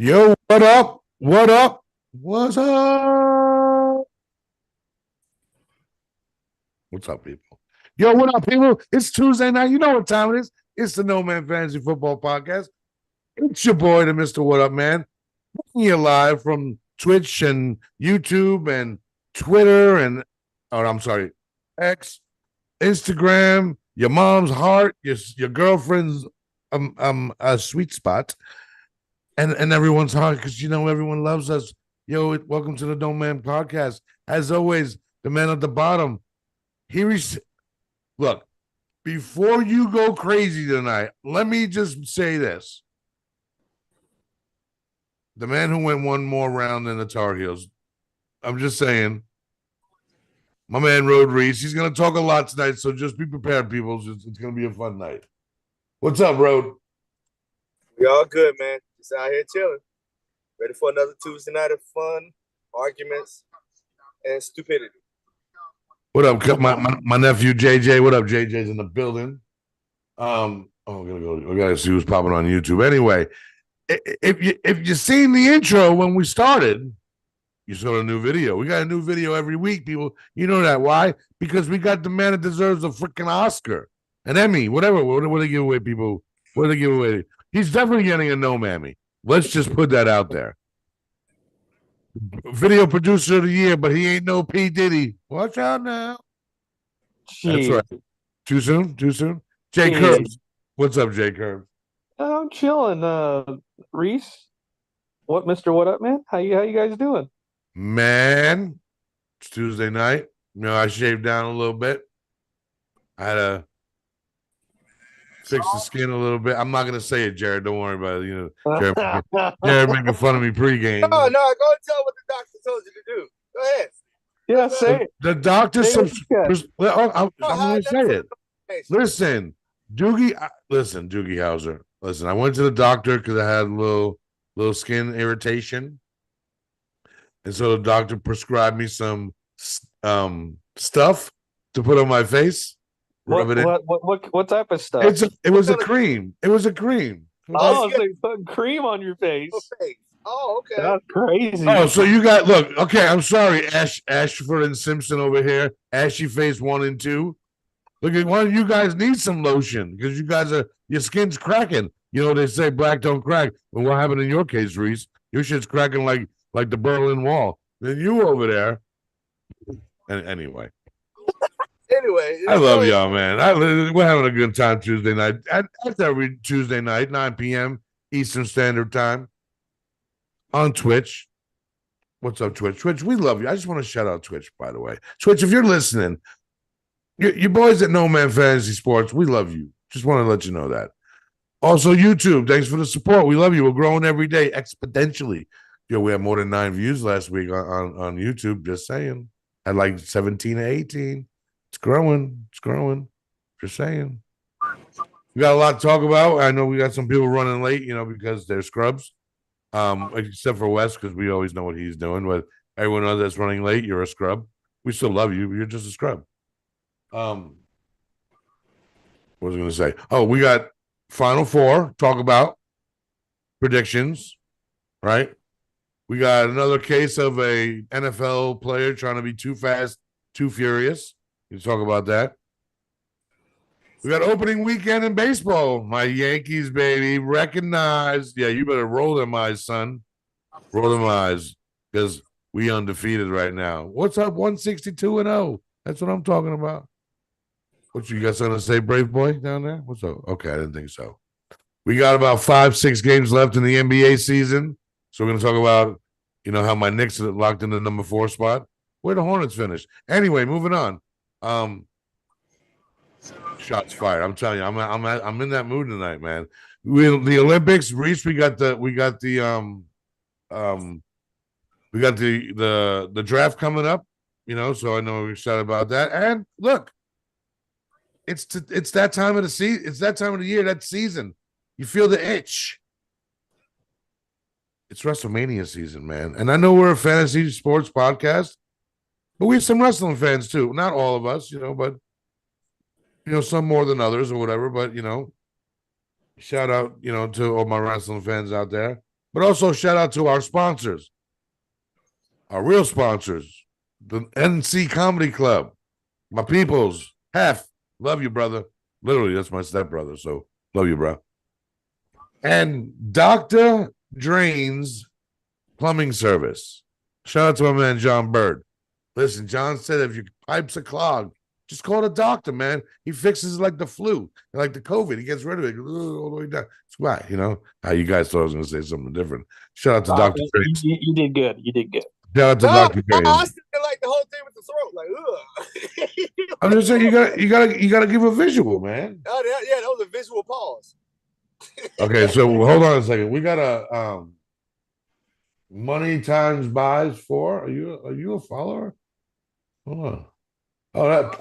Yo, what up? What up? What's up? What's up, people? Yo, what up, people? It's Tuesday night. You know what time it is. It's the No Man Fantasy Football Podcast. It's your boy, the Mr. What Up Man. Bringing you live from Twitch and YouTube and Twitter and, oh, I'm sorry, X, Instagram, your mom's heart, your girlfriend's a sweet spot, and everyone's heart because everyone loves us. Yo, welcome to the No Man Podcast. As always, the man at the bottom. Look, before you go crazy tonight, let me just say this. The man who went one more round than the Tar Heels. I'm just saying. My man, Road Reese. He's going to talk a lot tonight, so just be prepared, people. It's going to be a fun night. What's up, Road? We all good, man. Just out here chilling. Ready for another Tuesday night of fun, arguments, and stupidity. What up, my nephew JJ? What up, JJ's in the building. We gotta see who's popping on YouTube. Anyway, if you seen the intro when we started, you saw a new video. We got a new video every week, people. You know that why? Because we got the man that deserves a freaking Oscar, an Emmy, whatever. What do they give away, people? What do they give away? He's definitely getting a no mammy. Let's just put that out there. Video producer of the year, but he ain't no P. Diddy. Watch out now. Jeez. That's right. Too soon? Jay Curbs. What's up, Jay Curbs? I'm chilling. Reese. Mr. What Up, man? How you guys doing? Man, it's Tuesday night. I shaved down a little bit. I had to fix the skin a little bit. I'm not gonna say it, Jared. Don't worry about it. Jared making fun of me pregame. No, go and tell what the doctor told you to do. Go ahead. Yeah, say it. The doctor. I'm gonna say it. Listen, Doogie Howser. Listen, I went to the doctor because I had a little skin irritation, and so the doctor prescribed me some stuff to put on my face. What type of stuff? It was a cream. It was a cream. Oh, so you put cream on your face. Oh, okay. That's crazy. Oh, so you got okay, I'm sorry, Ashford and Simpson over here. Ashy face 1 and 2. Look at one of you guys need some lotion because your skin's cracking. They say black don't crack. But what happened in your case, Reese? Your shit's cracking like the Berlin Wall. Then you over there. And anyway, I love y'all, man. We're having a good time Tuesday night. That's every Tuesday night, 9 p.m. Eastern Standard Time on Twitch. What's up, Twitch? Twitch, we love you. I just want to shout out Twitch, by the way. Twitch, if you're listening, your boys at No Man Fantasy Sports, we love you. Just want to let you know that. Also, YouTube, thanks for the support. We love you. We're growing every day exponentially. We had more than 9 views last week on YouTube. Just saying. Had like 17 or 18. It's growing. Just saying. We got a lot to talk about. I know we got some people running late, because they're scrubs. Except for Wes, because we always know what he's doing. But everyone else that's running late, you're a scrub. We still love you. You're just a scrub. What was I going to say? Oh, we got Final Four. Talk about predictions, right? We got another case of a NFL player trying to be too fast, too furious. You talk about that. We got opening weekend in baseball. My Yankees, baby, recognized. Yeah, you better roll them eyes, son. Roll them eyes, because we undefeated right now. What's up, 162-0? That's what I'm talking about. What you got something to say, Brave Boy, down there? What's up? Okay, I didn't think so. We got about 5-6 games left in the NBA season. So we're going to talk about, how my Knicks are locked in the number 4 spot. Where the Hornets finished. Anyway, moving on. Shots fired. I'm telling you, I'm in that mood tonight, man. The Olympics, Reese. We got the draft coming up. So I know we're excited about that. And look, it's that time of the season. It's that time of the year. That season, you feel the itch. It's WrestleMania season, man. And I know we're a fantasy sports podcast, but we have some wrestling fans too. Not all of us, but some more than others or whatever. But shout out, to all my wrestling fans out there. But also shout out to our sponsors, our real sponsors, the NC Comedy Club, my peoples, Hef, love you, brother. Literally, that's my stepbrother, so love you, bro. And Dr. Drain's Plumbing Service. Shout out to my man John Bird. Listen, John said if your pipes are clogged, just call the doctor, man. He fixes it like the flu, like the COVID. He gets rid of it all the way down. That's why, how you guys thought I was going to say something different. Shout out to Dr. Drains. You did good. You did good. Shout out to Dr. I Drains. still like the whole thing with the throat, like ugh. I'm just saying you gotta give a visual, man. Oh, yeah, that was a visual pause. Okay, so hold on a second. We got a money times buys for. Are you a follower? Hold on. Oh,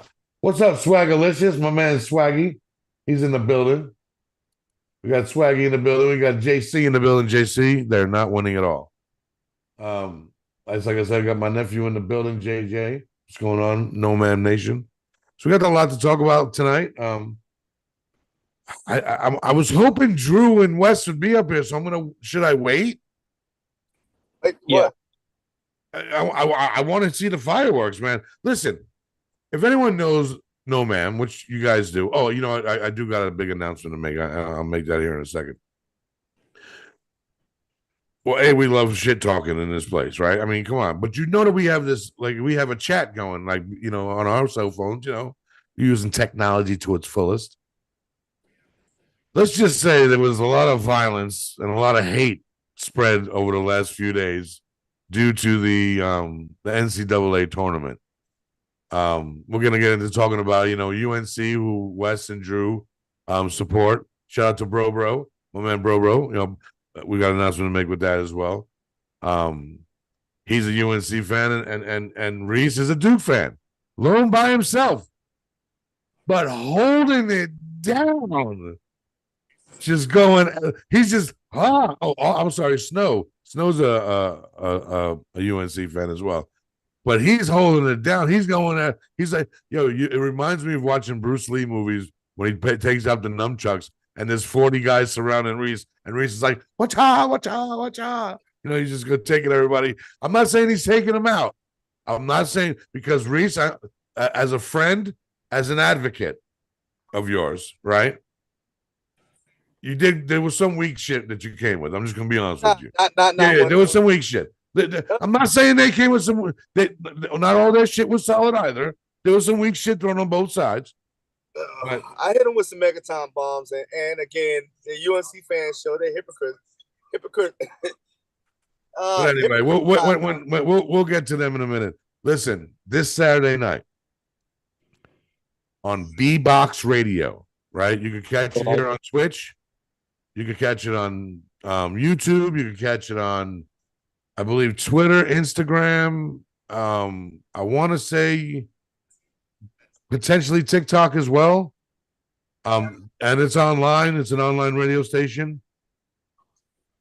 what's up, Swaggalicious? My man Swaggy. He's in the building. We got Swaggy in the building. We got JC in the building. JC, they're not winning at all. Like I said, I got my nephew in the building, JJ. What's going on? NoMaam Nation. So we got a lot to talk about tonight. I was hoping Drew and Wes would be up here, so should I wait? Like, Yeah. I want to see the fireworks, man. Listen, if anyone knows NoMaam, which you guys do. Oh, I do got a big announcement to make. I'll make that here in a second. Well, hey, we love shit talking in this place, right? I mean, come on. But that we have this, we have a chat going, on our cell phones, using technology to its fullest. Let's just say there was a lot of violence and a lot of hate spread over the last few days due to the NCAA tournament. We're gonna get into talking about UNC, who Wes and Drew support. Shout out to Bro, my man Bro. We got an announcement to make with that as well. He's a UNC fan, and Reese is a Duke fan, lone by himself, but holding it down. Just going, he's just I'm sorry, Snow's a UNC fan as well, but he's holding it down. He's going at, he's like, it reminds me of watching Bruce Lee movies when he takes out the nunchucks and there's 40 guys surrounding Reese, and Reese is like, watch out. He's just gonna take it, everybody. I'm not saying he's taking him out. I'm not saying, because Reese, as a friend, as an advocate of yours, right? There was some weak shit that you came with. I'm just gonna be honest with you. There was some weak shit. I'm not saying they came with some. Not all their shit was solid either. There was some weak shit thrown on both sides. But I hit them with some megaton bombs, and again, the UNC fans show they're hypocrite. But anyway, we'll get to them in a minute. Listen, this Saturday night on B-Box Radio, right? You can catch it here on Twitch. You can catch it on YouTube. You can catch it on, I believe, Twitter, Instagram. I want to say potentially TikTok as well. And it's online. It's an online radio station.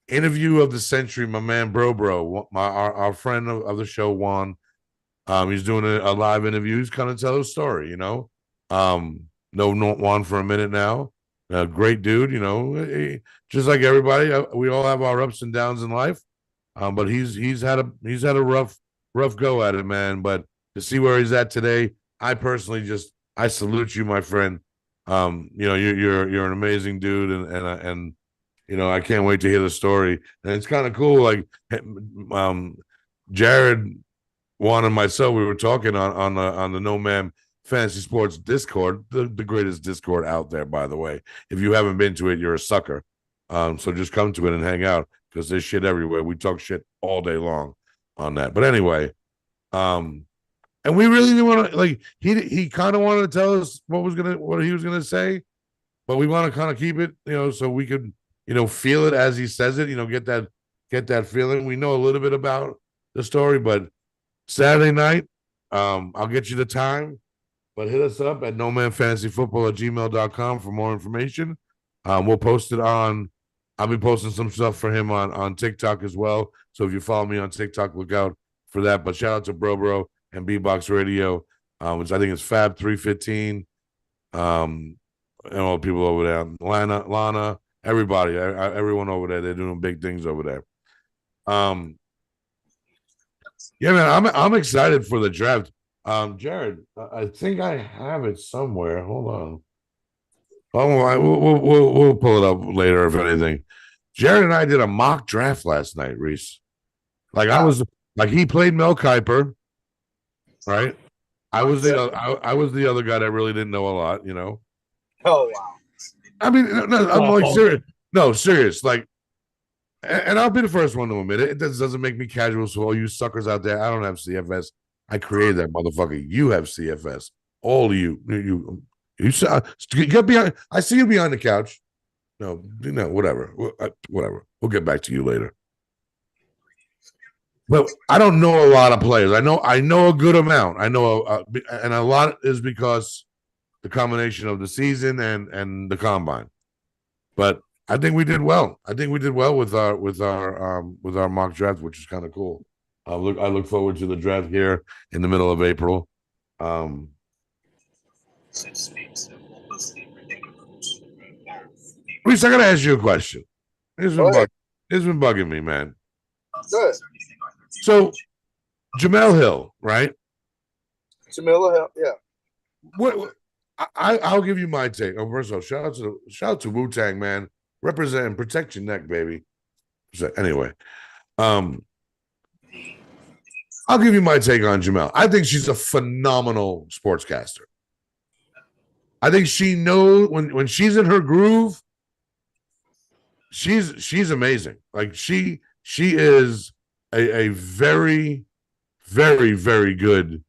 Interview of the century, my man Bro, our friend of the show, Juan. He's doing a live interview. He's kind of tell his story, Know Juan for a minute now. Great dude, just like everybody. We all have our ups and downs in life, but he's had a rough go at it, man. But to see where he's at today, I personally I salute you, my friend. You're an amazing dude, and I can't wait to hear the story. And it's kind of cool, like Jared, Juan, and myself. We were talking on the NoMaam Fantasy Sports Discord, the greatest Discord out there, by the way. If you haven't been to it, you're a sucker. So just come to it and hang out, because there's shit everywhere. We talk shit all day long on that. But anyway, and we really didn't want to, he kind of wanted to tell us what he was gonna say, but we want to kind of keep it, so we could, feel it as he says it, get that feeling. We know a little bit about the story, but Saturday night, I'll get you the time. But hit us up at nomanfantasyfootball@gmail.com for more information. We'll post it I'll be posting some stuff for him on TikTok as well. So if you follow me on TikTok, look out for that. But shout out to Bro and B-Box Radio, which I think is Fab 315. And all the people over there, Lana, everybody, everyone over there, they're doing big things over there. Um, yeah, man, I'm excited for the draft. Jared, I think I have it somewhere. Hold on. Oh, we'll pull it up later if anything. Jared and I did a mock draft last night, Reese. Like I was like he played Mel Kiper, right? I was the other guy that really didn't know a lot, you know. Oh wow. I mean, no, I'm like serious. No, serious. Like, and I'll be the first one to admit it. It doesn't make me casual. So all you suckers out there, I don't have CFS. I created that motherfucker. You have CFS. All of you get behind. I see you behind the couch. No, whatever, whatever. We'll get back to you later. But I don't know a lot of players. I know a good amount. I know, and a lot is because the combination of the season and the combine. But I think we did well. I think we did well with our mock draft, which is kind of cool. I look forward to the draft here in the middle of April. Reese, I gotta ask you a question. It's been bugging me, man. Good. So, Jamel Hill, right? Jamila Hill, yeah. What I'll give you my take. Oh, first of all, shout out to Wu Tang, man, representing, protect your neck, baby. So anyway, I'll give you my take on Jamel. I think she's a phenomenal sportscaster. I think she knows when she's in her groove. She's amazing. Like she is a very, very, very good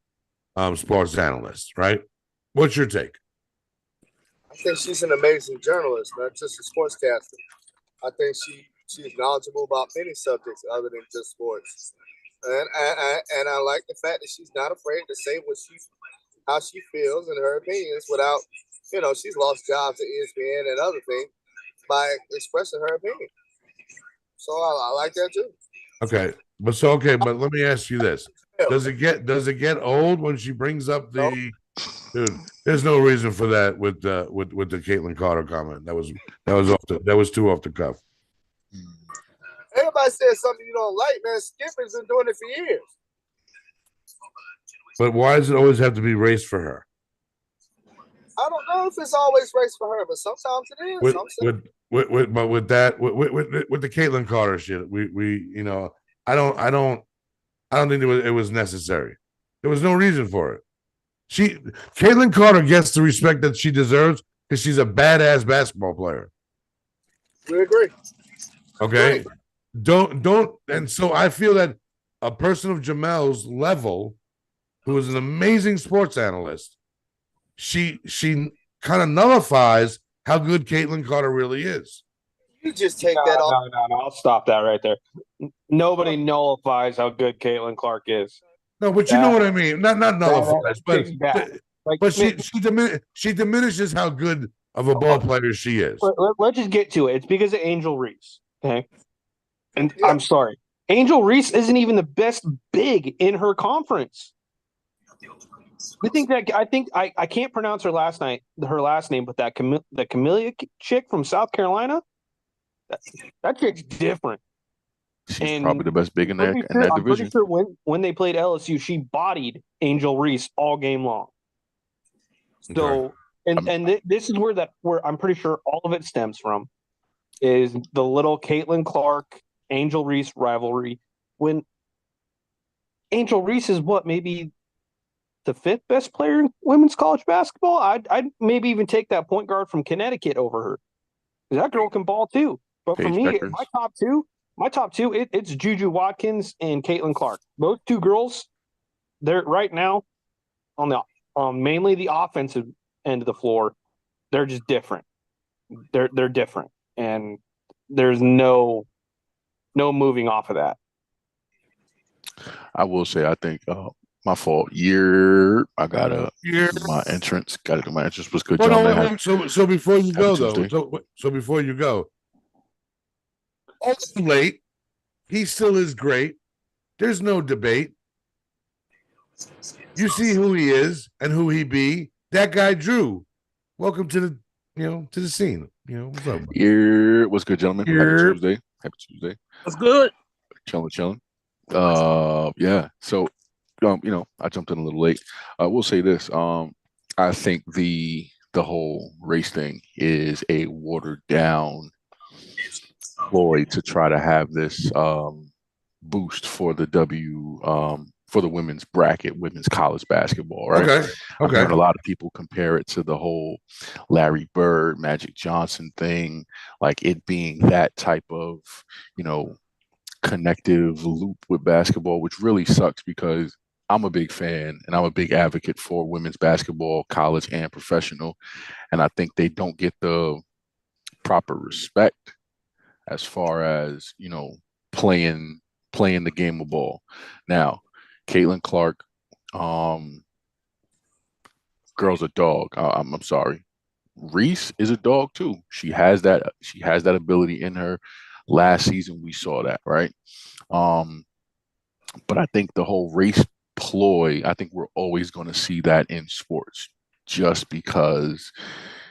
sports analyst, right? What's your take? I think she's an amazing journalist, not just a sportscaster. I think she's knowledgeable about many subjects other than just sports. And I like the fact that she's not afraid to say how she feels and her opinions without, she's lost jobs at ESPN and other things by expressing her opinion. So I like that too. Okay, but let me ask you this: Does it get old when she brings up the dude? There's no reason for that with the Caitlin Carter comment. That was too off the cuff. Everybody says something you don't like, man. Skipper's been doing it for years. But why does it always have to be race for her? I don't know if it's always race for her, but sometimes it is. With the Caitlin Carter shit, I don't think it was necessary. There was no reason for it. Caitlin Carter gets the respect that she deserves because she's a badass basketball player. We agree. Okay. And so I feel that a person of Jamel's level, who is an amazing sports analyst, she kind of nullifies how good Caitlin Carter really is. You just take that off. No. I'll stop that right there. Nobody nullifies how good Caitlin Clark is. No, but you know what I mean. Not nullifies, but she diminishes how good of a ball player she is. Let's just get to it. It's because of Angel Reese. Okay. And I'm sorry. Angel Reese isn't even the best big in her conference. I can't pronounce her last name, but the Camellia chick from South Carolina, that chick's different. She's probably the best big in that division. I'm pretty sure when they played LSU, she bodied Angel Reese all game long. So, this is where I'm pretty sure all of it stems from, is the little Caitlin Clark Angel Reese rivalry. When Angel Reese is maybe the fifth best player in women's college basketball, I'd maybe even take that point guard from Connecticut over her. That girl can ball too. But for me, my top two, it's Juju Watkins and Caitlin Clark. Those two girls, they're right now on the mainly the offensive end of the floor. They're just different. They're different, and there's no moving off of that. I will say, I think my fault. I gotta my entrance. Gotta do my entrance. Was good, John. So before you go though, so before you go, also late, he still is great. There's no debate. You see who he is and who he be. That guy Drew. Welcome to the scene. What's up? What's good, gentlemen? Happy Tuesday. That's good. Chilling. Yeah. So, I jumped in a little late. I will say this. I think the whole race thing is a watered down ploy to try to have this boost for the for the women's bracket, women's college basketball, right? Okay. I'm Okay. hearing a lot of people compare it to the whole Larry Bird, Magic Johnson thing, like it being that type of, connective loop with basketball, which really sucks because I'm a big fan and I'm a big advocate for women's basketball, college and professional. And I think they don't get the proper respect as far as, playing the game of ball. Now, Caitlin Clark, um, girl's a dog. I'm sorry. Reese is a dog too. She has that. She has that ability in her. Last season we saw that, right? Um, but I think the whole race ploy. I think we're always going to see that in sports, just because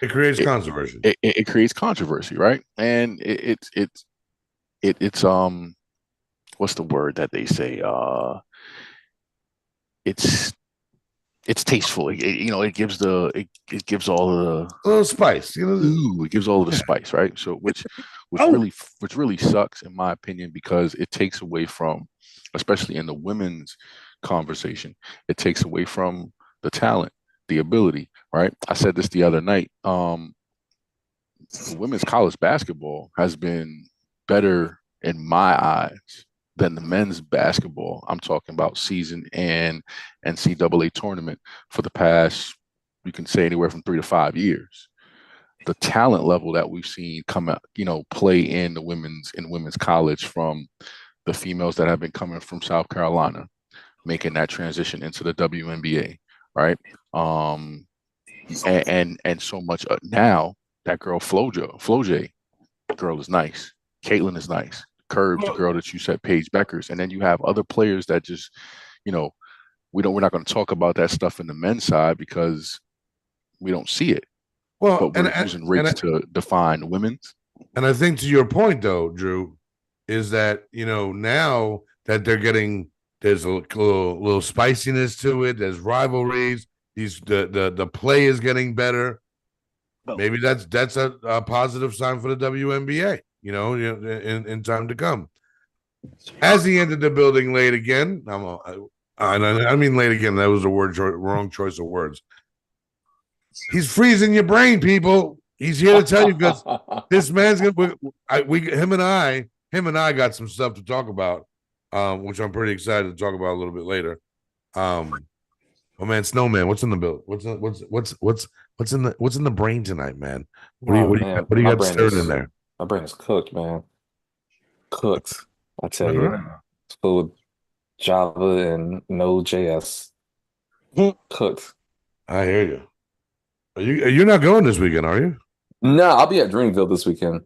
It creates controversy. it creates controversy, right? And it's what's the word that they say? It's it's tasteful. It gives it gives all the A little spice, ooh, it gives all of the Yeah. spice, right? So which Oh. really sucks in my opinion because it takes away from, especially in the women's conversation, it takes away from the talent, the ability, right? I said this the other night. Women's college basketball has been better in my eyes than the men's basketball. I'm talking about season and NCAA tournament for the past, you can say anywhere from 3 to 5 years. The talent level that we've seen come out, play in the women's college from the females that have been coming from South Carolina, making that transition into the WNBA, right? And so much now that girl Floj, girl is nice. Caitlin is nice. Curbs, the girl that you said, Paige Beckers, and then you have other players that just, you know, we're not going to talk about that stuff in the men's side because we don't see it. Well, But we're using race to define women's. And I think to your point, though, Drew, is that now that they're getting there's a little spiciness to it. There's rivalries. The play is getting better. Maybe that's a positive sign for the WNBA. In time to come. As he entered the building late again, I mean late again. That was a wrong choice of words. He's freezing your brain, people. He's here to tell you because this man's gonna. Him and I got some stuff to talk about, which I'm pretty excited to talk about a little bit later. Oh man, Snowman, what's in the bill? What's in the brain tonight, man? What do you got stirred in there? My brain is cooked, man. Cooked. I tell you, it's full of Java and Node.js. Cooked. I hear you. You're not going this weekend, are you? No, I'll be at Dreamville this weekend.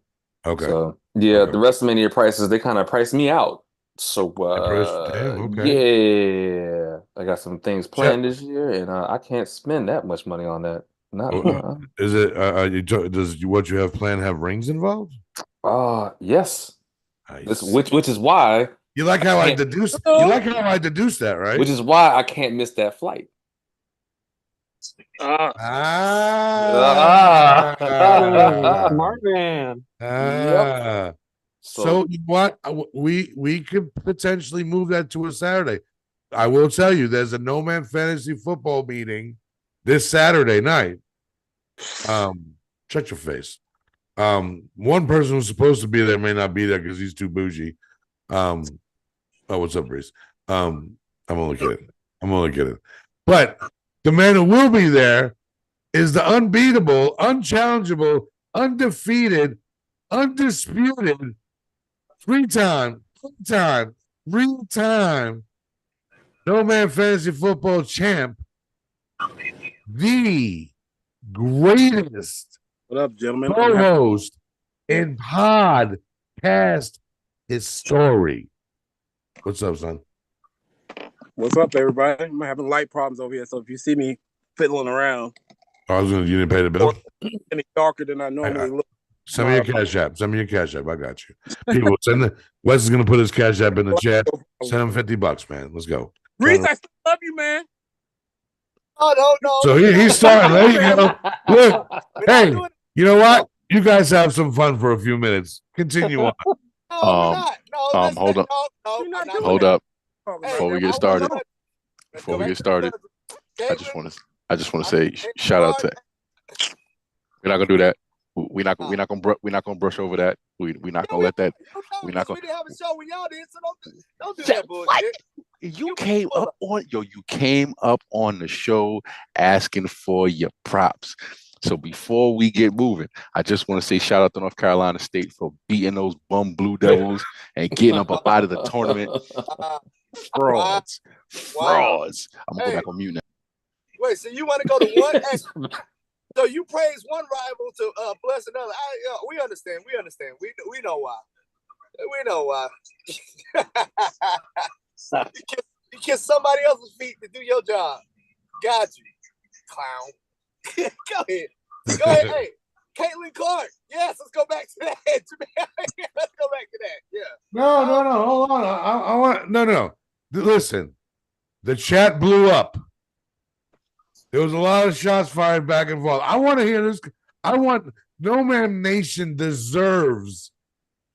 Okay. So yeah, the WrestleMania prices, they kind of priced me out. So okay. Yeah, I got some things planned this year, and I can't spend that much money on that. Is it? Does what you have planned have rings involved? Yes. Nice. Which is why you like how I deduced. You like how I deduced that, right? Which is why I can't miss that flight. Smart man. Yep. So what? We could potentially move that to a Saturday. I will tell you, there's a NoMaam Fantasy Football meeting this Saturday night. Shut your face. One person who's supposed to be there may not be there because he's too bougie. Oh, what's up, Reese? I'm only kidding. But the man who will be there is the unbeatable, unchallengeable, undefeated, undisputed, three-time NoMaam Fantasy Football champ, the greatest what up, gentlemen? co-host in podcast history. What's up, son? What's up, everybody? I'm having light problems over here, so if you see me fiddling around, You didn't pay the bill? any darker than I normally look. Send me your cash app. Send me your cash app. I got you. People, Wes is gonna put his cash app in the chat. Send him $50, man. Let's go. Reese, I still love you, man. Oh, no. So he's starting. There you go. Look, hey, you know what? You guys have some fun for a few minutes. Continue on. No, we're not. No, hold up. Hold up. Before we get started, I just want to say shout out to. We're not gonna do that. We're not gonna brush over that. We're not gonna let that. We're not gonna. We didn't have a show when y'all did, so don't do that bullshit. You came up on the show asking for your props. So before we get moving, I just want to say shout out to North Carolina State for beating those bum Blue Devils and getting up out of the tournament. Frauds. I'm gonna go back on mute now. Wait, so you want to go to one? So you praise one rival to bless another. We understand. We know why. We know why. you kiss somebody else's feet to do your job. Got you, clown. Go ahead. Hey, Caitlin Clark. Yes, let's go back to that. Let's go back to that. Yeah. No. Hold on. I want no. Listen, the chat blew up. There was a lot of shots fired back and forth. I want to hear this. I want NoMaam Nation deserves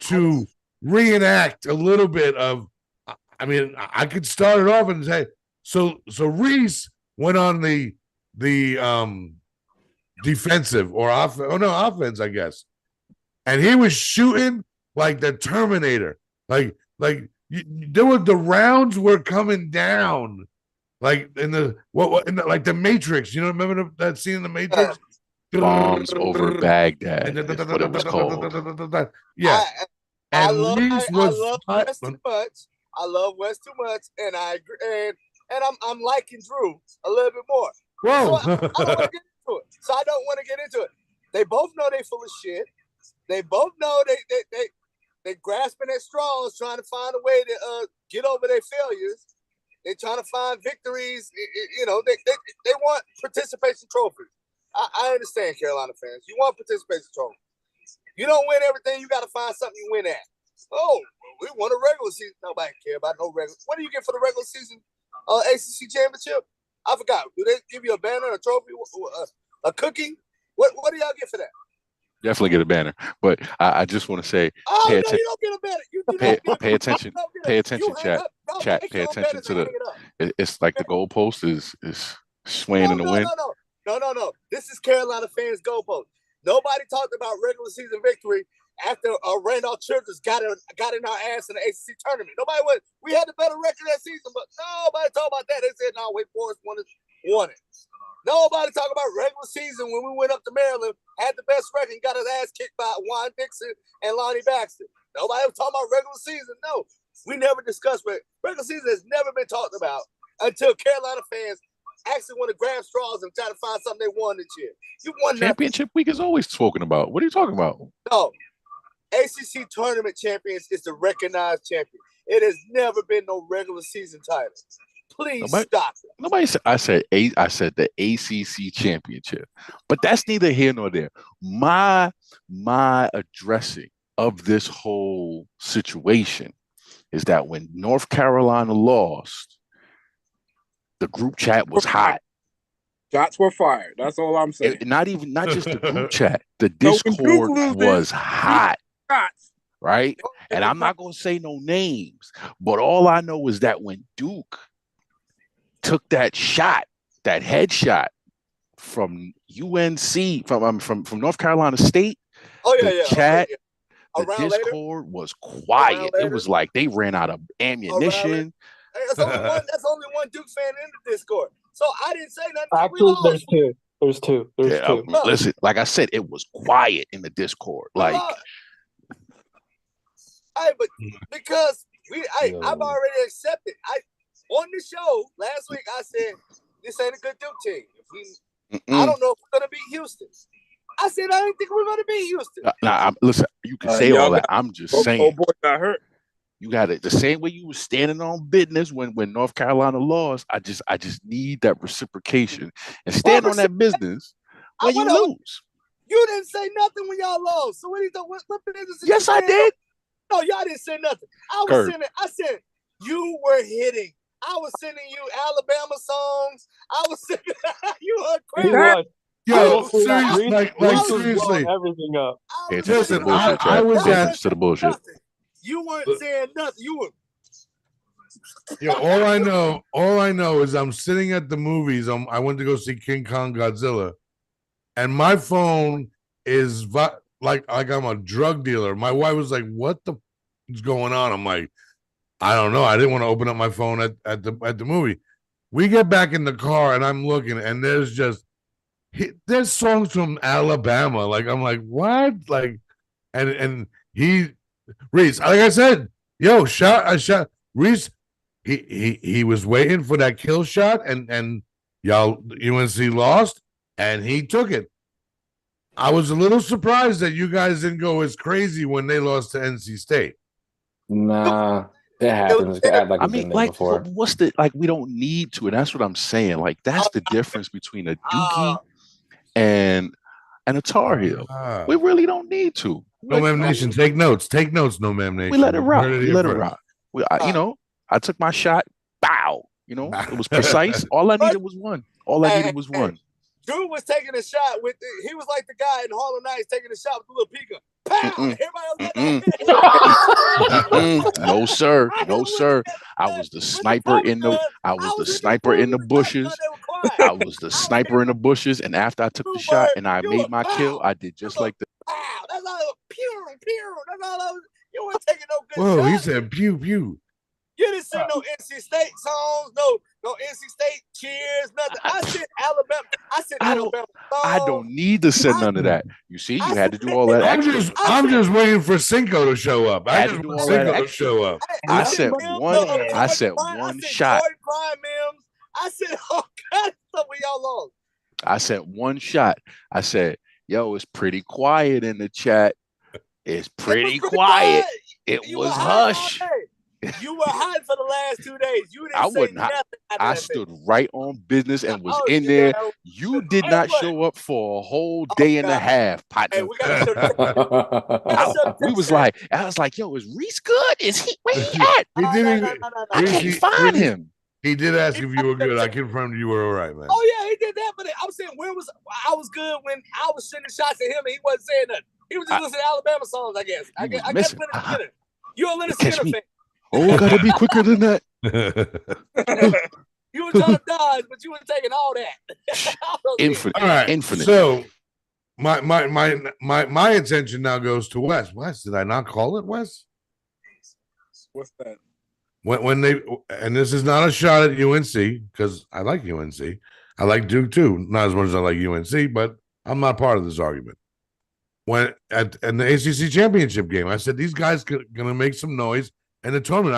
to reenact a little bit of. I mean, I could start it off and say, so Reese went on the defensive or offense, I guess, and he was shooting like the Terminator, like the rounds were coming down. Like in the like the Matrix, you know, remember that scene in the Matrix? Bombs over Baghdad. That's what it was called. Yeah. I love West too much. I love West too much, and I agree. And I'm liking Drew a little bit more. Whoa. So I don't want to get into it. So I don't want to get into it. They both know they full of shit. They both know they grasping at straws, trying to find a way to get over their failures. They're trying to find victories. You know, they want participation trophies. I understand, Carolina fans. You want participation trophies. You don't win everything. You got to find something you win at. Oh, we won a regular season. Nobody care about no regular. What do you get for the regular season ACC championship? I forgot. Do they give you a banner, a trophy, a cookie? What do y'all get for that? Definitely get a banner, but I just want to say, you don't get a banner. You pay attention. Pay attention, chat. Pay attention to the. It's like the goalpost is swaying in the wind. No. This is Carolina fans' goalpost. Nobody talked about regular season victory after Randolph Childress got in our ass in the ACC tournament. We had the better record that season, but nobody talked about that. They said, no, Wake Forest won it. Nobody talk about regular season when we went up to Maryland, had the best record, and got his ass kicked by Juan Dixon and Lonnie Baxter. Nobody was talking about regular season. No, we never discussed regular season. Has never been talked about until Carolina fans actually want to grab straws and try to find something they won this year. You won championship week is always spoken about. What are you talking about? No, ACC tournament champions is the recognized champion. It has never been no regular season title. Please stop it. Nobody said. I said the ACC championship, but that's neither here nor there. My addressing of this whole situation is that when North Carolina lost, the group chat was hot. Shots were fired. That's all I'm saying. Not just the group chat. The Discord was hot. Right? And I'm not going to say no names, but all I know is that when Duke took that headshot from UNC, from North Carolina State, the chat, the Discord was quiet. It was like they ran out of ammunition. That's only one Duke fan in the Discord. So I didn't say nothing. Actually, there's two. Listen, like I said, it was quiet in the Discord. Like, but because I've already accepted. On the show last week, I said this ain't a good Duke team. I don't know if we're gonna beat Houston. I said I didn't think we were gonna beat Houston. Listen, you can say all that. I'm just saying. Oh boy, got hurt. You got it the same way you were standing on business when North Carolina lost. I just need that reciprocation and stand on that business when you lose. You didn't say nothing when y'all lost. So what business? Yes, I did. No, y'all didn't say nothing. I said you were hitting. I was sending you Alabama songs. I was sending you were He crazy. was. Yo, seriously, like seriously. Everything up. Pay attention to the Listen, bullshit, I Chad. was Pay at- attention to the bullshit. You weren't saying nothing. You were. Yo, all I know is I'm sitting at the movies. I went to go see King Kong Godzilla, and my phone is like I'm a drug dealer. My wife was like, "What the is going on?" I'm like, "I don't know. I didn't want to open up my phone at the movie." We get back in the car, and I'm looking, and there's songs from Alabama. Like I'm like, what? Like, and he Reese, like I said, yo, I shot Reese. He was waiting for that kill shot, and y'all UNC lost, and he took it. I was a little surprised that you guys didn't go as crazy when they lost to NC State. Nah, it happens. Act like I it's mean, been there like, before. what's the like? We don't need to, and that's what I'm saying. Like, that's the difference between a Dookie and a Tar Heel. We really don't need to. NoMaam Nation, take notes. Take notes, NoMaam Nation. We let it rock. Heard We here let it first. rock. I took my shot. Bow. It was precise. All I needed was one. Drew was taking a shot he was like the guy in Harlem Nights taking a shot with the little Pika. Pow! Everybody else No, sir. No, sir. I was the sniper in the bushes. I was the sniper in the bushes, and after I took the shot and I made my kill, I did just like that. Pow! That's all. Pew, pew. That's all. You weren't taking no good Whoa, shots. he said pew pew. You didn't sing no NC State songs, no NC State cheers, nothing. I said Alabama. Alabama songs. I don't need to send none of that. You see, you had to do all that extra. I'm just waiting for Cinco to show up. I had to do all that extra. I sent one shot. I said, oh God, something y'all lost. I sent one shot. I said, yo, it's pretty quiet in the chat. It's pretty quiet. It was hush. You were hot for the last 2 days. You didn't say nothing. I stood right on business and was in there. You did not show up for a whole day and a half, partner. Hey, we gotta we was like, I was like, yo, is Reese good? Is he where he at? I can't find him. He did ask if you were good. I confirmed you were all right, man. Oh yeah, he did that. But I'm saying, I was good when I was sending shots at him and he wasn't saying nothing. He was just listening to Alabama songs, I guess. I guess Leonard Skinner. You're a Leonard Skinner fan. Oh, gotta be quicker than that. You were trying to dodge, but you were taking all that. Infinite. All right. Infinite. So my attention now goes to Wes. Wes, did I not call it, Wes? What's that? When they, and this is not a shot at UNC because I like UNC. I like Duke too, not as much as I like UNC, but I'm not part of this argument. When in the ACC championship game, I said these guys gonna make some noise in the tournament.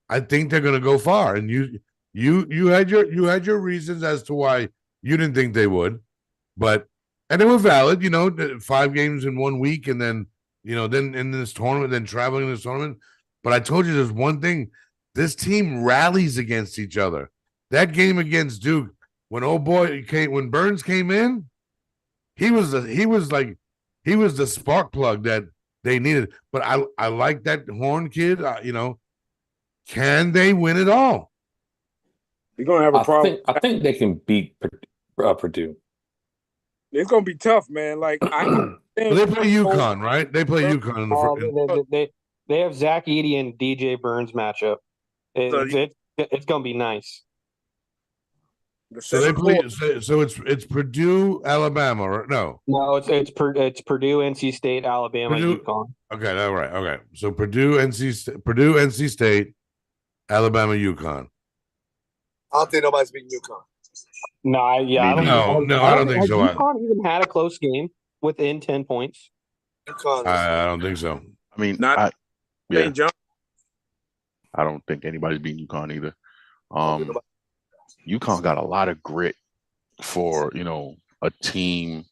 I think they're gonna go far. And you had your reasons as to why you didn't think they would, and they were valid. 5 games in 1 week, and then then in this tournament, then traveling in this tournament. But I told you there's one thing: this team rallies against each other. That game against Duke, when when Burns came in, he was the spark plug that they needed. But I like that Horn kid. Can they win it all? You're gonna have a problem. I think they can beat Purdue. It's gonna be tough, man. Like they play UConn, right? They play UConn in the first. They have Zach Edey and DJ Burns matchup. It's gonna be nice. So they play. So it's Purdue, Alabama, right? No, it's Purdue, NC State, Alabama, UConn. Okay, all right. Okay, so Purdue, NC State, Alabama, UConn. I don't think nobody's beating UConn. No, I don't think so. UConn even had a close game within 10 points. I don't think so. I mean, not St. John. I don't think anybody's beating UConn either. UConn got a lot of grit for a team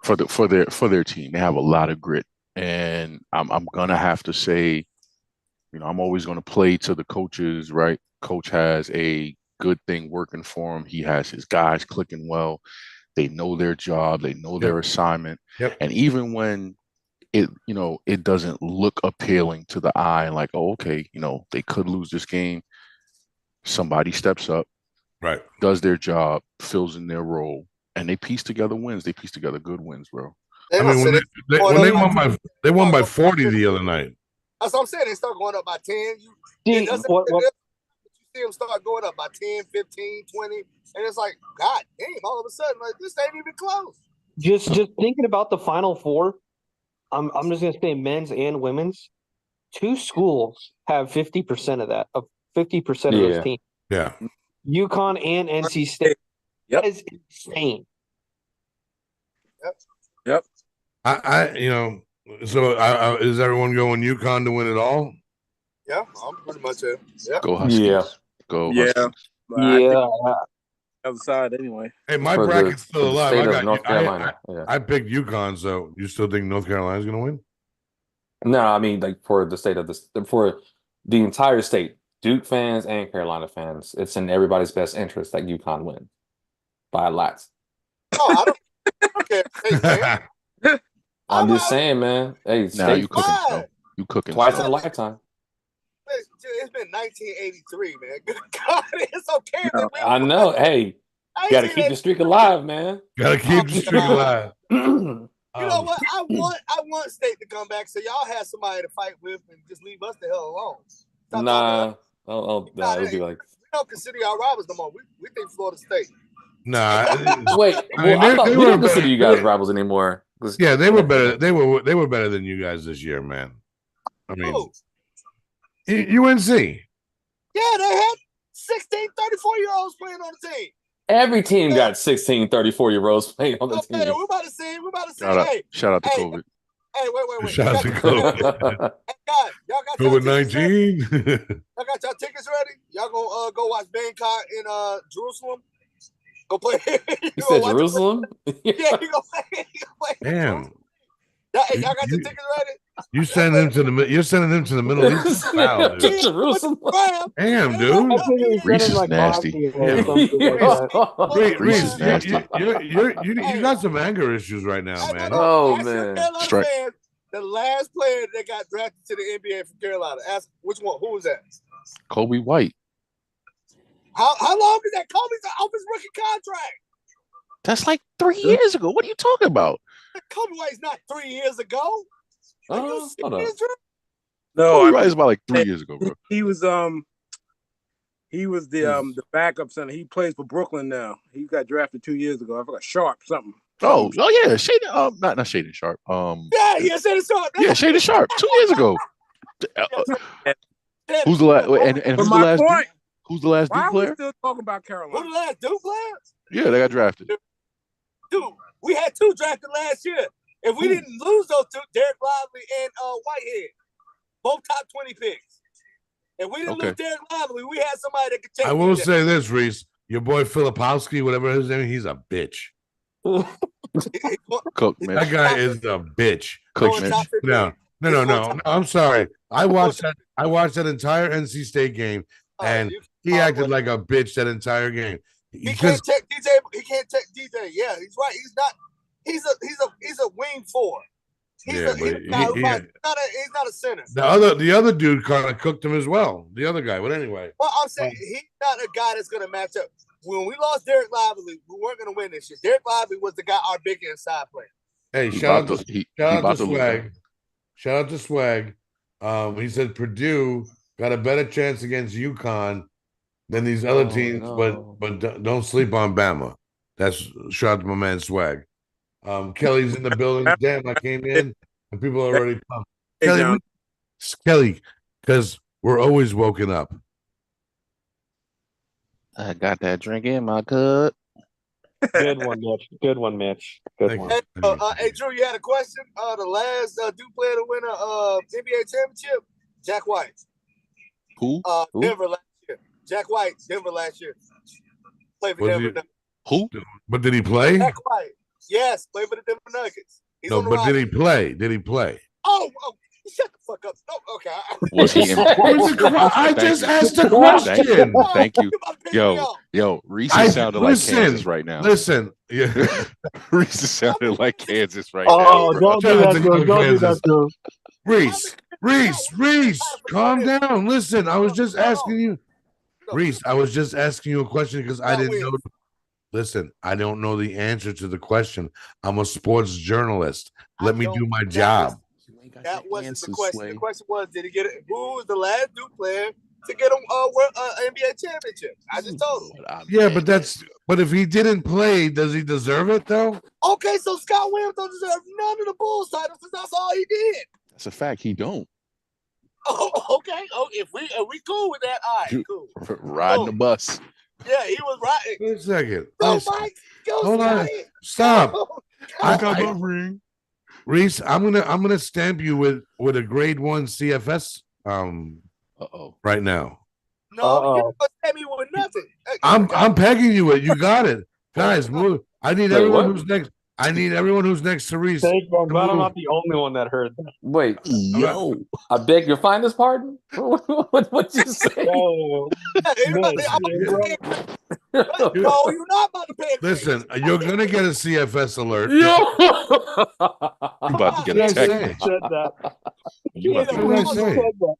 for their team. They have a lot of grit, and I'm gonna have to say, I'm always gonna play to the coaches, right? Coach has a good thing working for him. He has his guys clicking well. They know their job. They know their assignment. Yep. And even when it it doesn't look appealing to the eye, like, oh, okay, they could lose this game. Somebody steps up, right, does their job, fills in their role, and they piece together wins. They piece together good wins, bro. I mean, when they won by 40 the other night. That's what I'm saying. They start going up by 10. See, you see them start going up by 10, 15, 20. And it's like, God damn, all of a sudden, like, this ain't even close. Just thinking about the Final Four, I'm just going to say men's and women's. 2 schools have 50% of that, of 50% of those teams. Yeah. UConn and NC State. Yep. That is insane. Yep. So is everyone going UConn to win it all? Yeah, I'm pretty much it. Yeah. Go Huskies. Yeah. Go Yeah. Huskies. Yeah. Other side anyway. Hey, my For bracket's still for the alive. state I of North Carolina. I picked UConn, so you still think North Carolina's going to win? No, I mean, like, for the state of for the entire state, Duke fans and Carolina fans, it's in everybody's best interest that UConn win by a lot. Oh, I don't care. Hey, I'm just saying, man. Hey, Now state you cooking snow. You cooking twice in snow. a lifetime. it's been 1983, man. Good God, it's okay. No. I know. Hey, got to keep the streak alive, man. Got to keep the streak alive. You know what? I want State to come back so y'all have somebody to fight with and just leave us the hell alone. Stop Nah, Nah, it would be like. we don't consider y'all rivals no more. We think Florida State. Nah. Wait, I mean, I thought they we were don't consider better. you guys rivals anymore. Yeah, they were better. They were better than you guys this year, man. I mean, Who? UNC. Yeah, they had 16, 34-year-olds playing on the team. Every team got 16, 34-year-olds playing on the Okay, team. we're about to see. Shout out to COVID. Hey, wait. Shout out to COVID. Hey, guys, y'all got y'all tickets ready? COVID-19. Y'all got y'all tickets ready? Y'all gonna go watch Bangkok in Jerusalem? Go play. You said Jerusalem? Yeah, you gonna play. Damn. Y'all got your tickets ready? You're sending him to the Middle East. Wow, To dude. Jerusalem. Damn, dude. Reese is nasty. Reese, nasty. you got some anger issues right now, man. Oh, Ask your man. Carolina Strike. fans, the last player that got drafted to the NBA from Carolina. Ask which one? Who was that? Kobe White. How long is that? Kobe's off his rookie contract. That's like 3 years ago. What are you talking about? Kobe White's not 3 years ago. Are you Hold on. serious, Drew? No, Kobe White is about like 3 years ago, bro. he was the backup center. He plays for Brooklyn now. He got drafted 2 years ago. I forgot Sharp something. Oh yeah, Shaden. Not Shaden Sharp. Yeah, said it's on. Yeah, Shaden Sharp. 2 years ago. Who's the last? And But who's the my last? point, Who's the last why Duke are we player? still talking about Who Carolina? the last Duke players? Yeah, they got drafted. Dude, we had 2 drafted last year. If we didn't lose those 2, Derek Lively and Whitehead, both top 20 picks. If we didn't lose Derek Lively, we had somebody that could take. I will say this, Reese. Your boy Filipowski, whatever his name, he's a bitch. Cook, man. That guy is a bitch. Cook, man. No. I'm sorry. I watched that entire NC State game, and he acted like a bitch that entire game. He can't take DJ. He can't take DJ. Yeah, he's right. He's not. He's a wing 4. He's not a center. The other dude kind of cooked him as well. The other guy, but anyway. Well, I'm saying he's not a guy that's going to match up. When we lost Derek Lively, we weren't going to win this year. Derek Lively was the guy, our big inside player. Hey, shout out to Swag. Shout out to Swag. He said Purdue got a better chance against UConn than these other teams, but don't sleep on Bama. That's shout out to my man Swag. Kelly's in the building. Damn, I came in and people are already pumped. Kelly, because we're always woken up. I got that drink in my cup. Good one, Mitch. Good one, Mitch. Good one. Hey, Drew, you had a question? The last Duke player to win a NBA championship, Jack White. Who? Denver last year. Jack White, Denver last year. Played for Denver. Who? But did he play? Jack White. Yes, played for the Denver Nuggets. No, but did he play? Did he play? Oh, shut the fuck up. Oh, okay. Was he in? I just asked a question. Thank you. Yo, Reese sounded like Kansas right now. Listen, Yeah. Reese is sounding like Kansas right Oh, now. don't do Shout out that to to him. Don't do Kansas. that to him. Reese, calm down. Listen, I was just asking you. No. Reese, I was just asking you a question because I Scott didn't know. Williams. Listen, I don't know the answer to the question. I'm a sports journalist. Let me do my job. That wasn't the question. The question was, did he get it? Who was the last Duke player to get an NBA championship? I just told him. Yeah, but if he didn't play, does he deserve it though? Okay, so Scott Williams don't deserve none of the Bulls titles because that's all he did. That's a fact. He don't. Oh, okay. Oh, if we cool with that, all right, cool. Riding the bus. Yeah, he was right. Wait a second. Go, Mike. Go, Hold on. Scotty. Stop. Go. I got my ring. Reese, I'm gonna stamp you with a grade 1 CFS right now. No, you don't stamp me with nothing. I'm pegging you it. You got it. Guys, move. I need everyone what? who's next. I need everyone who's next to Reese. I'm glad I'm not the only one that heard that. Wait, Yo. I beg your finest pardon? What you say? Oh, No, you're not about to pay. Listen, you're gonna get a CFS alert. Yo! You about to get a Yes, text. sir. said that. You about to What get did I a say? Said that.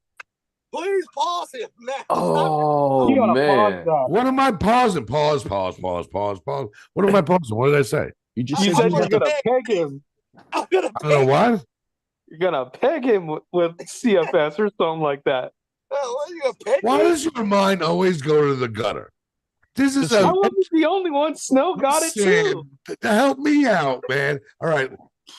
Please pause him now. Oh, You gotta pause man. that. What am I pausing? Pause. What am I pausing? What did I say? You just You said said you you're about to gonna peg him. I'm gonna I don't know what. You're gonna peg him with CFS or something like that. what, you gonna peg Why me? does your mind always go to the gutter? This is I a wasn't the only one. Snow got it too. to help me out, man. All right.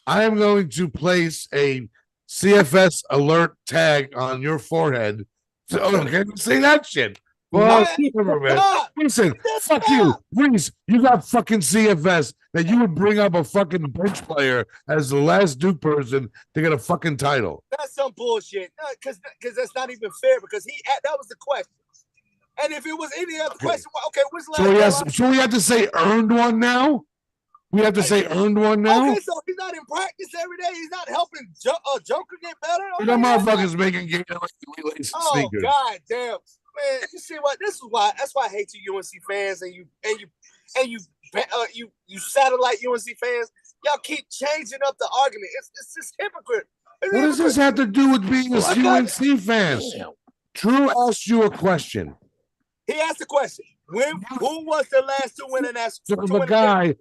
I am going to place a CFS alert tag on your forehead. So, okay, say that shit. Well, whatever, man. Stop. Listen, fuck you, Reese. You got fucking CFS that you would bring up a fucking bench player as the last Duke person to get a fucking title. That's some bullshit. Because that's not even fair. Because that was the question. And if it was any other question, okay, what's the last? So we have to say earned one now. We have to say earned one now. Okay, so he's not in practice every day. He's not helping Joker get better. The motherfuckers making game sneakers. Oh God damn, man! You see what? That's why I hate you UNC fans and you satellite UNC fans. Y'all keep changing up the argument. It's just hypocrite. What does this have to do with being a UNC fan? Drew asked you a question. He asked a question. Who was the last to win an national? The guy.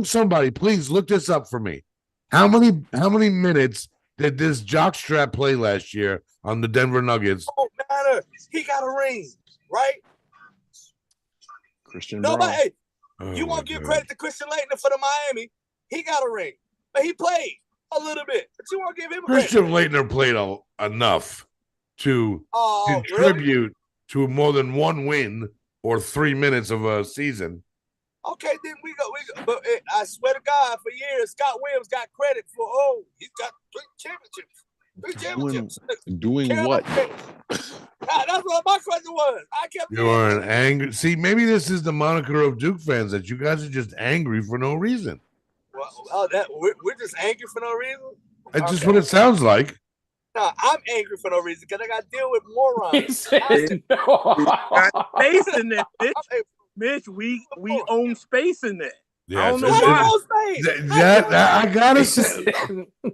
Somebody, please look this up for me. How many minutes did this jockstrap play last year on the Denver Nuggets? Don't matter. He got a ring, right? Christian Nobody. Brown. Hey, you won't give credit to Christian Laettner for the Miami. He got a ring, but he played a little bit. But you won't give him Christian credit. Laettner played enough to really? contribute to more than one win or 3 minutes of a season. Okay, then we go. But I swear to God, for years, Scott Williams got credit for. He's got 3 championships. Doing what? That's what my question was. I kept. You are an angry. See, maybe this is the moniker of Duke fans that you guys are just angry for no reason. Well, we're just angry for no reason. That's just what it sounds like. No, I'm angry for no reason because I got to deal with morons. He said, Got space in there, bitch. Mitch, we own space in there. Yeah, I don't know why. I gotta say,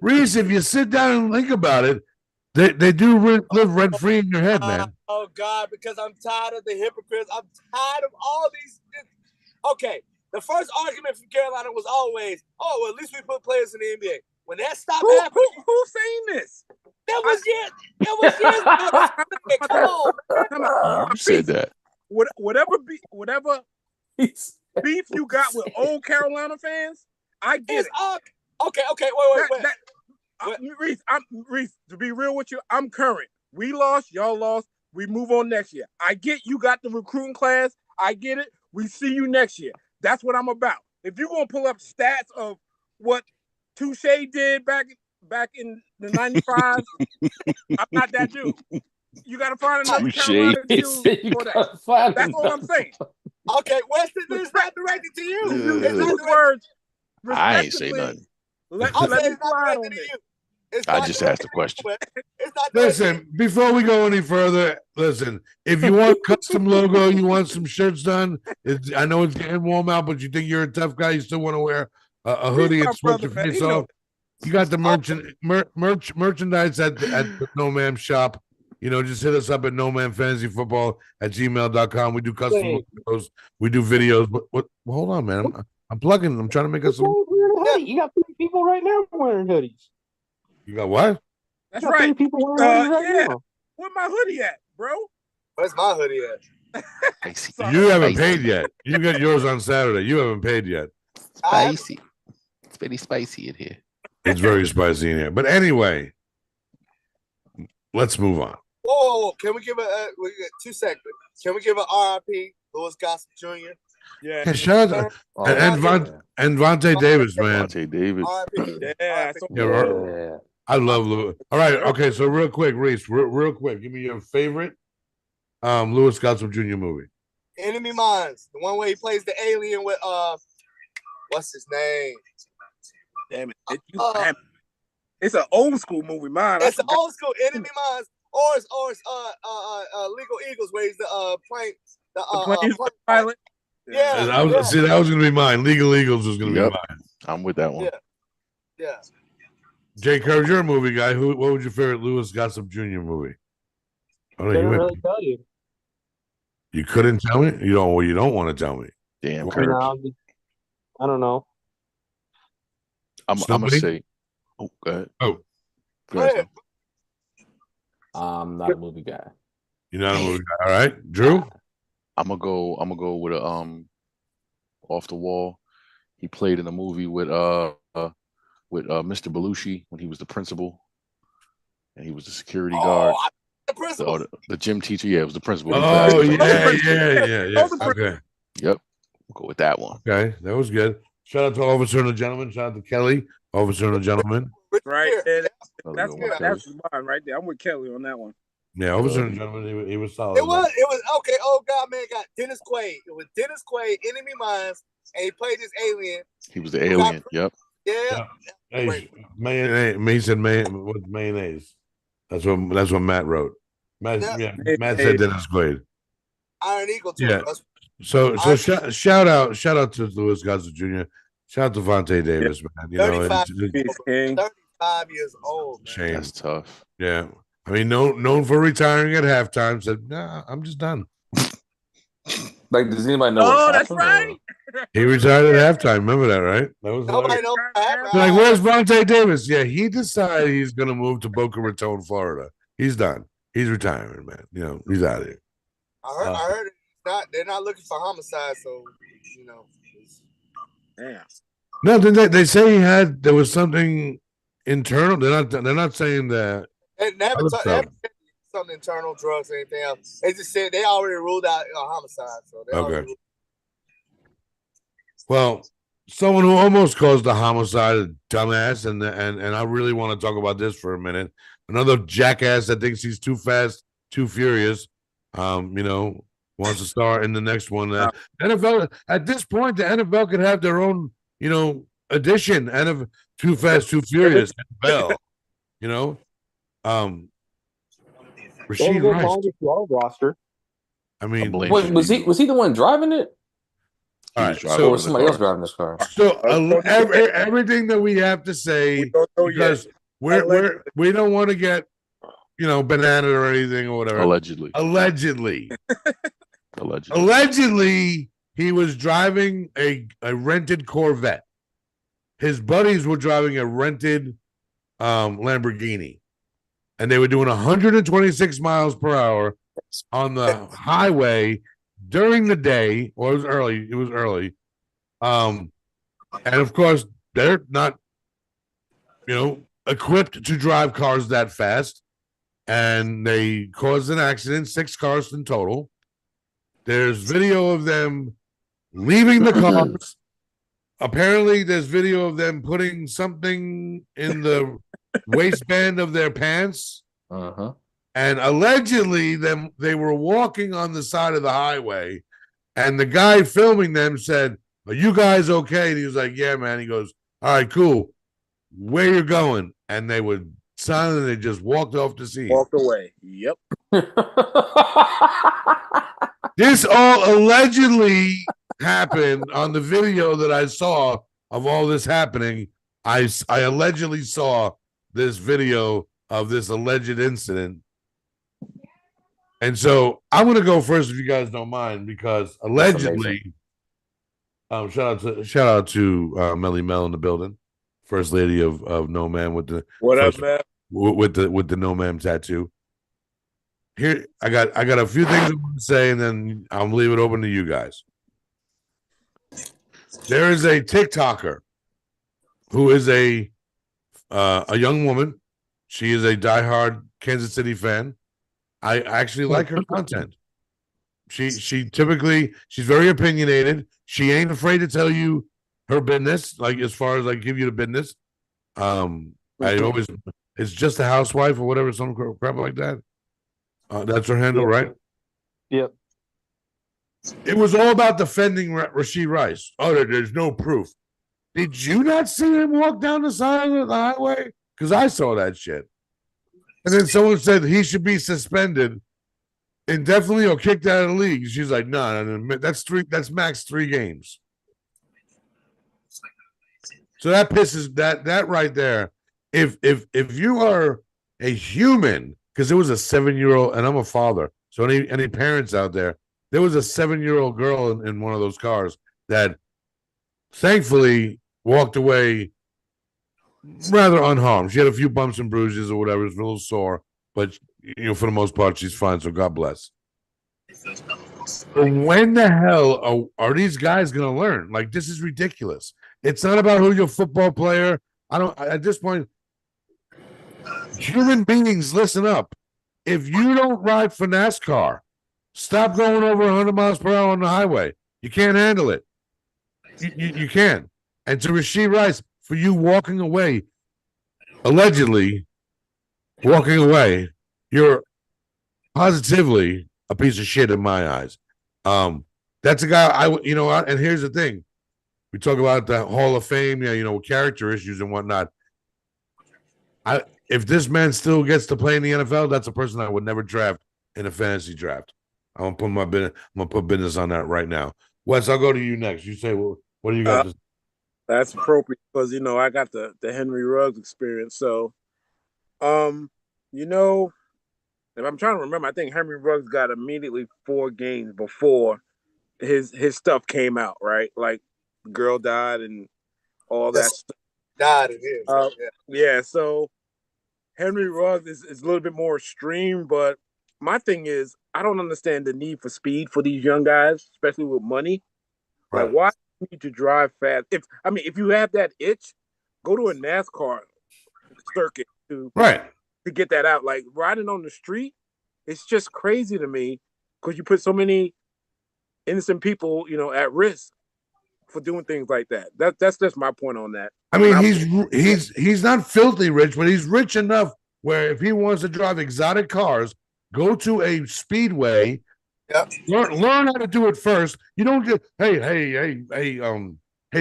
Reese, if you sit down and think about it, they do live rent free in your head, man. Oh God, because I'm tired of the hypocrites. I'm tired of all these. Okay, the first argument from Carolina was always, well, at least we put players in the NBA. When that stopped happening, Who's saying this? That was years. Come on, man. You said that. Whatever beef you got with old Carolina fans, I get it. Okay, wait. Reese, to be real with you, I'm current. We lost, y'all lost. We move on next year. I get you got the recruiting class. I get it. We see you next year. That's what I'm about. If you're gonna pull up stats of what Touche did back in the 95, I'm not that dude. You got to find another Carolina dude for that. That's all I'm saying. Okay, Weston, it's not directed to you. It's not words. I ain't say nothing. Let me slide on this. I just asked the question. It's not Listen, before we go any further, listen, if you want custom logo, you want some shirts done, I know it's getting warm out, but you think you're a tough guy, you still want to wear a hoodie and sweat your face off. You got the merchandise at the NoMaam shop. You know, just hit us up at nomanfantasyfootball@gmail.com. We do custom logos, we do videos. But hold on, man. I'm plugging. I'm trying to make us some. You got 3 people right now wearing hoodies. You got what? That's You got 3 right. people wearing hoodies right now. Where my hoodie at, bro? Where's my hoodie at? Spicy. You haven't paid yet. You got yours on Saturday. You haven't paid yet. Spicy. It's very spicy in here. It's very spicy in here. But anyway, let's move on. Whoa, can we give we got 2 seconds? Can we give an RIP, Louis Gossett Jr.? Yeah. Yeah, shout out and Vontae Davis, man. Vontae Davis. RIP. Yeah. Yeah, I love Louis. All right, okay. So real quick, Reese, real quick, give me your favorite Louis Gossett Jr. movie. Enemy Mines, the one where he plays the alien with what's his name? Damn it. It's an old school movie, man. It's an old school Enemy Mines, or it's Legal Eagles, where he's the plane, plane pilot. Yeah, See, that was gonna be mine. Legal Eagles was gonna be mine. I'm with that one. Yeah. Jay Curve, you're a movie guy. What was your favorite Louis Gossett Jr. movie? Oh, Couldn't really tell you. You couldn't tell me? You don't. Well, you don't want to tell me. Damn, Curve. No, I don't know. I'm gonna say. Oh, go ahead. Oh, Go ahead. I'm not a movie guy. you're not a movie guy. All right, Drew. I'm gonna go with a off the wall. He played in a movie with Mr. Belushi when he was the principal, and he was the security guard. The principal. The gym teacher. Yeah, it was the principal. Oh yeah. Okay. Yep. We'll go with that one. Okay, that was good. Shout out to Officer and a Gentleman. Shout out to Kelly, Officer and a Gentleman. Right. Yeah, Another good one, Kelly. that's mine right there. I'm with Kelly on that one. Yeah, Officer and a Gentleman. He was solid. It was okay. Oh God, man, got Dennis Quaid. It was Dennis Quaid, Enemy Mines, and he played this alien. He was the alien. Yep. Yeah. Hey, mayonnaise. He said with mayonnaise. That's what Matt wrote. Matt said Dennis Quaid. Iron Eagle too. Yeah. So shout out to Louis Gossett Jr. Shout out to Vontae Davis, man. You know, 35 years old. Man. Shame. That's tough. Yeah. I mean, known for retiring at halftime, said, "Nah, I'm just done." Like, does anybody know? Oh, what that's happened, right. He retired at halftime. Remember that, right? That was Nobody knows. like, where's Vontae Davis? Yeah, he decided he's gonna move to Boca Raton, Florida. He's done. He's retiring, man. You know, he's out of here. I heard they're not looking for homicide, so you know. Damn. No, they say there was something internal. They're not saying that. They haven't said something internal, drugs, or anything else. They just said they already ruled out homicide. So okay. Well, someone who almost caused a homicide, a dumbass, and I really want to talk about this for a minute. Another jackass that thinks he's too fast, too furious. You know, wants to star in the next one. NFL at this point, the NFL could have their own, you know, edition of Too Fast, Too Furious. NFL, you know, Rasheed Rice. Roster. I mean, Wait, was he the one driving it? All right, or was somebody else driving this car? So everything that we have to say, because we don't want to get, you know, banana or anything or whatever. Allegedly, he was driving a rented Corvette. His buddies were driving a rented Lamborghini, and they were doing 126 miles per hour on the highway during the day, or it was early. And of course, they're not, you know, equipped to drive cars that fast. And they caused an accident, 6 cars in total. There's video of them leaving the cars. Apparently, there's video of them putting something in the waistband of their pants. Uh-huh. And allegedly, they were walking on the side of the highway, and the guy filming them said, "Are you guys okay?" And he was like, "Yeah, man." He goes, "All right, cool. Where you going?" And they were silent, and they just walked off the scene. Walked away. Yep. This all allegedly happened on the video that I saw of all this happening. I allegedly saw this video of this alleged incident. And so I'm going to go first if you guys don't mind, because allegedly, shout out to Melly Mel in the building, first lady of NoMaam with the What up, man? with the NoMaam tattoo. Here, I got a few things I want to say, and then I'll leave it open to you guys. There is a TikToker who is a young woman. She is a diehard Kansas City fan. I actually like her content. She typically, she's very opinionated. She ain't afraid to tell you her business, like as far as like give you the business. I always, it's just a housewife or whatever, some crap like that. That's her handle, right? Yep. It was all about defending Rashee Rice. Oh, there's no proof. Did you not see him walk down the side of the highway? Because I saw that shit. And then someone said he should be suspended indefinitely or kicked out of the league. She's like, no, that's max 3 games. So that pisses that right there. If you are a human, because there was a 7-year-old, and I'm a father, so any parents out there, there was a 7-year-old girl in one of those cars that thankfully walked away rather unharmed. She had a few bumps and bruises or whatever. It was a little sore, but for the most part, she's fine. So God bless. But when the hell are these guys going to learn? Like, this is ridiculous. It's not about who your football player. At this point, human beings, listen up. If you don't ride for NASCAR, stop going over 100 miles per hour on the highway. You can't handle it. You can't. And to Rashee Rice, for you walking away, allegedly walking away, you're positively a piece of shit in my eyes. That's a guy and here's the thing. We talk about the Hall of Fame, character issues and whatnot. If this man still gets to play in the NFL, that's a person I would never draft in a fantasy draft. I'm gonna put business on that right now. Wes, I'll go to you next. You say, well, what do you got? That's appropriate because I got the Henry Ruggs experience. So, if I'm trying to remember, I think Henry Ruggs got immediately 4 games before his stuff came out, right? Like the girl died and all that stuff. Died in here. Yeah. So Henry Ruggs is a little bit more extreme, but my thing is I don't understand the need for speed for these young guys, especially with money. Right. Like, why do you need to drive fast? If you have that itch, go to a NASCAR circuit to get that out. Like, riding on the street, it's just crazy to me because you put so many innocent people, at risk for doing things like that. That's just my point on that. I mean, he's not filthy rich, but he's rich enough where if he wants to drive exotic cars, go to a speedway. Yep. Learn how to do it first. You don't just hey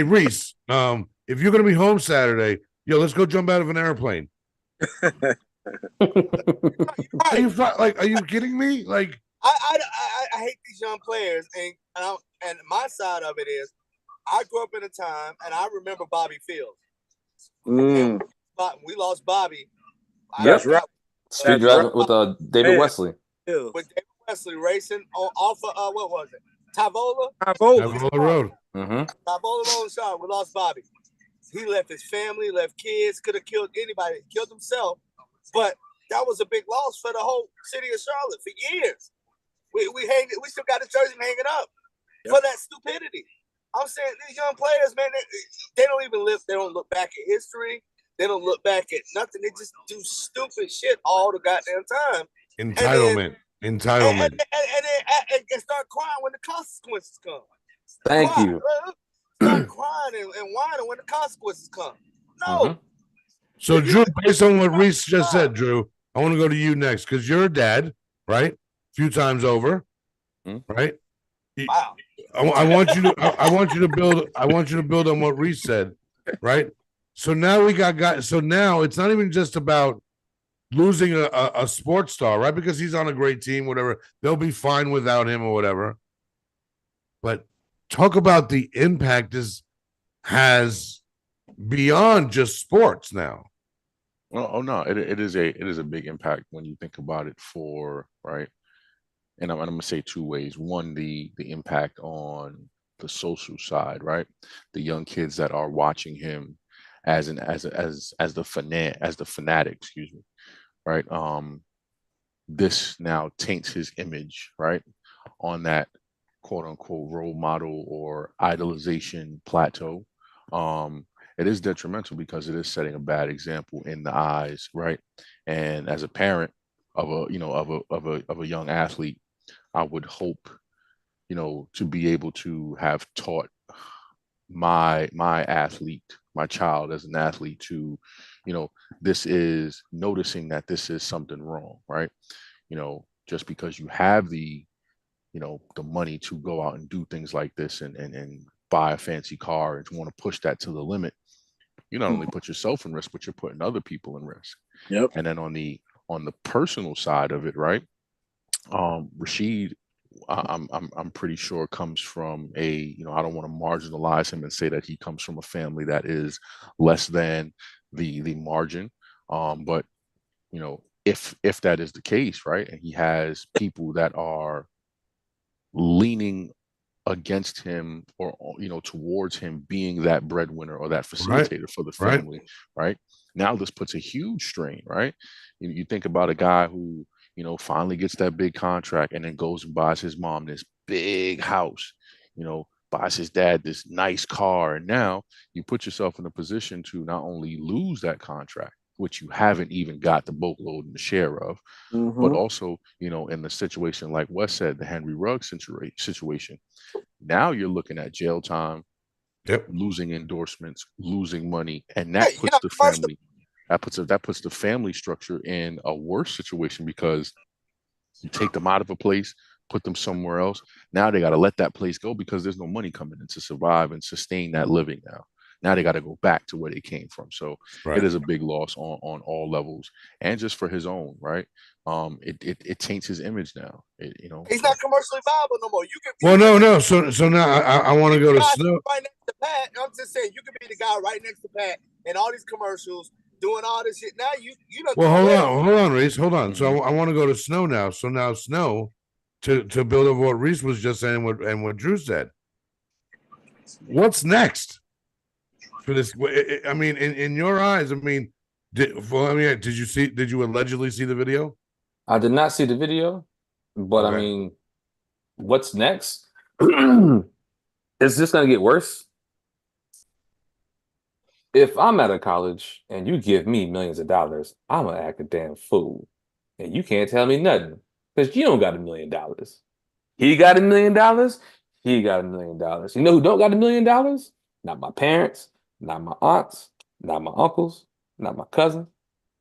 Reese, if you're gonna be home Saturday, let's go jump out of an airplane. Are you kidding me? Like, I hate these young players, and my side of it is, I grew up in a time, and I remember Bobby Fields. We lost Bobby. That's right. Street driving with David Wesley. With David Wesley racing off of what was it? Tavola Road. Mm-hmm. Tavola Road. We lost Bobby. He left his family, left kids, could have killed anybody, killed himself. But that was a big loss for the whole city of Charlotte for years. We still got the jersey hanging up for that stupidity. I'm saying these young players, man, they don't even they don't look back at history. They don't look back at nothing. They just do stupid shit all the goddamn time. Entitlement. And then start crying when the consequences come. Thank you. Start crying and whining when the consequences come. No. Mm-hmm. So, Drew, based on what Reese just said, Drew, I want to go to you next because you're a dad, right? A few times over, right? Wow. I want you to build on what Reese said, right? So now we got guys. So now it's not even just about losing a sports star, right? Because he's on a great team, whatever. They'll be fine without him or whatever. But talk about the impact this has beyond just sports now. Oh no, it is a big impact when you think about it for right. And I'm gonna say two ways. One, the impact on the social side, right? The young kids that are watching him as the fanatic, excuse me, right? This now taints his image, right? On that quote unquote role model or idolization plateau. It is detrimental because it is setting a bad example in the eyes, right? And as a parent of a young athlete, I would hope, to be able to have taught my athlete, my child as an athlete to, this is noticing that this is something wrong, right? Just because you have the money to go out and do things like this and buy a fancy car and want to push that to the limit, you not only put yourself in risk, but you're putting other people in risk. Yep. And then on the personal side of it, right? Rashid, I'm pretty sure comes from I don't want to marginalize him and say that he comes from a family that is less than the margin. But if that is the case, right, and he has people that are leaning against him or towards him being that breadwinner or that facilitator for the family, right? Now this puts a huge strain, right? You think about a guy who finally gets that big contract and then goes and buys his mom this big house, buys his dad this nice car, and now you put yourself in a position to not only lose that contract, which you haven't even got the boatload and the share of, but also, in the situation like Wes said, the Henry Ruggs situation, now you're looking at jail time, losing endorsements, losing money, and that puts the family, that puts the family structure in a worse situation because you take them out of a place, put them somewhere else. Now they got to let that place go because there's no money coming in to survive and sustain that living now. Now they got to go back to where they came from. So it is a big loss on all levels, and just for his own, right? It taints his image now. He's not commercially viable no more. You can. No. So now I want to go to Snow. Right next to Pat. I'm just saying you could be the guy right next to Pat in all these commercials doing all this shit. Now you know. Well, hold on, Reese. Hold on. So I want to go to Snow now. So now Snow, to build on what Reese was just saying and what Drew said. What's next for this? I mean, in your eyes, I mean, did you allegedly see the video? I did not see the video, but I mean, what's next? Is this going to get worse? If I'm at a college and you give me millions of dollars, I'm going to act a damn fool. And you can't tell me nothing because you don't got $1 million. He got $1 million. He got $1 million. You know who don't got $1 million? Not my parents, not my aunts, not my uncles, not my cousin,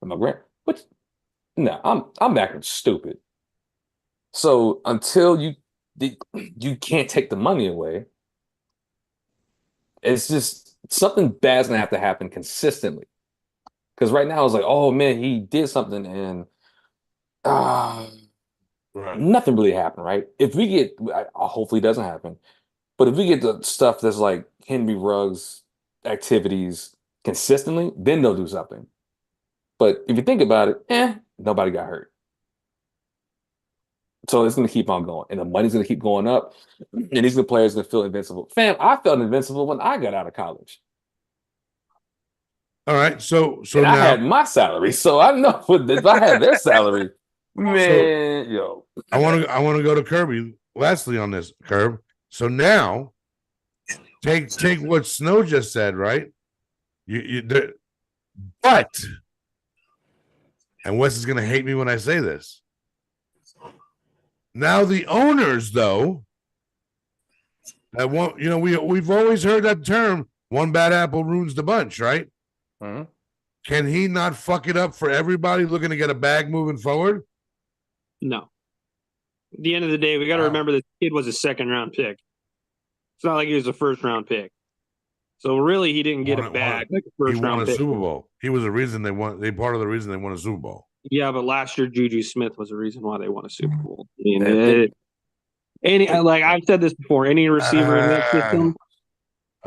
not my grand. But no, I'm acting stupid. So until you can't take the money away, it's just something bad's gonna have to happen consistently. Because right now it's like, oh man, he did something and nothing really happened, right? If we get, hopefully it doesn't happen, but if we get the stuff that's like Henry Ruggs activities consistently, then they'll do something. But if you think about it, nobody got hurt. So it's going to keep on going. And the money's going to keep going up. And these players are going to feel invincible. Fam, I felt invincible when I got out of college. All right. So and now I had my salary. So I know if I had their salary, man, yo. I want to go to Kirby. Lastly on this, Curb. So now take what Snow just said, right? But and Wes is going to hate me when I say this. Now the owners, though, that won't, we've always heard that term, one bad apple ruins the bunch, right? Mm-hmm. Can he not fuck it up for everybody looking to get a bag moving forward? No. At the end of the day, we got to remember this kid was a second-round pick. It's not like he was a first-round pick. So really, he didn't get a bag like a first-round pick. He won a Super Bowl. He was a reason they won. Part of the reason they won a Super Bowl. Yeah, but last year Juju Smith was the reason why they won a Super Bowl. I mean, like I've said this before, any receiver in that system,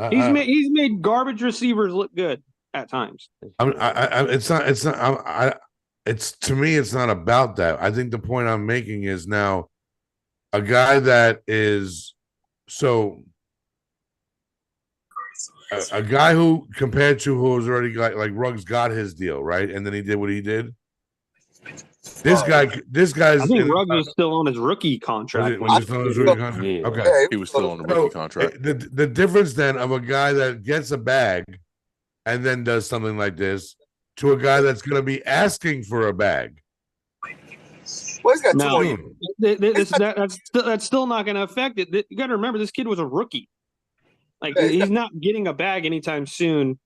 he's made garbage receivers look good at times. It's not. It's to me, it's not about that. I think the point I'm making is now a guy that is so a guy who compared to who was already like Ruggs got his deal right, and then he did what he did. This guy's. I think Ruggs was still on his rookie contract. Was he still on his rookie contract? Yeah. Okay, Yeah, He was still on the rookie contract. The difference then of a guy that gets a bag and then does something like this to a guy that's going to be asking for a bag. Well, he's got 2 No, more years. that's still not going to affect it. You got to remember, this kid was a rookie. Like he's not getting a bag anytime soon.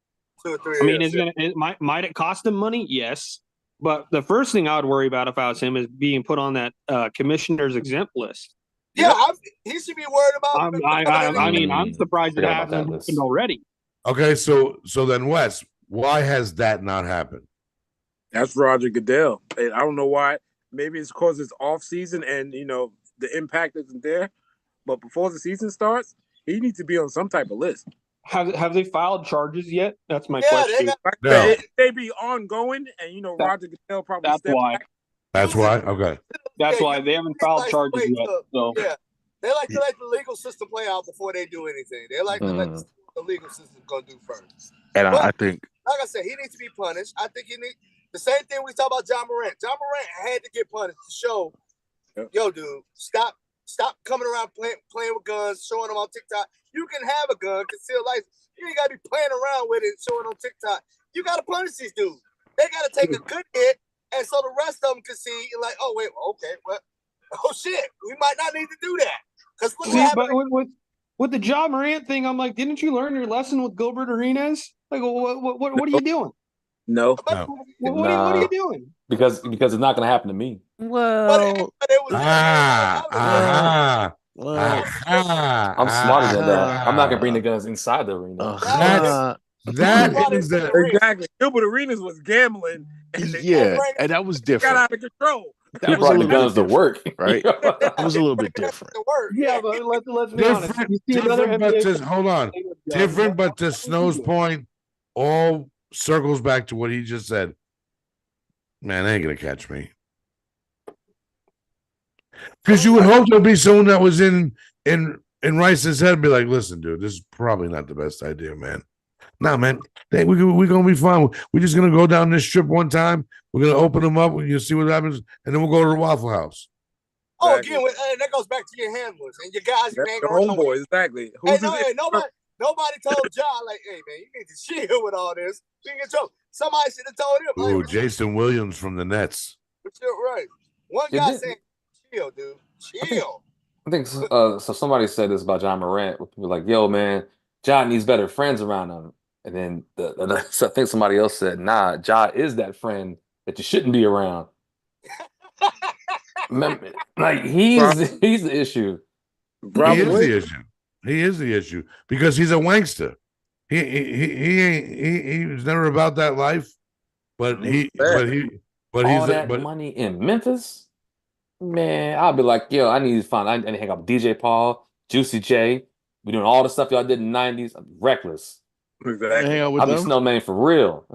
2 or 3 I mean, years. might it cost him money? Yes, but the first thing I would worry about if I was him is being put on that commissioner's exempt list. Yeah, he should be worried about. I mean, I'm surprised it hasn't happened already. Okay, so then Wes, why has that not happened? That's Roger Goodell. And I don't know why. Maybe it's because it's off season and the impact isn't there. But before the season starts, he needs to be on some type of list. Have they filed charges yet? That's my Yeah, question. They be ongoing, and Roger Goodell probably. That's why. Back. That's why. Okay. That's why they haven't filed charges yet. So yeah, they like to let the legal system play out before they do anything. They like to let the legal system go do first. And I think, like I said, he needs to be punished. I think he needs the same thing we talk about John Morant. John Morant had to get punished to show, yo, dude, stop coming around playing with guns, showing them on TikTok. You can have a gun, concealed license. You ain't gotta be playing around with it and showing on TikTok. You gotta punish these dudes. They gotta take a good hit, and so the rest of them can see, like, oh wait, okay, well, oh shit, we might not need to do that. Because with the John Morant thing, I'm like, didn't you learn your lesson with Gilbert Arenas? Like, what are you doing? No. What are you doing? Because it's not going to happen to me. Well, I'm smarter than that. I'm not going to bring the guns inside the arena. That is the exactly. Gilbert Arenas was gambling. And and that was different. Got out of control. He brought the guns to work, right? That was a little bit different. Yeah, but let's be honest. Hold on. Different, but to Snow's point, all circles back to what he just said. Man, they ain't gonna catch me. Because you would hope there'd be someone that was in Rice's head and be like, listen, dude, this is probably not the best idea, man. Nah, man, we're gonna be fine. We're just gonna go down this strip one time. We're gonna open them up and you'll see what happens, and then we'll go to the Waffle House. Oh, again, that goes back to your handlers and your guys. Your homeboys, exactly. Nobody told John, like, hey, man, you need to chill with all this. You get trouble. Somebody should have told him. Ooh, Jason Williams from the Nets. Right. One guy saying, chill, dude. Chill. I think so somebody said this about John Morant. People like, yo, man, John needs better friends around him. And then I think somebody else said, nah, Ja is that friend that you shouldn't be around. Like he's the issue. He is the issue because he's a wankster. He was never about that life, but money in Memphis. Man, I'll be like, yo, I need to hang out with DJ Paul, Juicy J. We doing all the stuff y'all did in the 90s. I'm reckless. Exactly. I'll be Snowman for real.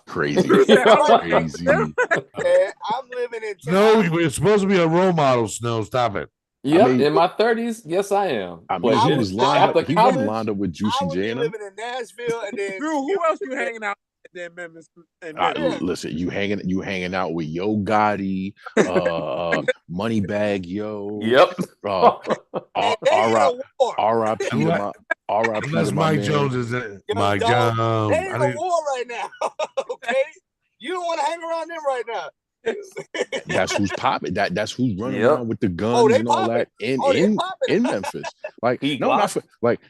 Crazy. Crazy. Man, I'm living in Snow, you're supposed to be a role model, Snow. Stop it. Yep, in my 30s, yes, I am. I mean, he was lined up with Juicy J. Living in Nashville, and then Drew, who else you hanging out with in Memphis? Listen, you hanging out with Yo Gotti, Moneybag Yo. Yep. R.I.P. Unless Mike Jones is in Mike Jones. They in a war right now. Okay, you don't want to hang around them right now. That's who's popping. That's who's running around with the guns and all that in Memphis. Like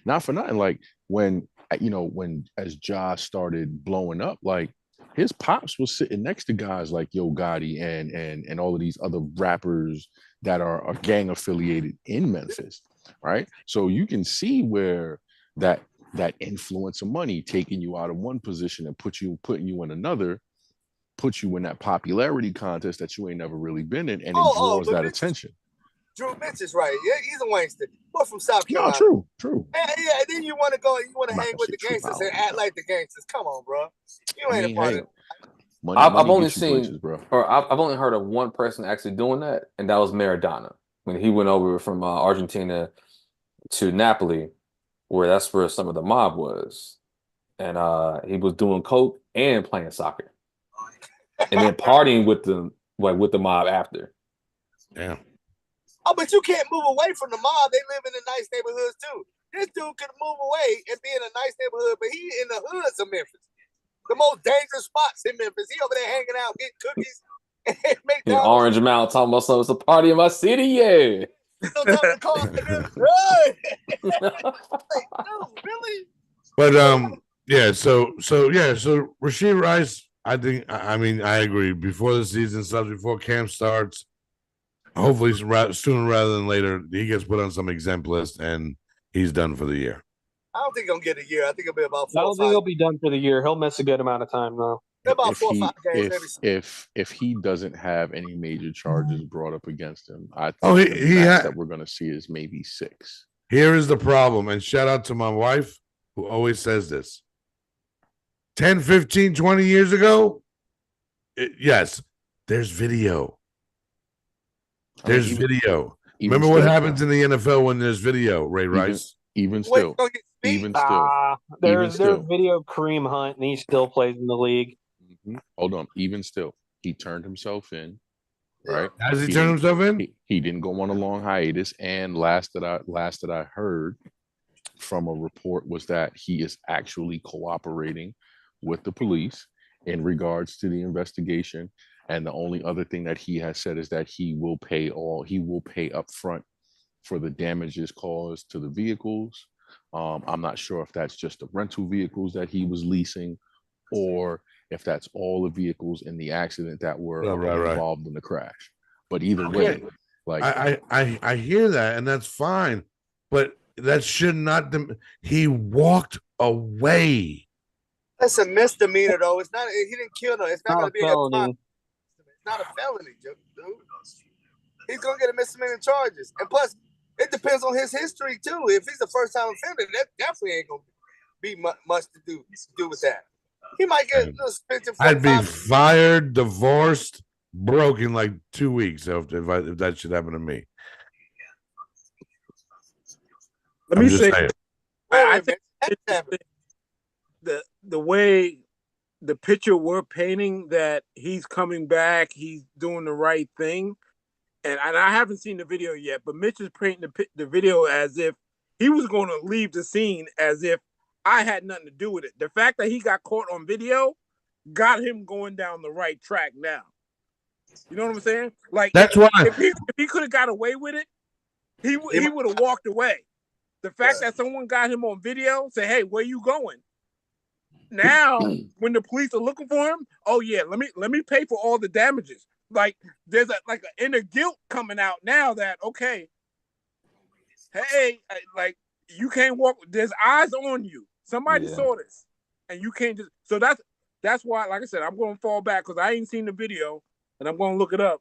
not for nothing. Like when as Ja started blowing up, like his pops was sitting next to guys like Yo Gotti and all of these other rappers that are gang affiliated in Memphis, right? So you can see where that influence of money taking you out of one position and putting you in another put you in that popularity contest that you ain't never really been in, and it Oh, draws but that Mitch- attention. Drew Mitch is right. Yeah, he's a Wayster. Boy from South No, Carolina. true. Yeah, and then you want to go, you want I'm to not hang gonna with say the true, gangsters I and don't act like the gangsters. Come on, bro. You I ain't mean, a part hey, of it. money I've only gets you seen, places, bro. or I've only heard of one person actually doing that, and that was Maradona when he went over from Argentina to Napoli, where that's where some of the mob was, and he was doing coke and playing soccer, and then partying with them, like with the mob after. Yeah. Oh, but you can't move away from the mob. They live in the nice neighborhoods too. This dude could move away and be in a nice neighborhood, but he in the hoods of Memphis. The most dangerous spots in Memphis. He over there hanging out, getting cookies and In McDonald's. Orange Mountain, talking about something. It's a party in my city, yeah. No time to call like this. Hey! Like, dude, really? But yeah, so Rasheed Rice, I think I mean I agree. Before the season starts, before camp starts, hopefully sooner rather than later, he gets put on some exempt list and he's done for the year. I don't think he'll get a year. I think it'll be about I 4 or don't think 5. he'll be done for the year. He'll miss a good amount of time though. About If 4 or he 5 games every season. if he doesn't have any major charges brought up against him, I think Oh, the he max had. that we're gonna see is maybe 6. Here is the problem, and shout out to my wife who always says this. 10, 15, 20 years ago, yes, there's video. There's video. Remember what happens in the NFL when there's video, Ray Rice? Even Wait, still, don't get speed. even still, There's still. video of Kareem Hunt, and he still plays in the league. Hold on, even still, he turned himself in, right? Has he turned himself in? He didn't go on a long hiatus, and last that I heard from a report was that he is actually cooperating with the police in regards to the investigation. And the only other thing that he has said is that he will pay up front for the damages caused to the vehicles. I'm not sure if that's just the rental vehicles that he was leasing or if that's all the vehicles in the accident that were involved in the crash. But either way, like I hear that, and that's fine, but that should not. He walked away. That's a misdemeanor, though. It's not. He didn't kill no. It's not going to be a crime. It's not a felony, dude. He's going to get a misdemeanor charges, and plus, it depends on his history too. If he's a first-time offender, that definitely ain't going to be much to do with that. He might get a suspension. I'd be fired, divorced, broke in like 2 weeks if that should happen to me. Let me say, I think the way the picture we're painting that he's coming back, he's doing the right thing, and I haven't seen the video yet, but Mitch is painting the video as if he was going to leave the scene as if I had nothing to do with it. The fact that he got caught on video got him going down the right track now. You know what I'm saying? Like that's why if he could have got away with it, he would have walked away. The fact that someone got him on video, say, "Hey, where you going?" Now, when the police are looking for him, oh yeah, let me pay for all the damages. Like there's an inner guilt coming out now that okay, hey, like you can't walk. There's eyes on you. Somebody saw this, and you can't just. So that's why, like I said, I'm going to fall back because I ain't seen the video, and I'm going to look it up.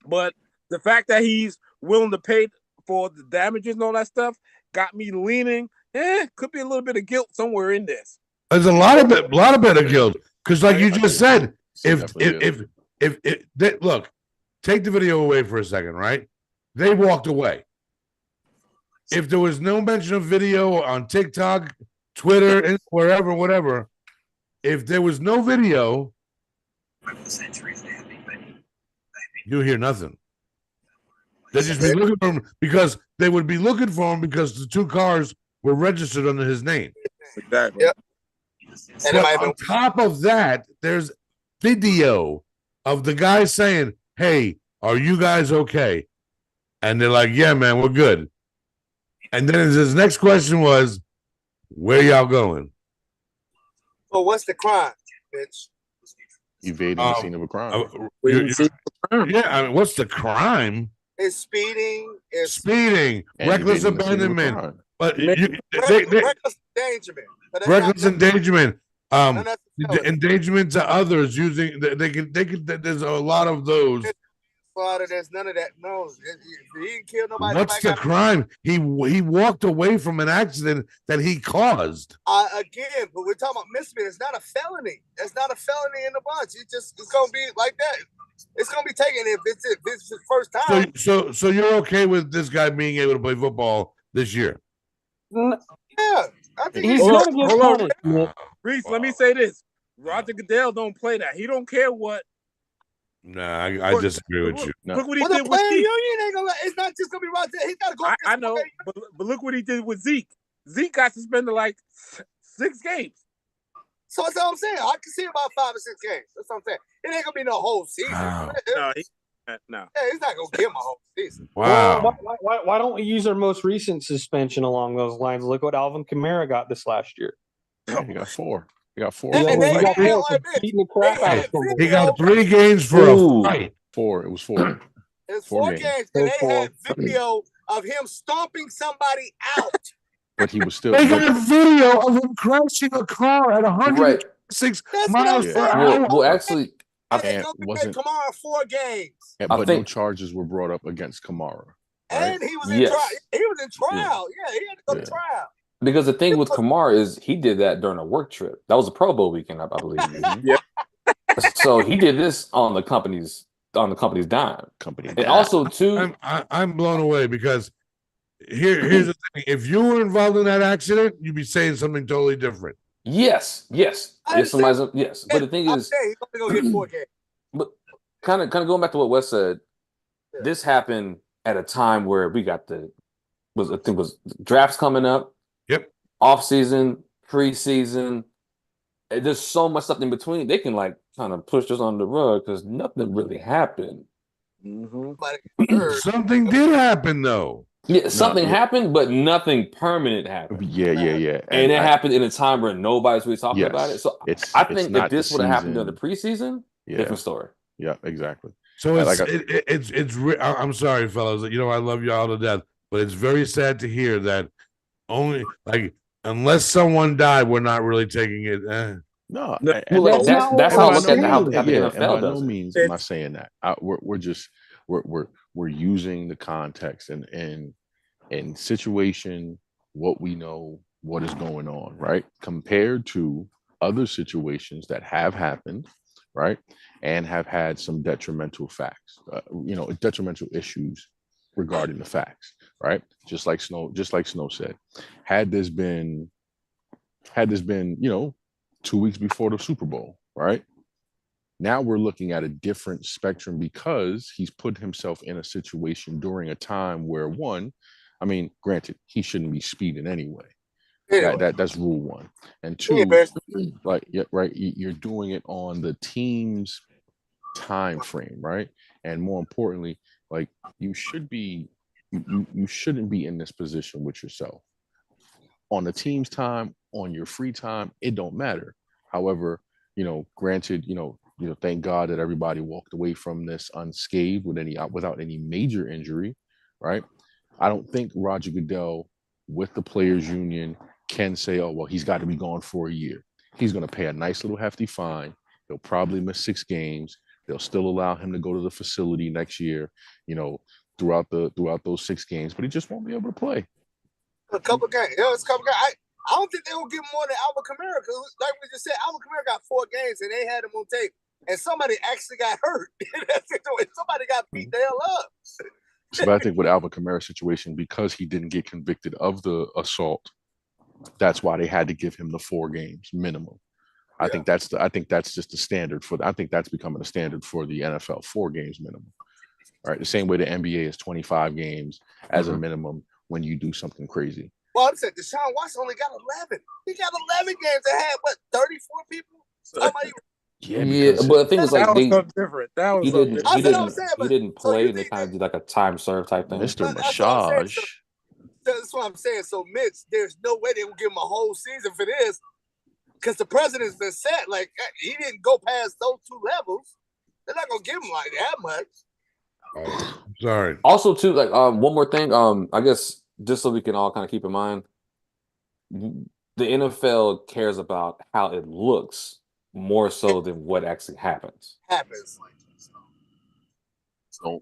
But the fact that he's willing to pay for the damages and all that stuff got me leaning. Could be a little bit of guilt somewhere in this. There's a lot of bit of guilt because, like you just said, if look, take the video away for a second, right? They walked away. If there was no mention of video on TikTok, Twitter, and wherever, whatever, if there was no video, you'll hear nothing. They'd just be looking for him because they would be looking for him because the 2 cars were registered under his name. Exactly. Yep. And on top of that, there's video of the guy saying, "Hey, are you guys okay?" And they're like, "Yeah, man, we're good." And then his next question was, "Where y'all going?" Well, what's the crime, bitch? Evading the scene of a crime. Yeah, I mean, what's the crime? It's speeding. It's speeding, reckless abandonment. But reckless endangerment. Reckless endangerment. None of that's a the felony. endangerment to others using they can there's a lot of those. Slaughter, there's none of that. No, he didn't kill nobody. What's Nobody the crime? He walked away from an accident that he caused. again, but we're talking about misdemeanor. It's not a felony. It's not a felony in the bunch. It's gonna be like that. It's gonna be taken if it's his first time. So you're okay with this guy being able to play football this year? Yeah, I think He's Hold gonna on, get hold on. punished. Reese, let me say this. Roger Goodell don't play that. He don't care what. Nah, I disagree with you. No. Look what he well, the did with playing Zeke. union ain't gonna. It's not just gonna be Roger. He's got to go. I know, but look what he did with Zeke. Zeke got suspended like 6 games. So that's what I'm saying. I can see about 5 or 6 games. That's what I'm saying. It ain't gonna be no whole season. Wow. No, no. Yeah, he's not gonna give him a whole season. Wow. Well, why don't we use our most recent suspension along those lines? Look what Alvin Kamara got this last year. Yeah, he got 4. He got 4. And Yeah, they he got had four for like this. beating the crap out of somebody. He got 3 games for Ooh. a fight. 4. It was 4. It's 4 4 games. games, and they Four. had video of him stomping somebody out. But he was still. They but- got a video of him crashing a car at 106 That's what miles I'm per saying. hour. Well, actually, And they And go wasn't- Kamara 4 games, Yeah, I but think- no charges were brought up against Kamara. Right? and he was in Yes. trial. He was in trial. Yeah, he had to go to Yeah. trial. because the thing with Kamara is he did that during a work trip. That was a Pro Bowl weekend, I believe. Mhm. Yeah. So he did this on the company's dime. Company. And down. also too, I'm blown away because here's the thing: if you were involved in that accident, you'd be saying something totally different. yes. I If somebody's yes. But the thing I'm is, saying he's only gonna get 4 games. but kind of going back to what Wes said, Yeah. this happened at a time where we got I think it was drafts coming up. Yep. Off season, preseason. And there's so much stuff in between. They can like kind of push this on the rug because nothing really happened. Somebody hurt. Something did happen though. Yeah, something yeah. happened, but nothing permanent happened. Yeah. And it I- happened in a time where nobody's really talking about it. Yes. So It's. I it's think not if this the would have happened during the season. preseason, Yeah. different story. Yeah. Exactly. So And it's like I'm sorry, fellas. You know I love y'all to death, but it's very sad to hear that only like unless someone died, we're not really taking it. No. No, and- Well, and- that's not how I what look I'm at how saying. the yeah, and NFL by does no it. means am I saying that. We're just we're using the context and situation, what we know, what is going on, right? Compared to other situations that have happened, right, and have had some detrimental facts, detrimental issues regarding the facts, right? Just like Snow said, had this been 2 weeks before the Super Bowl, right? Now we're looking at a different spectrum because he's put himself in a situation during a time where granted, he shouldn't be speeding anyway. Anyway, That's rule 1. And 2, yeah, man. like, yeah, right, you're doing it on the team's time frame, right? And more importantly, like you shouldn't be in this position with yourself. On the team's time, on your free time, it don't matter. However, granted, thank God that everybody walked away from this unscathed without any major injury, right? I don't think Roger Goodell with the players union can say, oh, well, he's got to be gone for a year. He's going to pay a nice little hefty fine. He'll probably miss 6 games. They'll still allow him to go to the facility next year, throughout those 6 games, but he just won't be able to play. A couple games. It's a couple games. I don't think they will give more than Alvin Kamara because, like we just said, Alvin Kamara got 4 games and they had him on tape, and somebody actually got hurt. Somebody got beat the hell up. So but I think with Alvin Kamara's situation, because he didn't get convicted of the assault, that's why they had to give him the 4 games minimum. I think that's just the standard I think that's becoming a standard for the NFL, 4 games minimum. All right. The same way the NBA is 25 games as a minimum when you do something crazy. Well, I'm saying Deshaun Watson only got 11. He got 11 games and had 34 people. Somebody, Yeah, but the thing is, like, That was something different. That was he something didn't, different. he That's what I'm didn't, saying, he but- didn't so play, you and they think kind of did like a time serve type thing. Mr. But that's what I'm saying. Massage. That's what I'm saying. So, Mitch, there's no way they will give him a whole season for this because the president's been set. Like, he didn't go past those 2 levels. They're not going to give him like that much. Sorry. Also, too, like one more thing. I guess just so we can all kind of keep in mind, the NFL cares about how it looks more so than what actually happens. So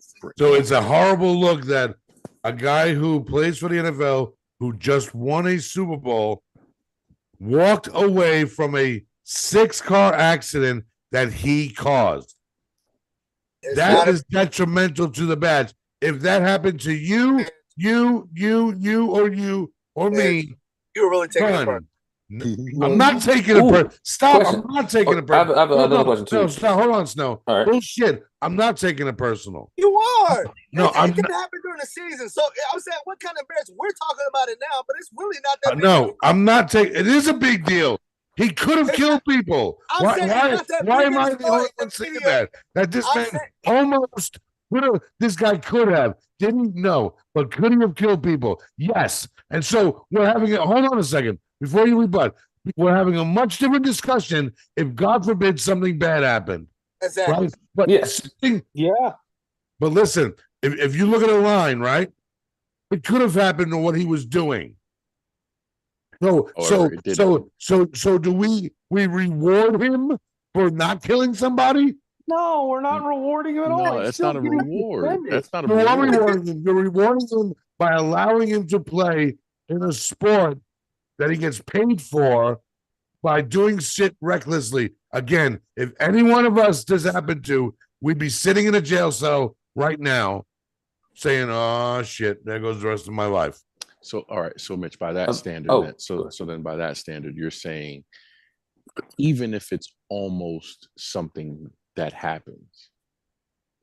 it's a horrible look that a guy who plays for the NFL, who just won a Super Bowl, walked away from a 6-car accident that he caused. That is detrimental to the badge. If that happened to you, or me, you're really taking it personal. I'm not taking it personal. Stop. Question. I'm not taking it I personal. have another question too. No, stop. Hold on, Snow. All right. Bullshit. I'm not taking it personal. You are. No, it can happen during the season. So I'm saying, what kind of embarrassment? We're talking about it now, but it's really not that big. No, I'm not taking. It is a big deal. He could have killed people. Why am I the only one saying that? That this man almost could have. This guy could have. Didn't know, but could he have killed people? Yes. And so we're having a. Hold on a second before you rebut. We're having a much different discussion if, God forbid, something bad happened. Exactly. Right? But yeah. But listen, if you look at a line, right, it could have happened to what he was doing. So do we reward him for not killing somebody? No, we're not rewarding him at all. No, that's not a reward. That's not a You're reward. rewarding him. You're rewarding him by allowing him to play in a sport that he gets paid for by doing shit recklessly. Again, if any one of us does happen to, we'd be sitting in a jail cell right now saying, oh shit, there goes the rest of my life. So, all right. So, Mitch, by that standard, then by that standard, you're saying even if it's almost something that happens,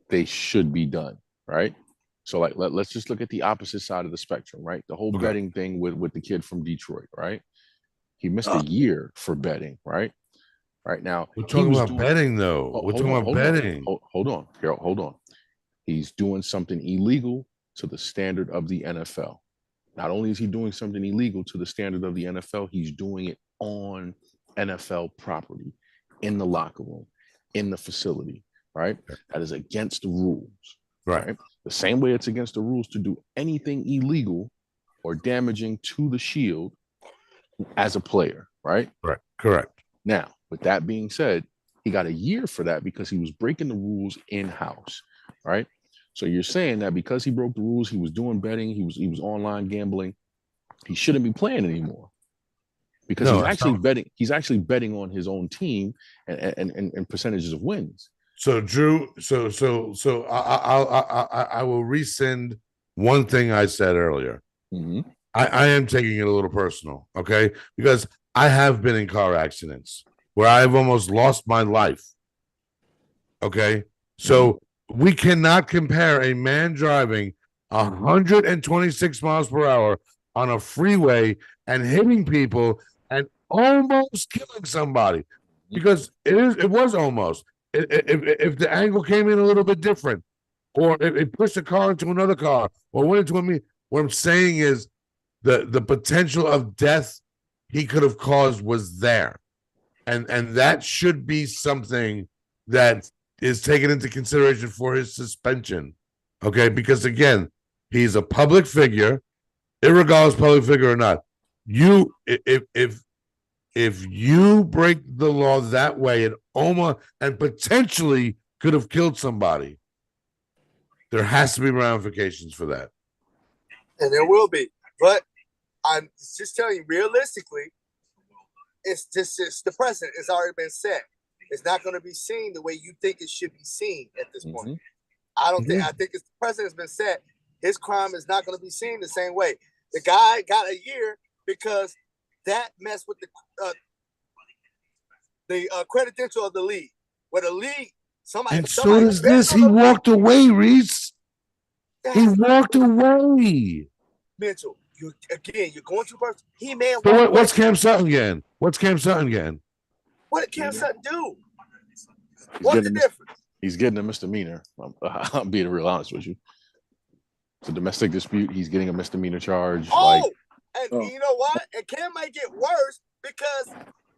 they should be done, right? So, like, let's just look at the opposite side of the spectrum, right? The whole betting thing with the kid from Detroit, right? He missed a year for betting, right? Right now, we're talking about betting, though. We're talking about betting. Hold on, Harold. Hold on. He's doing something illegal to the standard of the NFL. Not only is he doing something illegal to the standard of the NFL, he's doing it on NFL property, in the locker room, in the facility, right? That is against the rules, right? The same way it's against the rules to do anything illegal or damaging to the shield as a player, right? Right. Correct. Now, with that being said, he got a year for that because he was breaking the rules in-house, right? So you're saying that because he broke the rules, he was doing betting, he was online gambling, he shouldn't be playing anymore because he's actually betting on his own team and percentages of wins. So Drew, I will rescind one thing I said earlier. Mm-hmm. I am taking it a little personal, okay? Because I have been in car accidents where I've almost lost my life. Okay, so we cannot compare a man driving 126 miles per hour on a freeway and hitting people and almost killing somebody, because it was almost. If the angle came in a little bit different, or if it pushed a car into another car, or went into me, what I'm saying is the potential of death he could have caused was there, and that should be something that is taken into consideration for his suspension. Okay, because again, he's a public figure, irregardless public figure or not. You, if you break the law that way, it almost and potentially could have killed somebody, there has to be ramifications for that. And there will be. But I'm just telling you, realistically, it's the precedent. It's already been set. It's not going to be seen the way you think it should be seen at this point. I don't think. I think the precedent's been set. His crime is not going to be seen the same way. The guy got a year because that messed with the credential of the league. Where the league, somebody does this. He walked away, Reese. He walked away. Mitchell, you're going too far. He may have. So what's Cam Sutton again? What did Cam Sutton do? What's the difference? He's getting a misdemeanor. I'm being real honest with you. It's a domestic dispute. He's getting a misdemeanor charge. You know what? And Cam might get worse because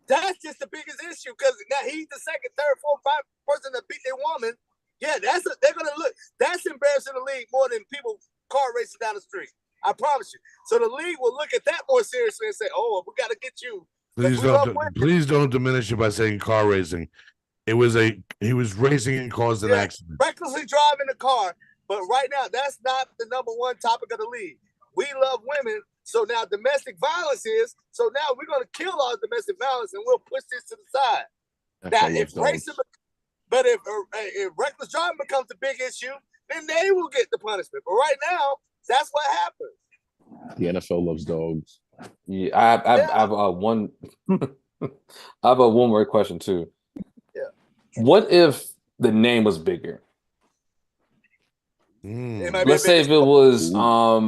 that's just the biggest issue. Because now he's the second, third, fourth, fifth person to beat their woman. Yeah, they're gonna look. That's embarrassing the league more than people car racing down the street. I promise you. So the league will look at that more seriously and say, "Oh, we got to get you." Please don't diminish it by saying car racing. He was racing and caused an accident. Recklessly driving the car. But right now, that's not the number one topic of the league. We love women. So now domestic violence is. So now we're going to kill all domestic violence and we'll push this to the side. Now, if racing, but if reckless driving becomes a big issue, then they will get the punishment. But right now, that's what happens. The NFL loves dogs. Yeah, I have one. I have one more question too. Yeah. What if the name was bigger? Let's say if it was a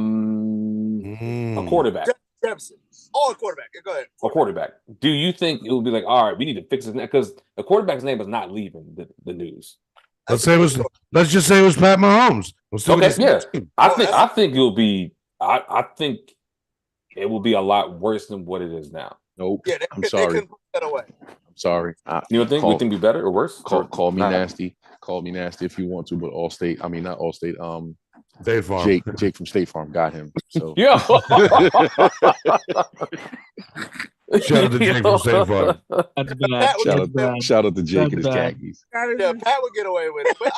quarterback. Jefferson. Oh, a quarterback. Go ahead. A quarterback. Do you think it would be like, all right, we need to fix his name because the quarterback's name is not leaving the news? Let's just say it was Pat Mahomes. Okay, yeah. I think it'll be. I think it will be a lot worse than what it is now. Nope. Yeah, I'm sorry. I'm sorry. You don't think we think be better or worse? Call me nasty. Call me nasty if you want to, but Allstate. I mean, not Allstate. State Farm. Jake from State Farm got him. So yeah. Shout out to Jake from State Farm. Shout out to Jake and his khakis. Yeah, Pat would get away with it, but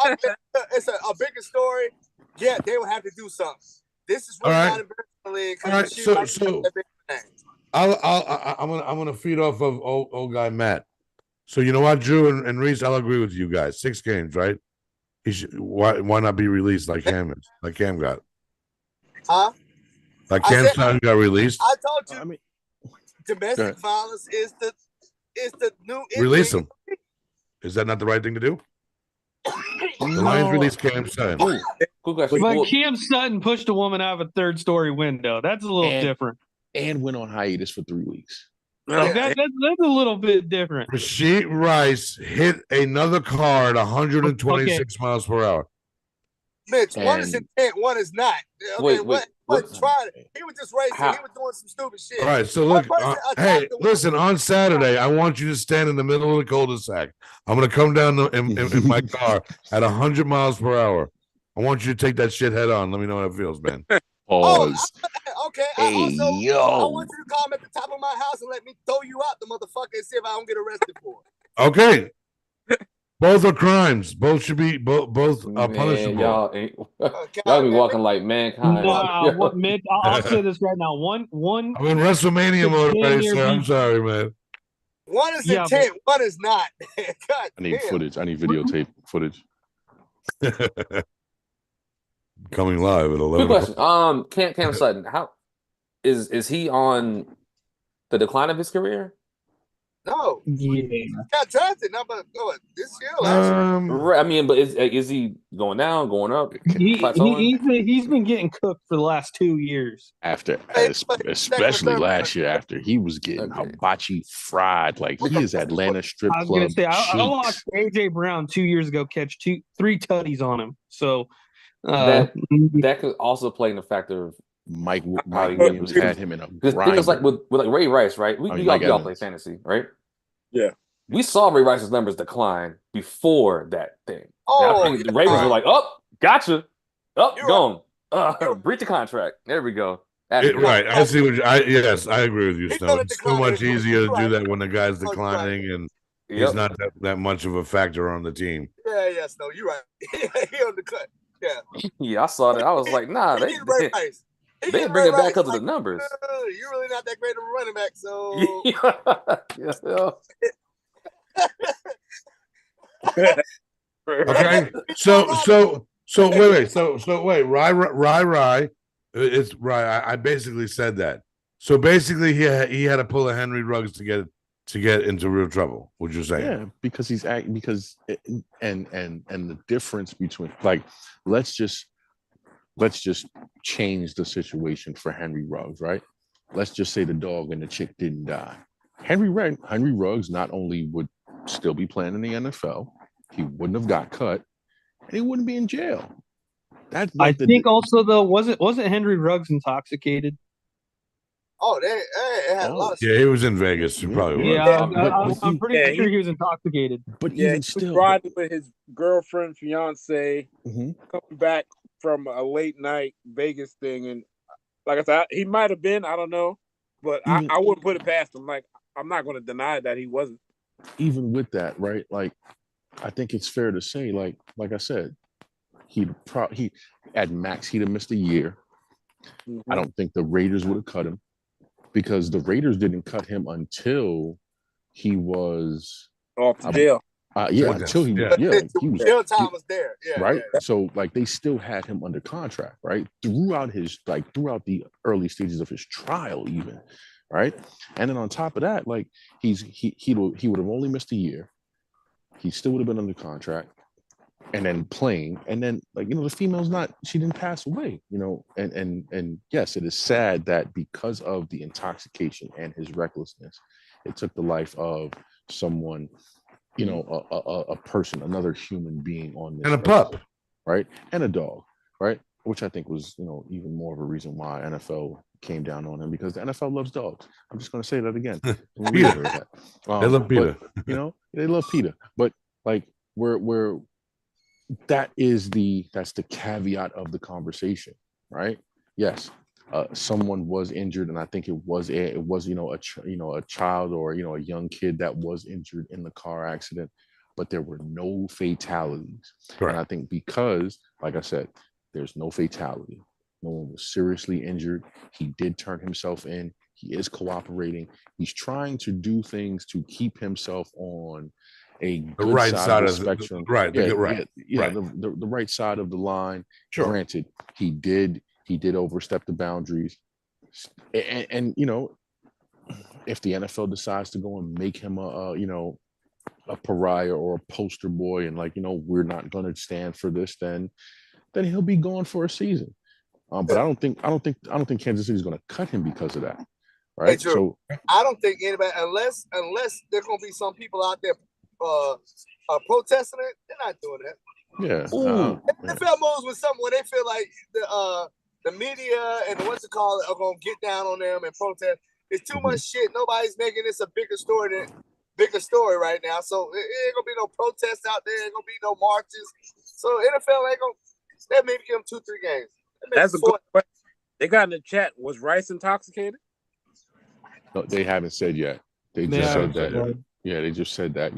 it's a bigger story. Yeah, they would have to do something. This is really not embarrassing. All right, so I'm gonna feed off of old guy Matt. So you know what, Drew and Reese, I'll agree with you guys. 6 games, right? He should. Why not be released like Cam got? Huh? Like Cam Sutton got released. I told you, domestic violence is the new. Release him. Is that not the right thing to do? The Lions released Cam Sutton. But Cam Sutton pushed a woman out of a 3rd-story window. That's a little different. And went on hiatus for 3 weeks. That's a little bit different. Rasheed Rice hit another car at 126 miles per hour. Mitch, one is intent, one is not. Okay, what tried it? He was just racing. He was doing some stupid shit. All right, so look, hey, listen, on Saturday, I want you to stand in the middle of the cul-de-sac. I'm going to come down in my car at 100 miles per hour. I want you to take that shit head on. Let me know how it feels, man. Pause. Okay. Hey, I want you to come at the top of my house and let me throw you out the motherfucker and see if I don't get arrested for it. Okay. Both are crimes. Both should be both are punishable. Y'all be walking like mankind. I'll say this right now. One. I'm in WrestleMania mode already, sir. I'm sorry, man. One is intent, one is not. God, I need footage. I need videotape footage. Coming live at 11. Good question. Cam Sutton, how is he on the decline of his career? No. Yeah. He got drafted now, but this year. Right, I mean, but is he going down, going up? He's been getting cooked for the last 2 years. Especially last year, after he was getting hibachi fried, like he is Atlanta strip club. I was gonna say, I watched AJ Brown 2 years ago catch 3 tutties on him. So that could also play in the factor of Mike Williams had him in a grind. The thing is, like with Ray Rice, right? We all play fantasy, right? Yeah. We saw Ray Rice's numbers decline before that thing. I think the Ravens were like, "Oh, gotcha, gone, breach the contract." There we go. Right, I see what I agree with you, Stone. It's so much easier to do that when the guy's declining and he's not that much of a factor on the team. Yeah, no, you're right. He on the cut. Yeah, I saw that. I was like, nah, they bring it back because of the numbers. You're really not that great of a running back, so. Okay, so wait, Rye. It's right. I basically said that. So basically, he had to pull a Henry Ruggs to get into real trouble. Would you say? Yeah, because and the difference between, like, let's just change the situation for Henry Ruggs, right? Let's just say the dog and the chick didn't die. Henry Ruggs not only would still be playing in the NFL, he wouldn't have got cut, and he wouldn't be in jail. That's like I think also though, wasn't Henry Ruggs intoxicated? Oh, they had a lot of stuff. Yeah, he was in Vegas. He probably was. Yeah, I'm pretty sure he was intoxicated. But even still, he was riding with his girlfriend, fiance, coming back from a late night Vegas thing, and Like I said, he might have been. I don't know, but Even- I wouldn't put it past him. Like I'm not going to deny that he wasn't. Even with that, right? Like, I think it's fair to say, like I said, he at max he'd have missed a year. I don't think the Raiders would have cut him because the Raiders didn't cut him until he was Off to jail. until he Yeah. he was Jail time was there. Yeah. right. Yeah. So like they still had him under contract, right? Throughout the early stages of his trial, even, right? And then on top of that, like he would have only missed a year. He still would have been under contract and then playing. And then like, the female's she didn't pass away, and yes, it is sad that because of the intoxication and his recklessness, it took the life of someone, a person, another human being on this And a pup. right? And a dog, right? Which I think was, even more of a reason why NFL came down on him, because the NFL loves dogs. I'm just going to say that again. Reiterate that. They love Peter. But, they love Peter. But like, that's the caveat of the conversation, right? Yes, someone was injured, and I think it was a child or a young kid that was injured in the car accident, but there were no fatalities. Correct. And I think because, like I said, there's no fatality, no one was seriously injured. He did turn himself in. He is cooperating. He's trying to do things to keep himself on a good right side of the of spectrum. right. Yeah, Right. Right. The right side of the line. Sure. Granted, he did overstep the boundaries, and if the NFL decides to go and make him a pariah or a poster boy, and we're not going to stand for this, then he'll be gone for a season. But I don't think Kansas City is going to cut him because of that, right? Hey, Drew, so I don't think anybody, unless there's going to be some people out there protesting it, they're not doing that. Yeah. NFL moves with something where they feel like the media and the what's it called are going to get down on them and protest. It's too much shit. Nobody's making this a bigger story right now. So it ain't gonna be no protests out there. Ain't gonna be no marches. So NFL ain't gonna. That maybe give them 2-3 games. That's a good question. They got in the chat. Was Rice intoxicated? No, they haven't said yet. They just said that. Yeah, they just said that.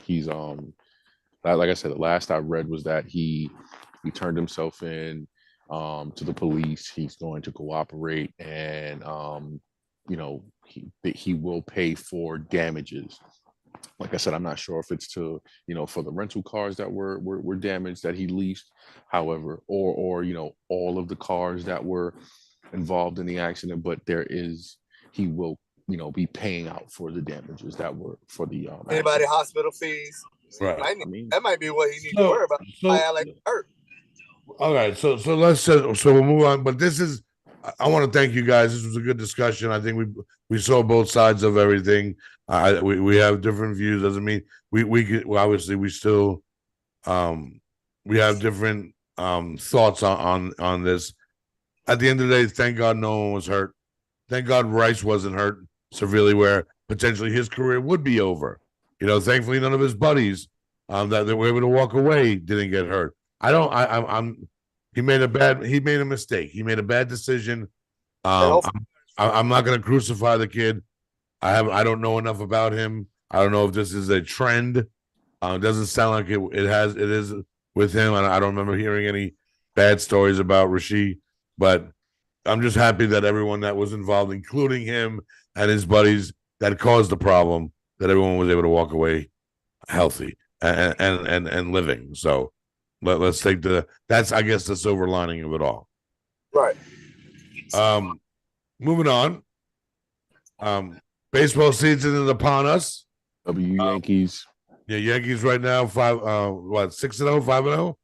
He's like I said, the last I read was that he turned himself in to the police. He's going to cooperate, and he will pay for damages. Like I said, I'm not sure if it's to for the rental cars that were damaged that he leased, however, or all of the cars that were involved in the accident. But he will be paying out for the damages that were for the anybody hospital fees. Right. That might be what he needs to worry about. Hurt. All right, so we'll move on. But I want to thank you guys. This was a good discussion. I think we saw both sides of everything. We have different views. Doesn't mean we obviously we still we have different thoughts on this. At the end of the day, thank God no one was hurt. Thank God Rice wasn't hurt severely, where potentially his career would be over. Thankfully none of his buddies that were able to walk away didn't get hurt. He made a mistake. He made a bad decision. I'm not going to crucify the kid. I don't know enough about him. I don't know if this is a trend. It doesn't sound like it is with him. I don't remember hearing any bad stories about Rasheed, but I'm just happy that everyone that was involved, including him and his buddies that caused the problem, that everyone was able to walk away healthy and living. So let's take that's, I guess, the silver lining of it all. Right. Moving on. Baseball season is upon us. Yankees. Yeah, Yankees right now 6-0, 5-0.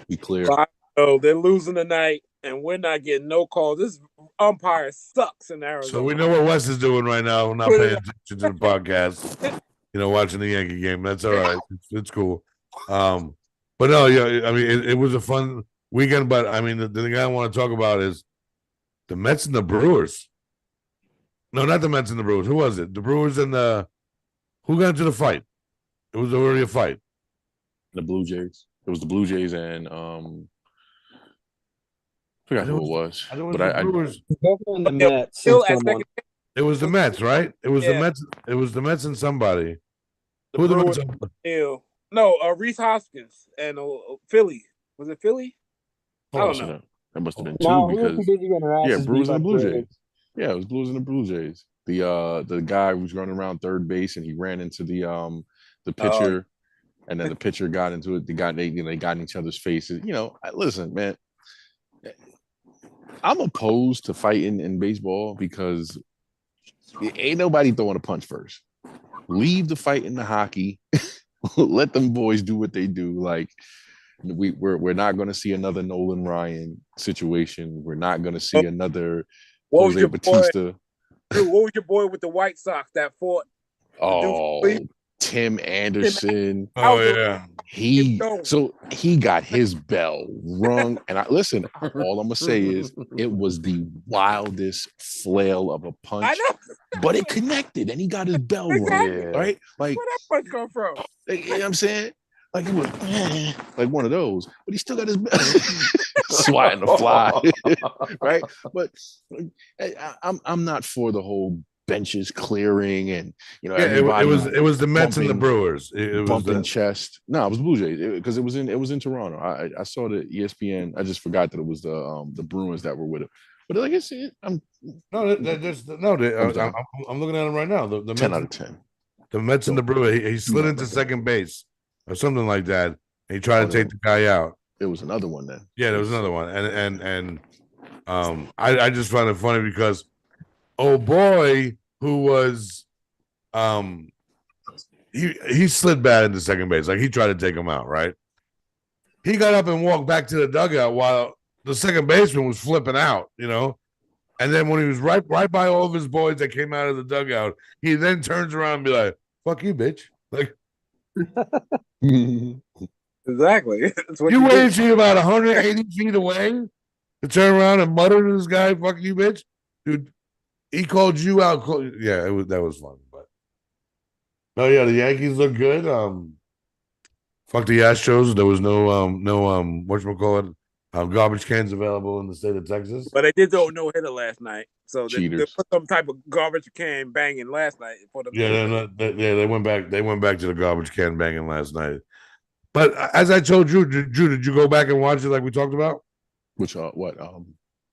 Be clear. Oh, they're losing tonight, and we're not getting no calls. This umpire sucks in Arizona. So we know what Wes is doing right now. We're not paying attention to the podcast. Watching the Yankee game. That's all right. It's cool. But no, yeah, I mean, it was a fun weekend. But I mean, the thing I want to talk about is the Mets and the Brewers. No, not the Mets and the Brewers. Who was it? The Brewers and who got into the fight? It was already a fight. The Blue Jays. It was the Blue Jays and forgot who it was, I know it was but the Brewers. Definitely the Yeah, Mets. still and at someone. second. It was the Mets, right? It was the Yeah. Mets. It was the Mets and somebody. The Who the Brewers. Mets? Ew. No, Reese Hoskins and Philly. Was it Philly? I don't know. That must have been No, two we were too because busy getting our yeah, asses beat Brewers by and the the Blue Braves. Jays. Yeah, it was Blues and the Blue Jays. The guy was running around third base and he ran into the pitcher, and then the pitcher got into it. They got in each other's faces. Listen, man, I'm opposed to fighting in baseball because ain't nobody throwing a punch first. Leave the fight in the hockey. Let them boys do what they do. Like we're not going to see another Nolan Ryan situation. We're not going to see another What was Jose your boy? Batista. Drew, what was your boy with the White Sox that fought? Oh, Tim Anderson. Oh yeah. He got his bell rung. And all I'm gonna say is it was the wildest flail of a punch. I know. But it connected and he got his bell Exactly. rung. Right? Like Where that punch come from? you know what I'm saying? Like it was like one of those, but he still got his bell swatting the fly. Right? But I'm not for the whole benches clearing and everybody it was the Mets and the bumping- Brewers. It was bumping chest. No, it was Blue Jays because it was in Toronto. I saw the ESPN. I just forgot that it was the Bruins that were with it. But like I said, I'm I'm looking at him right now. The 10 Mets, out of 10. the Mets and the Brewers. He slid into second base or something like that. And he tried to take the guy out. There was another one then. Yeah, there was another one, and I just find it funny because oh boy, who was he slid bad into second base, like he tried to take him out, right? He got up and walked back to the dugout while the second baseman was flipping out, and then when he was right by all of his boys that came out of the dugout, he then turns around and be like, "Fuck you, bitch!" Like Exactly. you waited till about 180 feet away to turn around and mutter to this guy, "Fuck you, bitch," dude. He called you out. Yeah, that was fun. But no, yeah, the Yankees look good. Fuck the Astros. There was no whatchamacallit, garbage cans available in the state of Texas. But they did throw no hitter last night, so they Cheaters. put some type of garbage can banging last night for the. Yeah, they went back. They went back to the garbage can banging last night. But as I told you, Drew, did you go back and watch it like we talked about? Which what?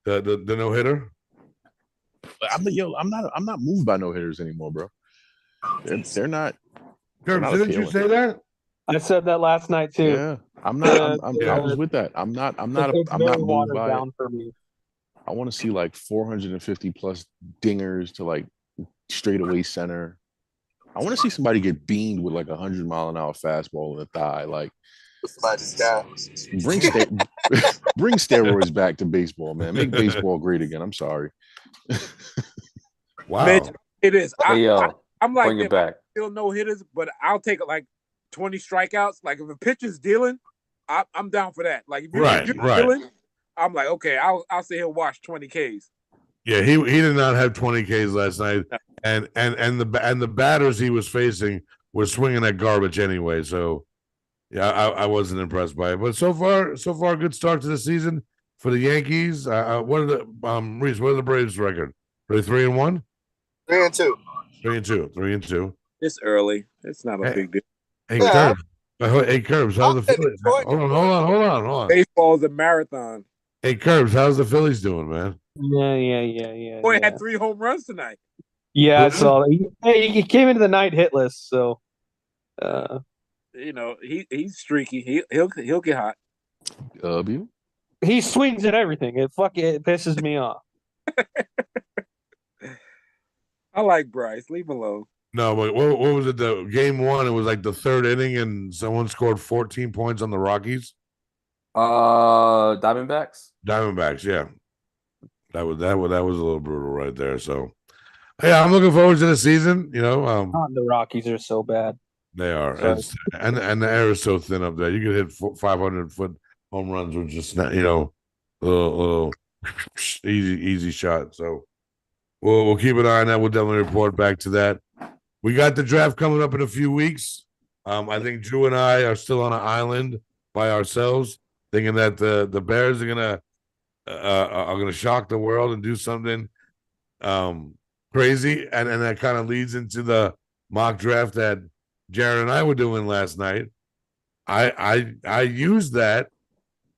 The no hitter. I'm not moved by no hitters anymore, bro. They're not. Curbs, didn't you say that? I said that last night too. Yeah, I'm not. I was with that. I'm not It's moved very watered by down it. for me. I want to see like 450 plus dingers to like straightaway center. I want to see somebody get beamed with like 100-mile-an-hour fastball in the thigh. Like Somebody's down. bring steroids back to baseball, man. Make baseball great again. I'm sorry. Wow. Mitch, it is. Hey, yo, I'm like, bring it back. still no hitters, but I'll take like 20 strikeouts. Like if a pitcher's dealing, I'm down for that. Like if you're dealing, I'm like, okay, I'll sit here and watch 20 Ks. Yeah, he did not have 20 Ks last night, and the batters he was facing were swinging at garbage anyway. So, yeah, I wasn't impressed by it. But so far, good start to the season for the Yankees. What are the Reese? What are the Braves' record? Are they 3-1? 3-2. 3-2. It's early. It's not a big deal. Hey, Yeah. Curbs. How's the Phillies? Hold on. Baseball is a marathon. Hey, Curbs, how's the Phillies doing, man? Yeah. Boy had 3 home runs tonight. Yeah, I saw. He came into the night hitless, so he's streaky. He'll get hot. he swings at everything. It pisses me off. I like Bryce. Leave him alone. No, but what was it? The game 1, it was like the 3rd inning, and someone scored 14 points on the Rockies. Diamondbacks, yeah. That was a little brutal right there. So, yeah, I'm looking forward to the season. The Rockies are so bad. They are, So- and the air is so thin up there. You can hit 500-foot home runs with just little easy shot. So, we'll keep an eye on that. We'll definitely report back to that. We got the draft coming up in a few weeks. I think Drew and I are still on an island by ourselves, thinking that the Bears are gonna are going to shock the world and do something crazy, and that kind of leads into the mock draft that Jared and I were doing last night. I used that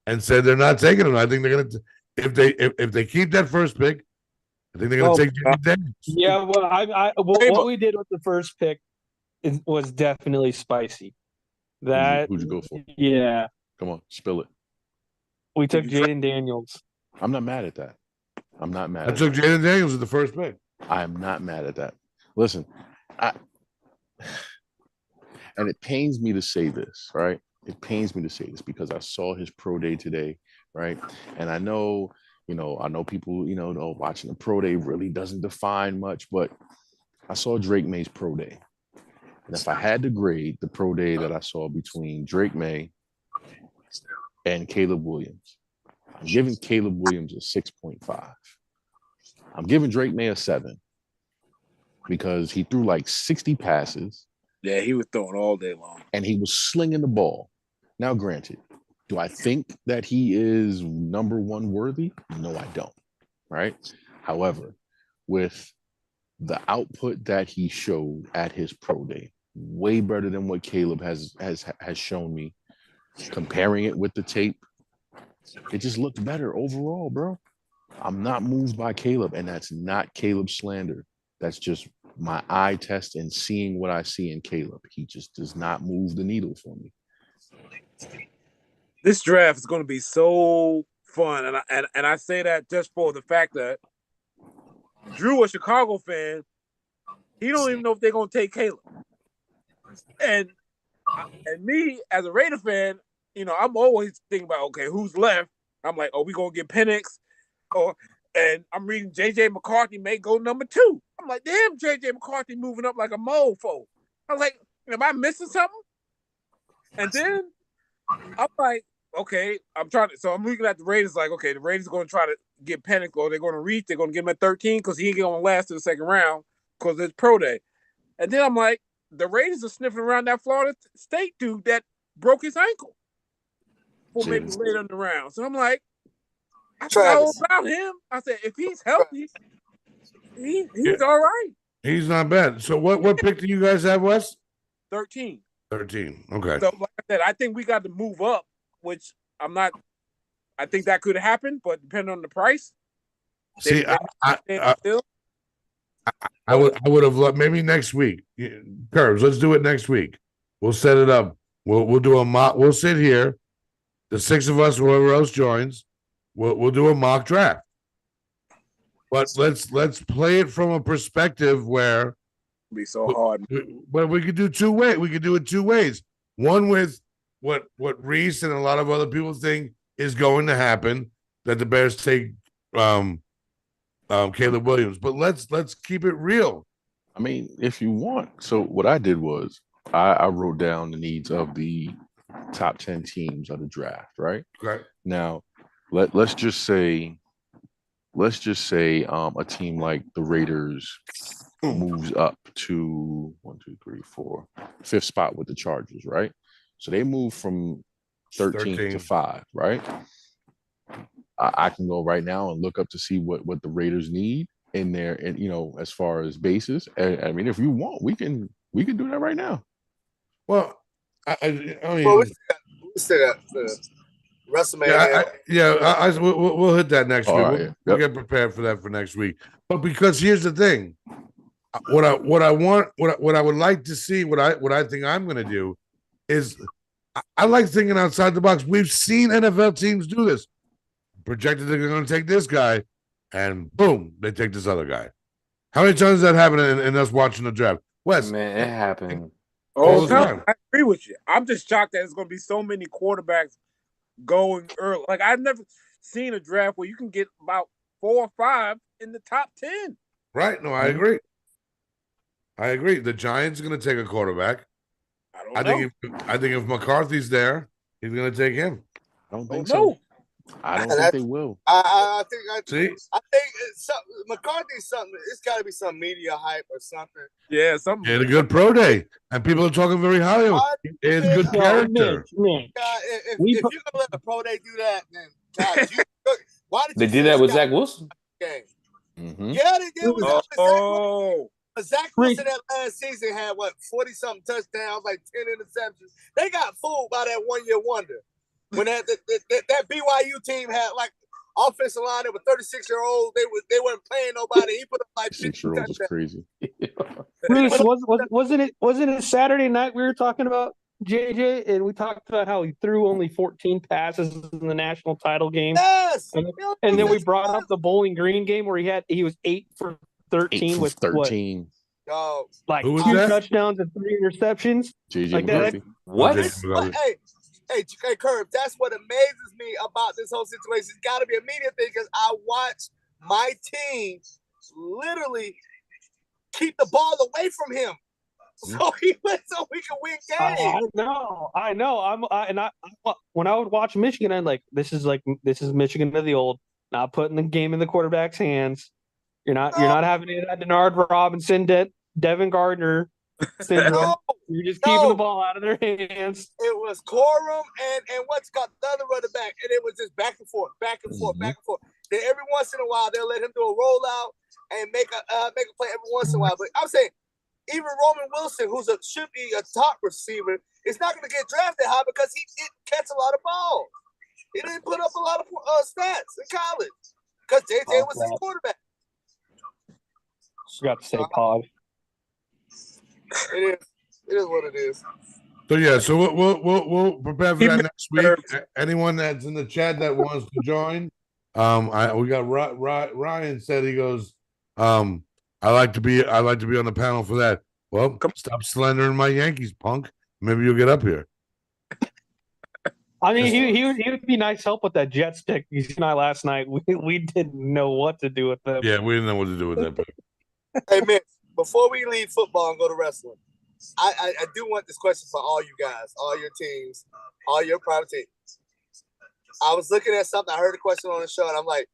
and said they're not taking him. I think they're going to if they keep that first pick, I think they're going to take Jimmy Daniels. Yeah, well, what we did with the first pick was definitely spicy. That who'd you go for? Yeah, Come on, spill it. we took Jaden Daniels. I'm not mad at that. I'm not mad. I took Jaden Daniels with the first pick. I'm not mad at that. Listen, and it pains me to say this, right? It pains me to say this because I saw his pro day today, right? And I know people, watching the pro day really doesn't define much, but I saw Drake May's pro day. And if I had to grade the pro day that I saw between Drake May and Caleb Williams, I'm giving Caleb Williams a 6.5. I'm giving Drake May a 7 because he threw like 60 passes. Yeah, he was throwing all day long. And he was slinging the ball. Now, granted, do I think that he is number one worthy? No, I don't. Right. However, with the output that he showed at his pro day, way better than what Caleb has shown me. Comparing it with the tape, it just looked better overall, bro. I'm not moved by Caleb, and that's not Caleb slander. That's just my eye test and seeing what I see in Caleb. He just does not move the needle for me. This draft is going to be so fun, and I say that just for the fact that Drew, a Chicago fan, he don't even know if they're going to take Caleb. And me as a Raider fan, I'm always thinking about, okay, who's left? I'm like, we going to get Penix? And I'm reading J.J. McCarthy may go number 2. I'm like, damn, J.J. McCarthy moving up like a mofo. I was like, am I missing something? And then I'm like, okay, I'm looking at the Raiders like, okay, the Raiders are going to try to get Penix, or they're going to reach, they're going to give him at 13 because he ain't going to last to the second round because it's pro day. And then I'm like, the Raiders are sniffing around that Florida State dude that broke his ankle for maybe later in the round. So I'm like, I forgot about him. I said, if he's healthy, he's all right. He's not bad. So what pick do you guys have, Wes? 13. 13. Okay. So like I said, I think we got to move up, which I think that could happen, but depending on the price. See, I would have loved maybe next week. Curbs, let's do it next week. We'll set it up. We'll do a mock. We'll sit here, the 6 of us, whoever else joins. We'll do a mock draft. But let's play it from a perspective where it'll be so hard. But we could do 2 ways. We could do it 2 ways. One with what Reese and a lot of other people think is going to happen, that the Bears take Caleb Williams. But let's keep it real. I mean, if you want. So what I did was I wrote down the needs of the top 10 teams of the draft, right? Okay. Now, let's just say a team like the Raiders moves up to 1, 2, 3, 4, 5th spot with the Chargers, right? So they move from 13 to 5, right? I can go right now and look up to see what the Raiders need in there, and as far as bases. I mean, if you want, we can do that right now. Well, I mean, we still got WrestleMania. We'll hit that next week. Right, we'll get prepared for that for next week. But because here's the thing, what I would like to see, what I think I'm going to do is, I like thinking outside the box. We've seen NFL teams do this. Projected they're going to take this guy, and boom, they take this other guy. How many times does that happen in us watching the draft? Wes, man, it happened all the time. I agree with you. I'm just shocked that there's going to be so many quarterbacks going early. Like, I've never seen a draft where you can get about 4 or 5 in the top 10. Right? No, I agree. The Giants are going to take a quarterback. I think if McCarthy's there, he's going to take him. I don't think so. I don't think they will. I think McCarthy's something. It's got to be some media hype or something. Yeah, something. He had a good pro day, and people are talking very highly of him. He has good character. If you're gonna let the pro day do that, then God, Why did They you did say that with Scott Zach Wilson. game? Mhm. Yeah, they did with Zach Wilson. Oh, Zach Wilson that last season had 40-something touchdowns, like 10 interceptions. They got fooled by that 1 year wonder. When that BYU team had like offensive line that were 36-year-olds, they weren't playing nobody. He put up like 50 6-year-olds is touchdowns. crazy. Bruce, wasn't it Saturday night we were talking about JJ, and we talked about how he threw only 14 passes in the national title game. Yes. And then we brought up the Bowling Green game where he was 8 for 13 with 13. Dog. like Who was 2 that? touchdowns and 3 interceptions. JJ Like that. McCarthy. What? But, hey, Curb, that's what amazes me about this whole situation. It's got to be a media thing because I watched my team literally keep the ball away from him, so we can win games. I know. When I would watch Michigan, I'm like, this is Michigan of the old, not putting the game in the quarterback's hands. You're not having any of that Denard Robinson, Devin Gardner syndrome. You're just keeping the ball out of their hands. It was Corum and what's got the other running back, and it was just back and forth. Then every once in a while they'll let him do a rollout and make a play every once in a while. But I'm saying even Roman Wilson, should be a top receiver, is not going to get drafted high because he didn't catch a lot of balls. He didn't put up a lot of stats in college because JJ was his quarterback. Forgot to say pod. It is what it is. So yeah, so we'll prepare for that next week. Anyone that's in the chat that wants to join, we got Ryan said he goes, I like to be on the panel for that. Well, stop slandering my Yankees, punk. Maybe you'll get up here. I mean, he would be nice help with that jet stick. You and I last night, we didn't know what to do with them. Yeah, we didn't know what to do with that. Hey, Mitch, before we leave football and go to wrestling, I do want this question for all you guys, all your teams, all your private teams. I was looking at something. I heard a question on the show, and I'm like,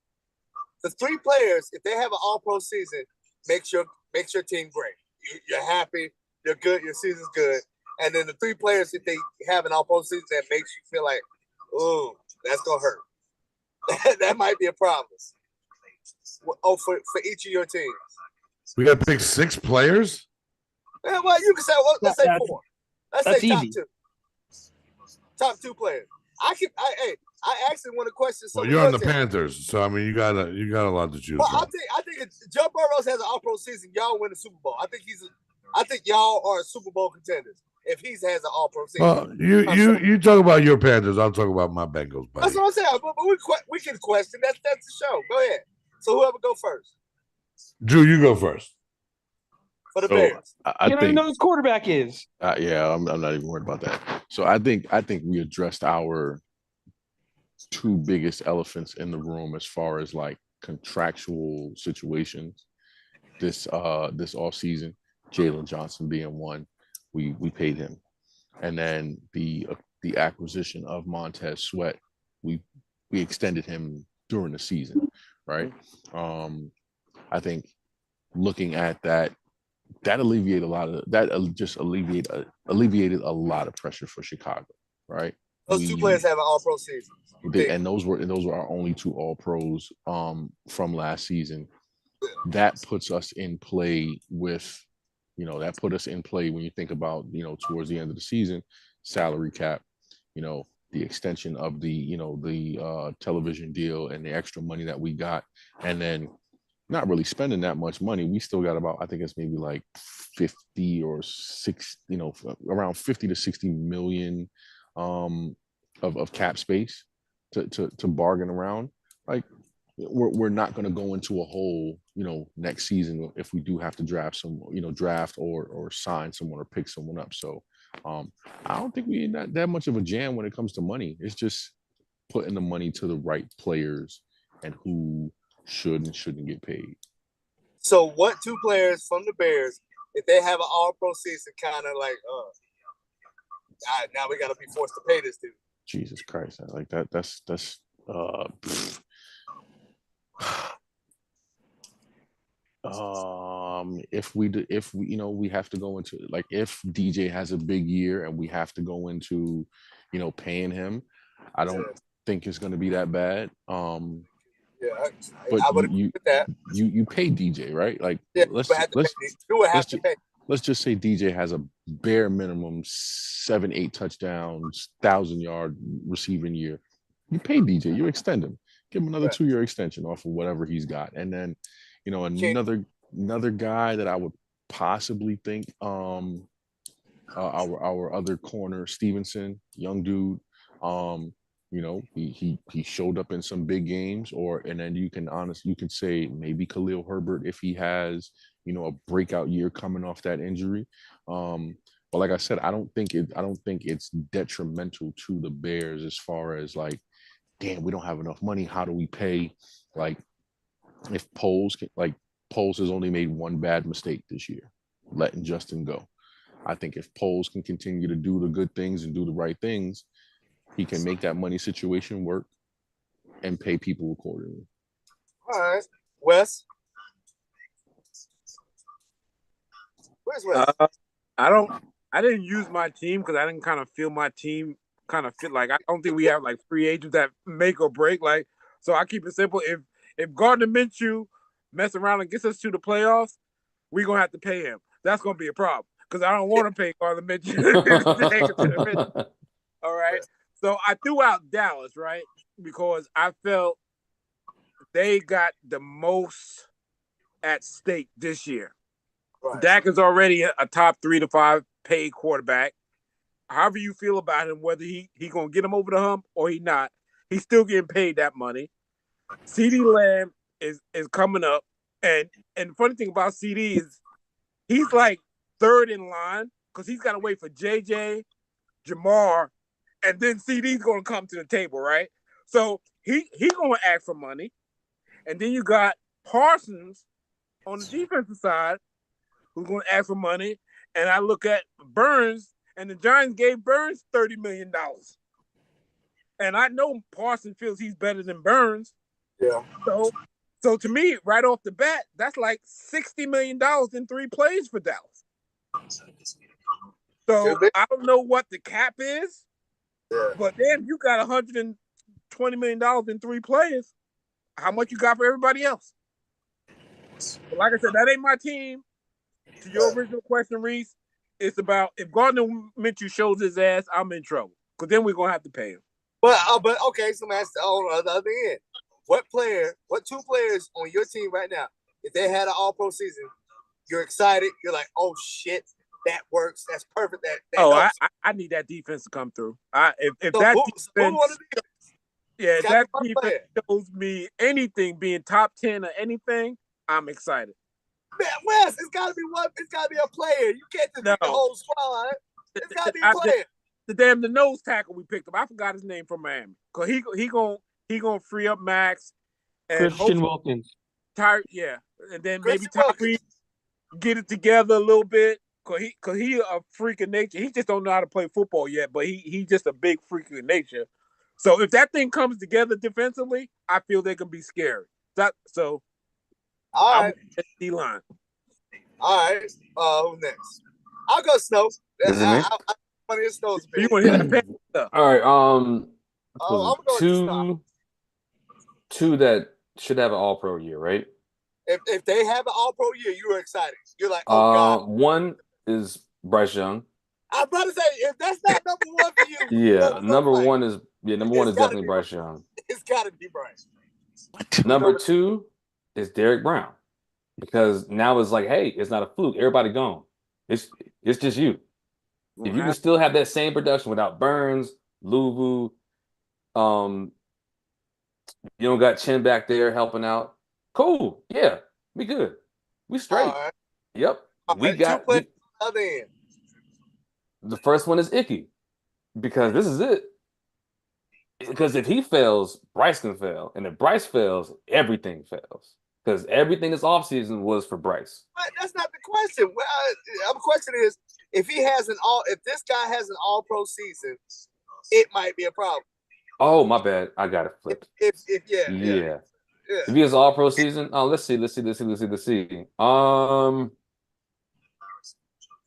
the 3 players, if they have an all-pro season, makes your team great. You're happy, you're good, your season's good. And then the 3 players, if they have an all-pro season, that makes you feel like, ooh, that's going to hurt. That might be a problem. For each of your teams. We got to pick 6 players? Yeah, well, you can say, let's say 4. Let's say top easy. 2. Top 2 players. I actually want to question. Well, you're on the Panthers, so I mean, you got a lot to choose. Well, I think if Joe Burrow has an all-pro season, y'all win the Super Bowl. I think y'all are Super Bowl contenders if he has an all-pro season. Well, you talk about your Panthers. I'll talk about my Bengals. Buddy. That's what I'm saying. But we can question. That's the show. Go ahead. So whoever go first. Drew, you go first. For the Bears. I don't think know who the quarterback is. yeah, I'm not even worried about that. So I think we addressed our 2 biggest elephants in the room as far as like contractual situations this off season. Jalen Johnson being one, we paid him, and then the acquisition of Montez Sweat, we extended him during the season, right? I think looking at that alleviated a lot of alleviated a lot of pressure for Chicago, right? Those 2 players have an all-pro season. And those were our only 2 all-pros from last season. That puts us in play with, that put us in play when you think about, towards the end of the season, salary cap, the extension of the television deal and the extra money that we got, and then not really spending that much money. We still got about, I think it's maybe like 50 or 60, around 50 to 60 million of cap space to bargain around. Like we're not going to go into a hole, next season if we do have to draft or sign someone or pick someone up. So I don't think we're not that much of a jam when it comes to money. It's just putting the money to the right players and who should and shouldn't get paid. So what 2 players from the Bears, if they have an all-pro season, kind of like, now we got to be forced to pay this dude. Jesus Christ. Like that's if we have to go into, like, if DJ has a big year and we have to go into, paying him, I don't think it's going to be that bad. Yeah, But I would agree with that. you pay DJ, right? Like Yeah, let's but have to pay. You would have let's to ju- pay. let's just say DJ has a bare minimum 7, 8 touchdowns, 1,000-yard receiving year. You pay DJ, you extend him, give him another Right. 2-year extension off of whatever he's got, and then Can't- another guy that I would possibly think our other corner Stevenson, young dude. He showed up in some big games, and then you can say maybe Khalil Herbert if he has a breakout year coming off that injury. But like I said, I don't think it's detrimental to the Bears as far as like, damn, we don't have enough money. How do we pay? Like, if Poles has only made one bad mistake this year, letting Justin go. I think if Poles can continue to do the good things and do the right things, he can make that money situation work and pay people accordingly. All right, Wes. Where's Wes? I didn't use my team because I didn't kind of feel my team kind of fit. Like I don't think we have like free agents that make or break. Like so, I keep it simple. If Gardner Minshew mess around and gets us to the playoffs, we're gonna have to pay him. That's gonna be a problem because I don't want to pay Gardner Minshew. All right. So I threw out Dallas, right? Because I felt they got the most at stake this year. Right. Dak is already a top 3 to 5 paid quarterback. However you feel about him, whether he gonna get him over the hump or he not, he's still getting paid that money. CeeDee Lamb is coming up, and the funny thing about CD is he's like third in line because he's got to wait for JJ, Jamar, and then CD's gonna come to the table, right? So he gonna ask for money, and then you got Parsons on the defensive side who's gonna ask for money, and I look at Burns, and the Giants gave Burns $30 million, and I know Parsons feels he's better than Burns. Yeah. So to me, right off the bat, that's like $60 million in 3 plays for Dallas. So I don't know what the cap is. Yeah. But then you got $120 million in 3 players. How much you got for everybody else? But like I said, that ain't my team. To your original question, Reese, it's about if Gardner Minshew shows his ass, I'm in trouble. Because then we're going to have to pay him. But okay, so man, on the other end, what 2 players on your team right now, if they had an all-pro season, you're excited, you're like, oh shit, that works, that's perfect. That I need that defense to come through. If that defense shows me anything being top 10 or anything, I'm excited. Man, Wes, it's gotta be one, it's gotta be a player. You can't just pick the whole squad. It's gotta be a player. The nose tackle we picked up, I forgot his name from Miami. Cause he gonna free up Max and Christian Wilkins. And then maybe Tyree get it together a little bit. Cause he a freak of nature. He just don't know how to play football yet, but he just a big freak of nature. So if that thing comes together defensively, I feel they can be scary. All right. D-line. All right. Who's next? I'll go Snow. Is it me? I want to hear Snow's opinion. You want to hear that stuff? All right. I'm going two that should have an All-Pro year, right? If they have an All-Pro year, you are excited. You're like, oh god. One is Bryce Young. I'm about to say, if that's not number 1 for you, Yeah, number one is definitely Bryce Young. It's got to be Bryce. Number 2 is Derek Brown, because now it's like, hey, it's not a fluke. Everybody gone. It's just you. If you can still have that same production without Burns, Luvu, you don't got Chin back there helping out. Cool. Yeah, we good. We straight. Right. Yep. We got other end. The first one is Icky, because this is it. Because if he fails, Bryce can fail. And if Bryce fails, everything fails. Because everything this offseason was for Bryce. But that's not the question. The question is, if this guy has an all-pro season, it might be a problem. Oh, my bad. I got it flipped. Yeah. If he has an all-pro season, let's see.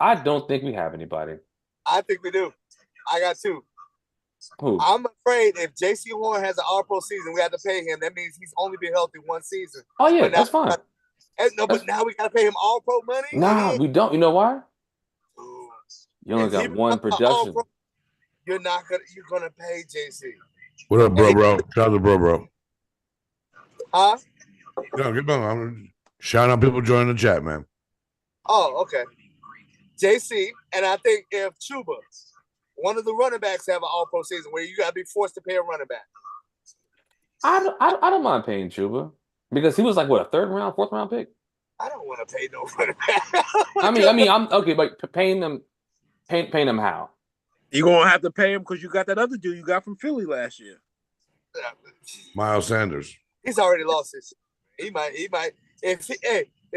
I don't think we have anybody. I think we do. I got 2. Who? I'm afraid if J.C. Horn has an All-Pro season, we have to pay him. That means he's only been healthy one season. Oh yeah, But now, that's fine. but now we got to pay him All-Pro money. Nah, we don't. You know why? You only If he got one becomes an production. All-Pro, you're gonna pay JC. What up, bro? Shout out to bro. Huh? No, get on. I'm shouting out people joining the chat, man. Oh, okay. JC, and I think if Chuba, one of the running backs, have an All-Pro season where you gotta be forced to pay a running back. I don't mind paying Chuba because he was like what, a 3rd round, 4th round pick. I don't want to pay no running back. I mean, I'm okay, but paying them how? You're gonna have to pay him because you got that other dude you got from Philly last year. Miles Sanders. He's already lost his. He might. If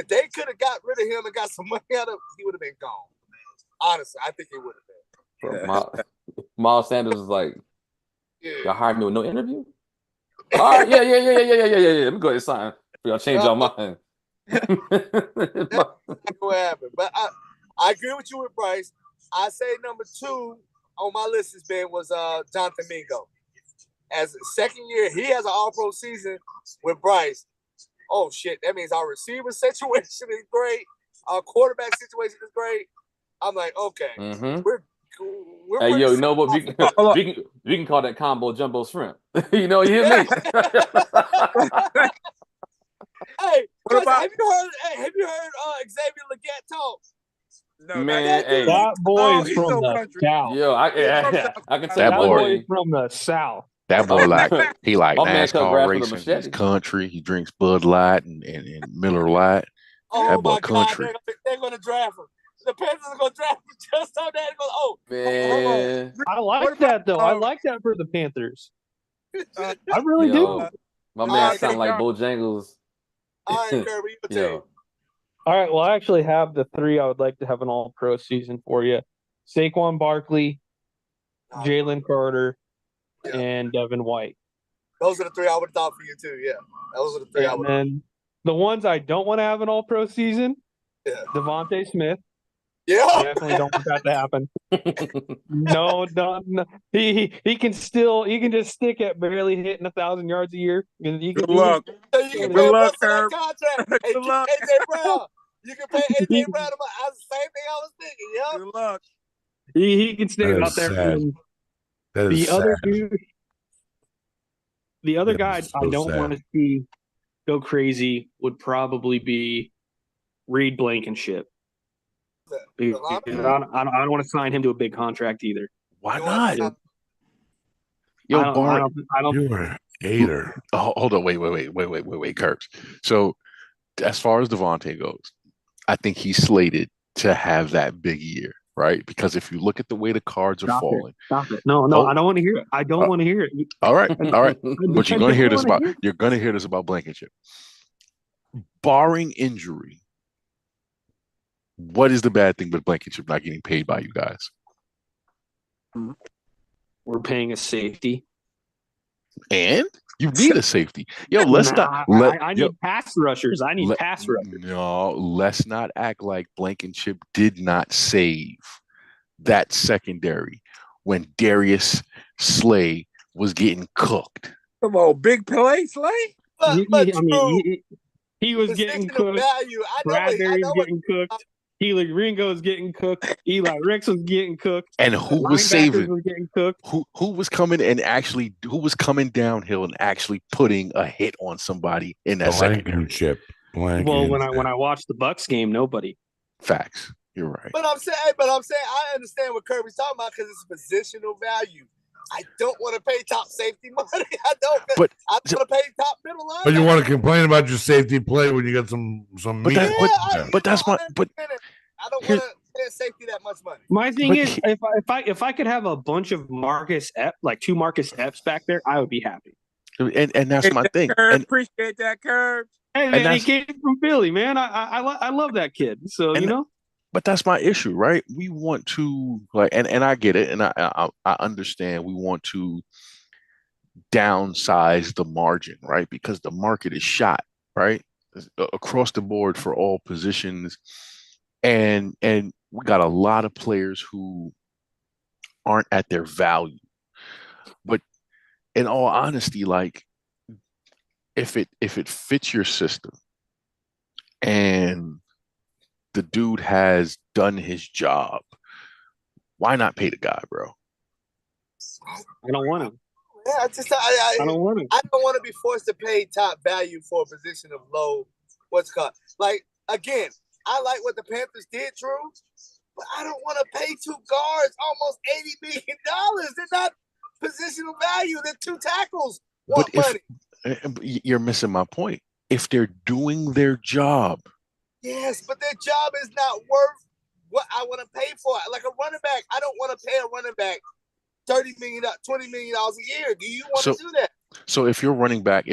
they could have got rid of him and got some money out of him, he would have been gone. Honestly, I think he would have been. Miles Sanders is like, Yeah. y'all hired me with no interview. All right, yeah. Let me go ahead and sign. Y'all change your mind. That's not gonna happen. But I agree with you with Bryce. I say number 2 on my list was Jonathan Mingo. As a second year, he has an All-Pro season with Bryce. Oh shit, that means our receiver situation is great. Our quarterback situation is great. I'm like, okay, we're hey, yo, you know what? We can call that combo jumbo shrimp. You know, you hear me? Hey, Chris, have you heard Xavier Leggett talk? No, man, hey, that boy is he's from so the country. South. yo, I can tell That you one boy is thing. from the South. That boy he like My man cut NASCAR grass with a racing. He's machete. country. He drinks Bud Light and Miller Light. Oh That boy my God, country. they're gonna draft him. The Panthers are gonna draft him just on that. Man, I like that though. I like that for the Panthers. I really do. my man sound like Bojangles. All right, Kirby, you Yo. All right. Well, I actually have the 3 I would like to have an All-Pro season for you: Saquon Barkley, Jalen Carter, and Devin White. Those are the 3 I would have thought for you too. Yeah, those are the 3 I would. And then the ones I don't want to have an All-Pro season: Devontae Smith. Yeah, Definitely don't want that to happen. No. He can just stick at barely hitting 1,000 yards a year. Good luck. You can Good pay luck, that Herb. contract. Hey, Good luck. AJ Brown. You can pay AJ Brown. That's the same thing I was thinking. Yeah. Good luck. He can stay That out is there. sad. That is The other sad. dude, the other That guy is I so don't sad. want to see go crazy would probably be Reed Blankenship. Because I don't want to sign him to a big contract either. Why not? Yo, I don't. You are a hater. Oh, hold on. Wait, Kurtz. So, as far as Devontae goes, I think he's slated to have that big year, right? Because if you look at the way the cards are falling, Stop it. No, I don't want to hear it. I don't want to hear it. All right. But you're gonna hear this about Blankenship. Barring injury, what is the bad thing with Blankenship not getting paid by you guys? We're paying a safety. And you need a safety. Yo, I need pass rushers. No, let's not act like Blankenship did not save that secondary when Darius Slay was getting cooked. Come on, big play, Slay. He was getting cooked. Bradbury's getting cooked. Keely Ringo's getting cooked. Eli Ricks was getting cooked. And who was saving? Was getting cooked. Who was coming downhill and actually putting a hit on somebody in that Blankenship. Well, when I watched the Bucks game, nobody. Facts. You're right. But I'm saying I understand what Kirby's talking about because it's positional value. I don't want to pay top safety money. I want to pay top middle line. But you want to complain about your safety play when you get some meat. I don't want to pay safety that much money. My thing is, if I could have a bunch of Marcus Epps, like 2 Marcus Epps back there, I would be happy. And that's my thing. Appreciate that, Curb. Hey man, he came from Philly, man. I love that kid. So But that's my issue, right? We want to and I get it, and I understand. We want to downsize the margin, right? Because the market is shot, right, across the board for all positions, and we got a lot of players who aren't at their value. But in all honesty, like if it fits your system and the dude has done his job, why not pay the guy, bro? I don't want to. Yeah, I don't want to. I don't want to be forced to pay top value for a position of low. What's it called? Like again, I like what the Panthers did, Drew, but I don't want to pay two guards almost $80 million. They're not positional value. They're two tackles. Want But money? you're missing my point. If they're doing their job, Yes, but their job is not worth what I want to pay for. Like a running back, I don't want to pay a running back $30 million, $20 million a year. Do you want to do that? So if your running back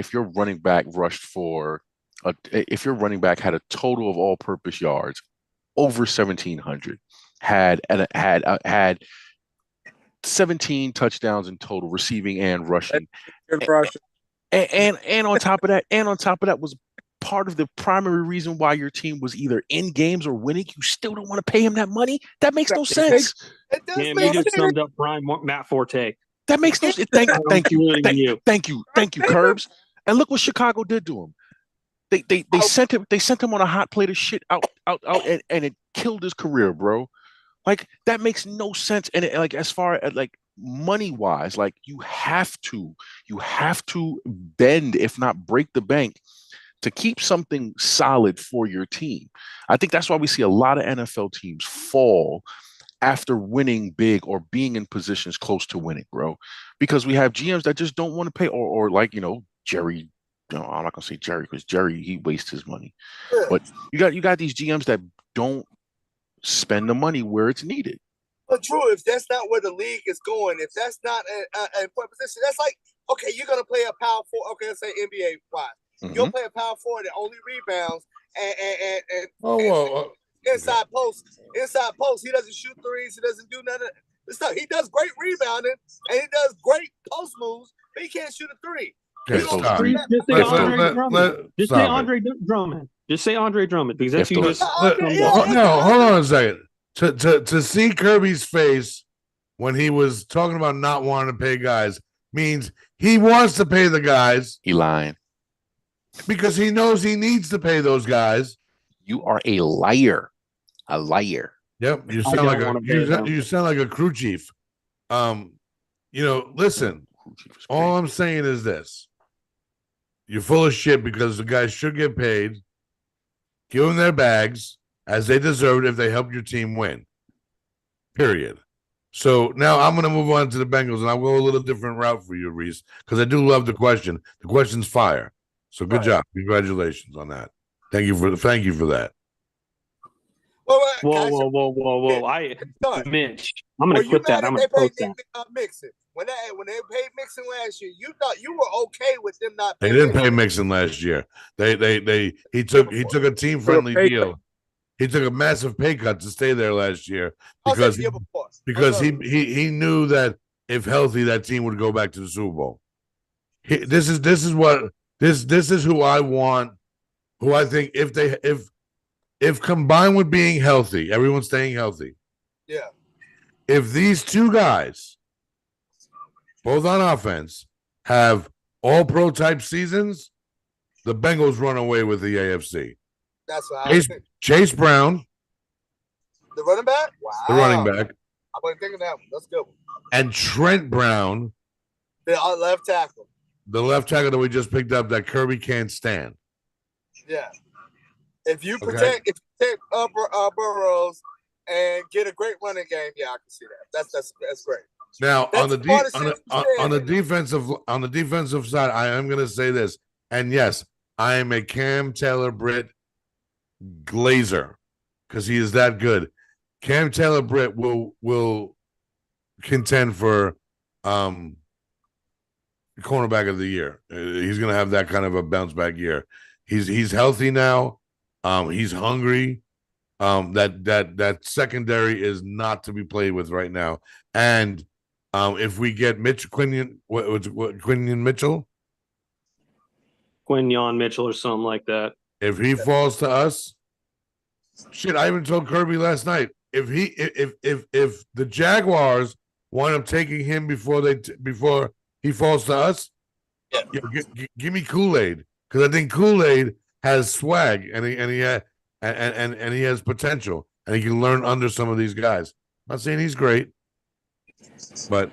rushed for, if your running back had a total of all-purpose yards over 1,700, had 17 touchdowns in total, receiving and rushing, and on top of that was part of the primary reason why your team was either in games or winning, you still don't want to pay him that money? That makes no sense. It does Damn, make you just sense. summed up Brian Matt Forte. That makes no sense. Thank you, Curbs. And look what Chicago did to him. They sent him on a hot plate of shit out, and it killed his career, bro. Like that makes no sense. And like as far as like money wise, like you have to bend, if not break the bank, to keep something solid for your team. I think that's why we see a lot of NFL teams fall after winning big or being in positions close to winning, bro. Because we have GMs that just don't want to pay, or like, Jerry. No, I'm not gonna say Jerry because Jerry, he wastes his money. But you got these GMs that don't spend the money where it's needed. But Drew, if that's not where the league is going, if that's not a position, that's like, okay, you're gonna play a power forward. Okay, let's say NBA wise. You'll play a power forward that only rebounds and inside post. He doesn't shoot threes. He doesn't do none of that stuff. He does great rebounding and he does great post moves, but he can't shoot a three. Okay, Just say Andre Drummond. Just say Andre Drummond because that's you just. No, hold on a second. To see Kirby's face when he was talking about not wanting to pay guys means he wants to pay the guys. He lying. Because he knows he needs to pay those guys. You are a liar. A liar. Yep. You sound like a crew chief. Listen, all I'm saying is this. You're full of shit because the guys should get paid. Give them their bags as they deserve it if they help your team win. Period. So now I'm going to move on to the Bengals, and I'll go a little different route for you, Reese, because I do love the question. The question's fire. So good job. Congratulations on that. Thank you for that. Whoa. Mitch, I'm going to quit that. I'm going to post that. Mixon. When they paid Mixon last year, you thought you were okay with them not paying. They didn't pay Mixon last year. He took a team friendly deal. He took a massive pay cut to stay there last year because he knew that if healthy, that team would go back to the Super Bowl. This is who I want. Who I think if combined with being healthy, everyone's staying healthy. Yeah. If these two guys, both on offense, have all pro type seasons, the Bengals run away with the AFC. That's what I was thinking. Chase Brown. The running back? Wow. The running back. I wasn't thinking that one. That's a good one. And Trent Brown. The left tackle. The left tackle that we just picked up that Kirby can't stand. Yeah. If you protect Burrows and get a great running game, yeah, I can see that. That's great. Now on the defensive side, I am going to say this, and yes, I am a Cam Taylor-Britt glazer because he is that good. Cam Taylor-Britt will contend for cornerback of the year. He's going to have that kind of a bounce back year. He's healthy now. He's hungry. That secondary is not to be played with right now. And if we get Quinyon Mitchell or something like that, if he falls to us, shit. I even told Kirby last night if the Jaguars wind up taking him before before he falls to us, Yeah. give me Kool-Aid, because I think Kool-Aid has swag and he has potential and he can learn under some of these guys. I'm not saying he's great, but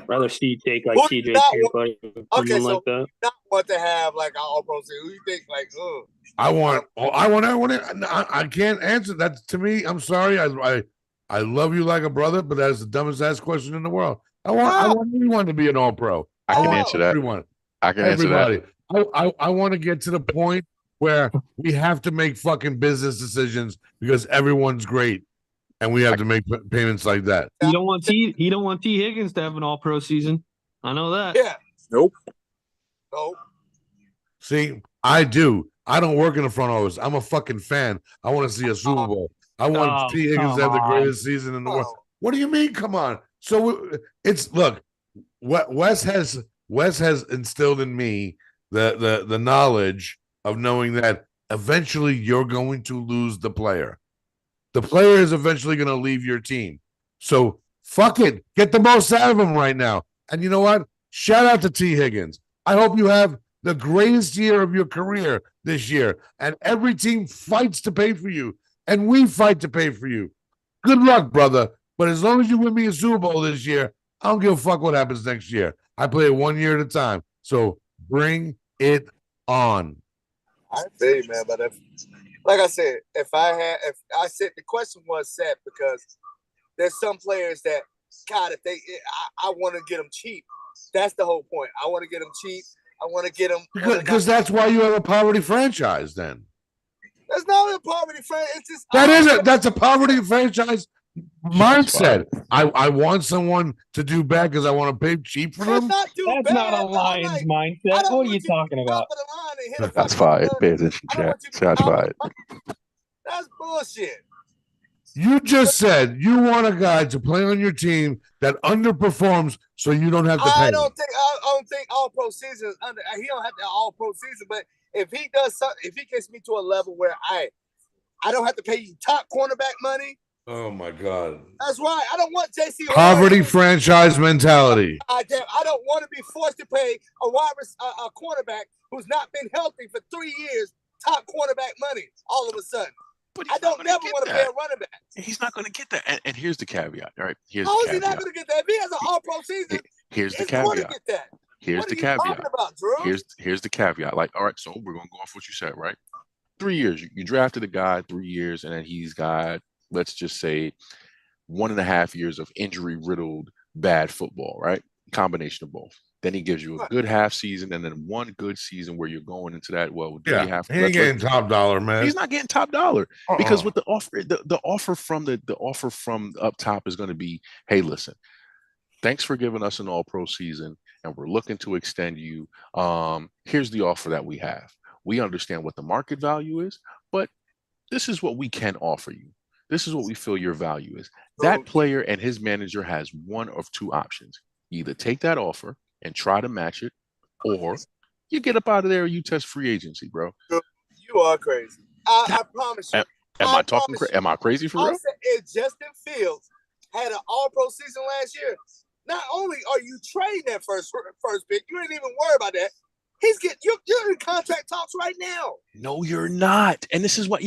rather see you take like Who do you TJ not Tampa, Okay, someone so like that. not want to have like an all pro season. Who you think like? I can't answer that. To me, I'm sorry. I love you like a brother, but that's the dumbest ass question in the world. I want everyone to be an all pro. I can want answer that. everyone. I can answer that. Everybody. I want to get to the point where we have to make fucking business decisions because everyone's great, and we have to make payments like that. He don't want T Higgins to have an all pro season. I know that. Yeah. Nope. See, I do. I don't work in the front office. I'm a fucking fan. I want to see a Super Bowl. I want T. Higgins to have the greatest season in the world. What do you mean? Come on. So it's look. Wes has instilled in me the knowledge of knowing that eventually you're going to lose the player. The player is eventually going to leave your team. So fuck it. Get the most out of him right now. And you know what? Shout out to T. Higgins. I hope you have the greatest year of your career this year. And every team fights to pay for you. And we fight to pay for you. Good luck, brother. But as long as you win me a Super Bowl this year, I don't give a fuck what happens next year. I play it 1 year at a time. So bring it on. I say, man, but like I said, if I said the question was set because there's some players that, God, I want to get them cheap. That's the whole point. I want to get them cheap. I want to get them because that's why you have a poverty franchise. Then that's not a poverty franchise. It's just that's a poverty franchise mindset. I want someone to do bad because I want to pay cheap for them. That's not a Lions mindset. What are you talking about? That's fine. Pay attention, chat. Shots fired. That's bullshit. You just said you want a guy to play on your team that underperforms, so you don't have to pay. I don't think all pro season is under. He don't have to all pro season, but if he does something, if he gets me to a level where I don't have to pay you top cornerback money. Oh my God. That's right. I don't want JC poverty franchise mentality. I don't want to be forced to pay a cornerback who's not been healthy for 3 years top cornerback money all of a sudden. But I don't never want to pay a running back. He's not going to get that. And here's the caveat. All right. Here's How the is caveat. he not going to get that? If he has an all-pro season, here's the he's going to caveat. get that. Here's the caveat. About, Drew? Here's the caveat. Like, all right, so we're going to go off what you said, right? 3 years. You drafted a guy 3 years, and then he's got, let's just say, 1.5 years of injury-riddled bad football, right? Combination of both. Then he gives you a good half season and then one good season where you're going into that. Well, do we have to? He ain't getting top dollar, man. He's not getting top dollar because with the offer, the offer from up top is going to be, hey, listen, thanks for giving us an all-pro season, and we're looking to extend you. Here's the offer that we have. We understand what the market value is, but this is what we can offer you. This is what we feel your value is. That player and his manager has one of two options. You either take that offer and try to match it, or you get up out of there and you test free agency, bro. You are crazy. I promise you. Am I crazy for real? If Justin Fields had an all-pro season last year, not only are you trading that first pick, you ain't even worry about that. He's you're in contract talks right now. No, you're not. And this is what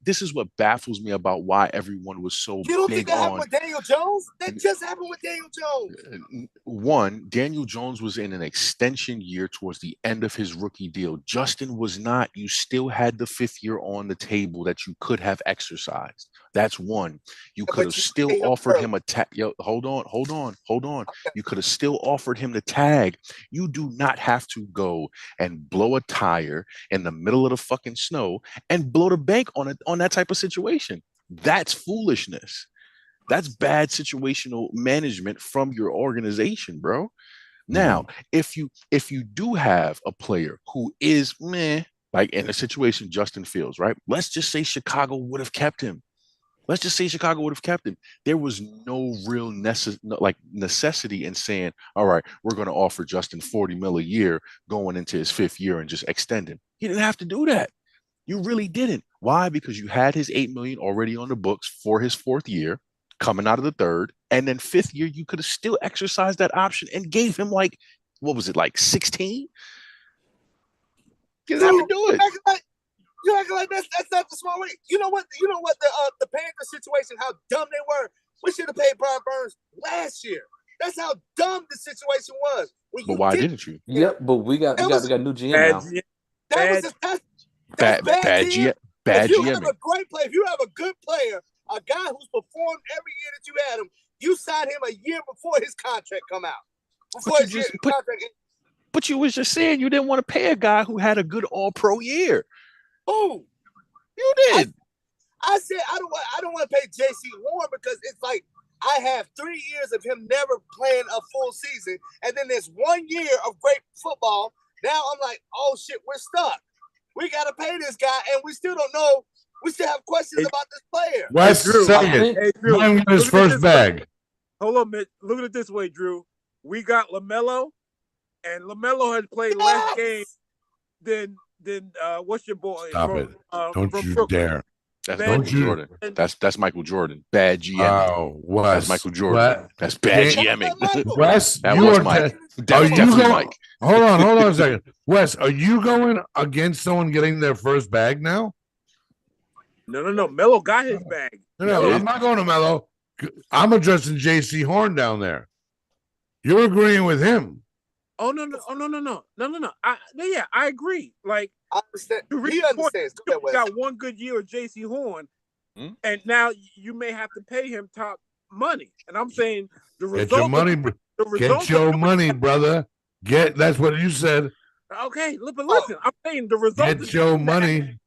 this is what baffles me about why everyone was so big on. You don't think that happened with Daniel Jones? That just happened with Daniel Jones. One, Daniel Jones was in an extension year towards the end of his rookie deal. Justin was not. You still had the 5th year on the table that you could have exercised. That's one. You could have still offered him a tag. Yo, hold on. Okay. You could have still offered him the tag. You do not have to go and blow a tire in the middle of the fucking snow and blow the bank on that type of situation. That's foolishness. That's bad situational management from your organization, bro. Now, if you do have a player who is like in a situation Justin Fields, right? Let's just say Chicago would have kept him. There was no real necessity in saying, all right, we're going to offer Justin $40 million a year going into his 5th year and just extend him. You didn't have to do that. You really didn't. Why? Because you had his $8 million already on the books for his 4th year, coming out of the 3rd, And then 5th year, you could have still exercised that option and gave him like, what was it, like 16? You didn't have to do it. You acting like that's not the smart way. You know what? The Panthers situation, how dumb they were. We should have paid Brian Burns last year. That's how dumb the situation was. But why didn't you? Yep, but we got new GM now. That's bad GM. Bad if you GM. have a great player, if you have a good player, a guy who's performed every year that you had him, you signed him a year before his contract come out. But you was just saying you didn't want to pay a guy who had a good All-Pro year. Who? You did. I said I don't want to pay J.C. Horn because it's like I have 3 years of him never playing a full season, and then there's 1 year of great football. Now I'm like, oh shit, we're stuck. We gotta pay this guy, and we still don't know. We still have questions about this player. Wes, say it. Drew, let him get his first bag. Hold on, Mitch. Look at it this way, Drew. We got LaMelo, and LaMelo has played less games than what's your boy? Stop it! Don't you Brooklyn. dare! That's Michael Jordan. That's Michael Jordan. Bad GM. Oh, Wes. That's Michael Jordan. That's bad GMing. Wes, that was Mike. That was definitely Mike. Hold on a second. Wes, are you going against someone getting their first bag now? No. Melo got his bag. No, I'm not going to Melo. I'm addressing J.C. Horn down there. You're agreeing with him. Oh no. I agree. Like I understand. He understands. You got 1 good year of J.C. Horn, and now you may have to pay him top money. And I'm saying the result. Get your money. Get your money, brother. That's what you said. Okay, but listen, I'm saying the result. Get your money.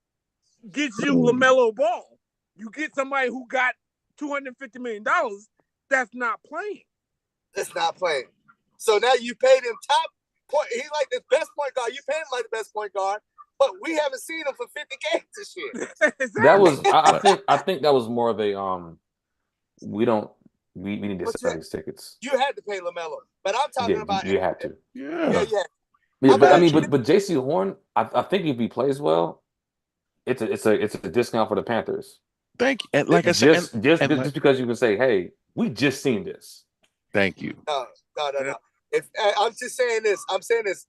Gets you LaMelo Ball. You get somebody who got $250 million. That's not playing. That's not playing. So now you paid him top point. He's like the best point guard. You paid him like the best point guard, but we haven't seen him for 50 games this year. Exactly. That was. I think that was more of a We need to sell these tickets. You had to pay LaMelo, but I'm talking about you had to. Yeah. But J.C. Horn, I think if he plays well, it's a discount for the Panthers. Thank you. And like I said, just because you can say, hey, we just seen this. Thank you. No. If I'm just saying this,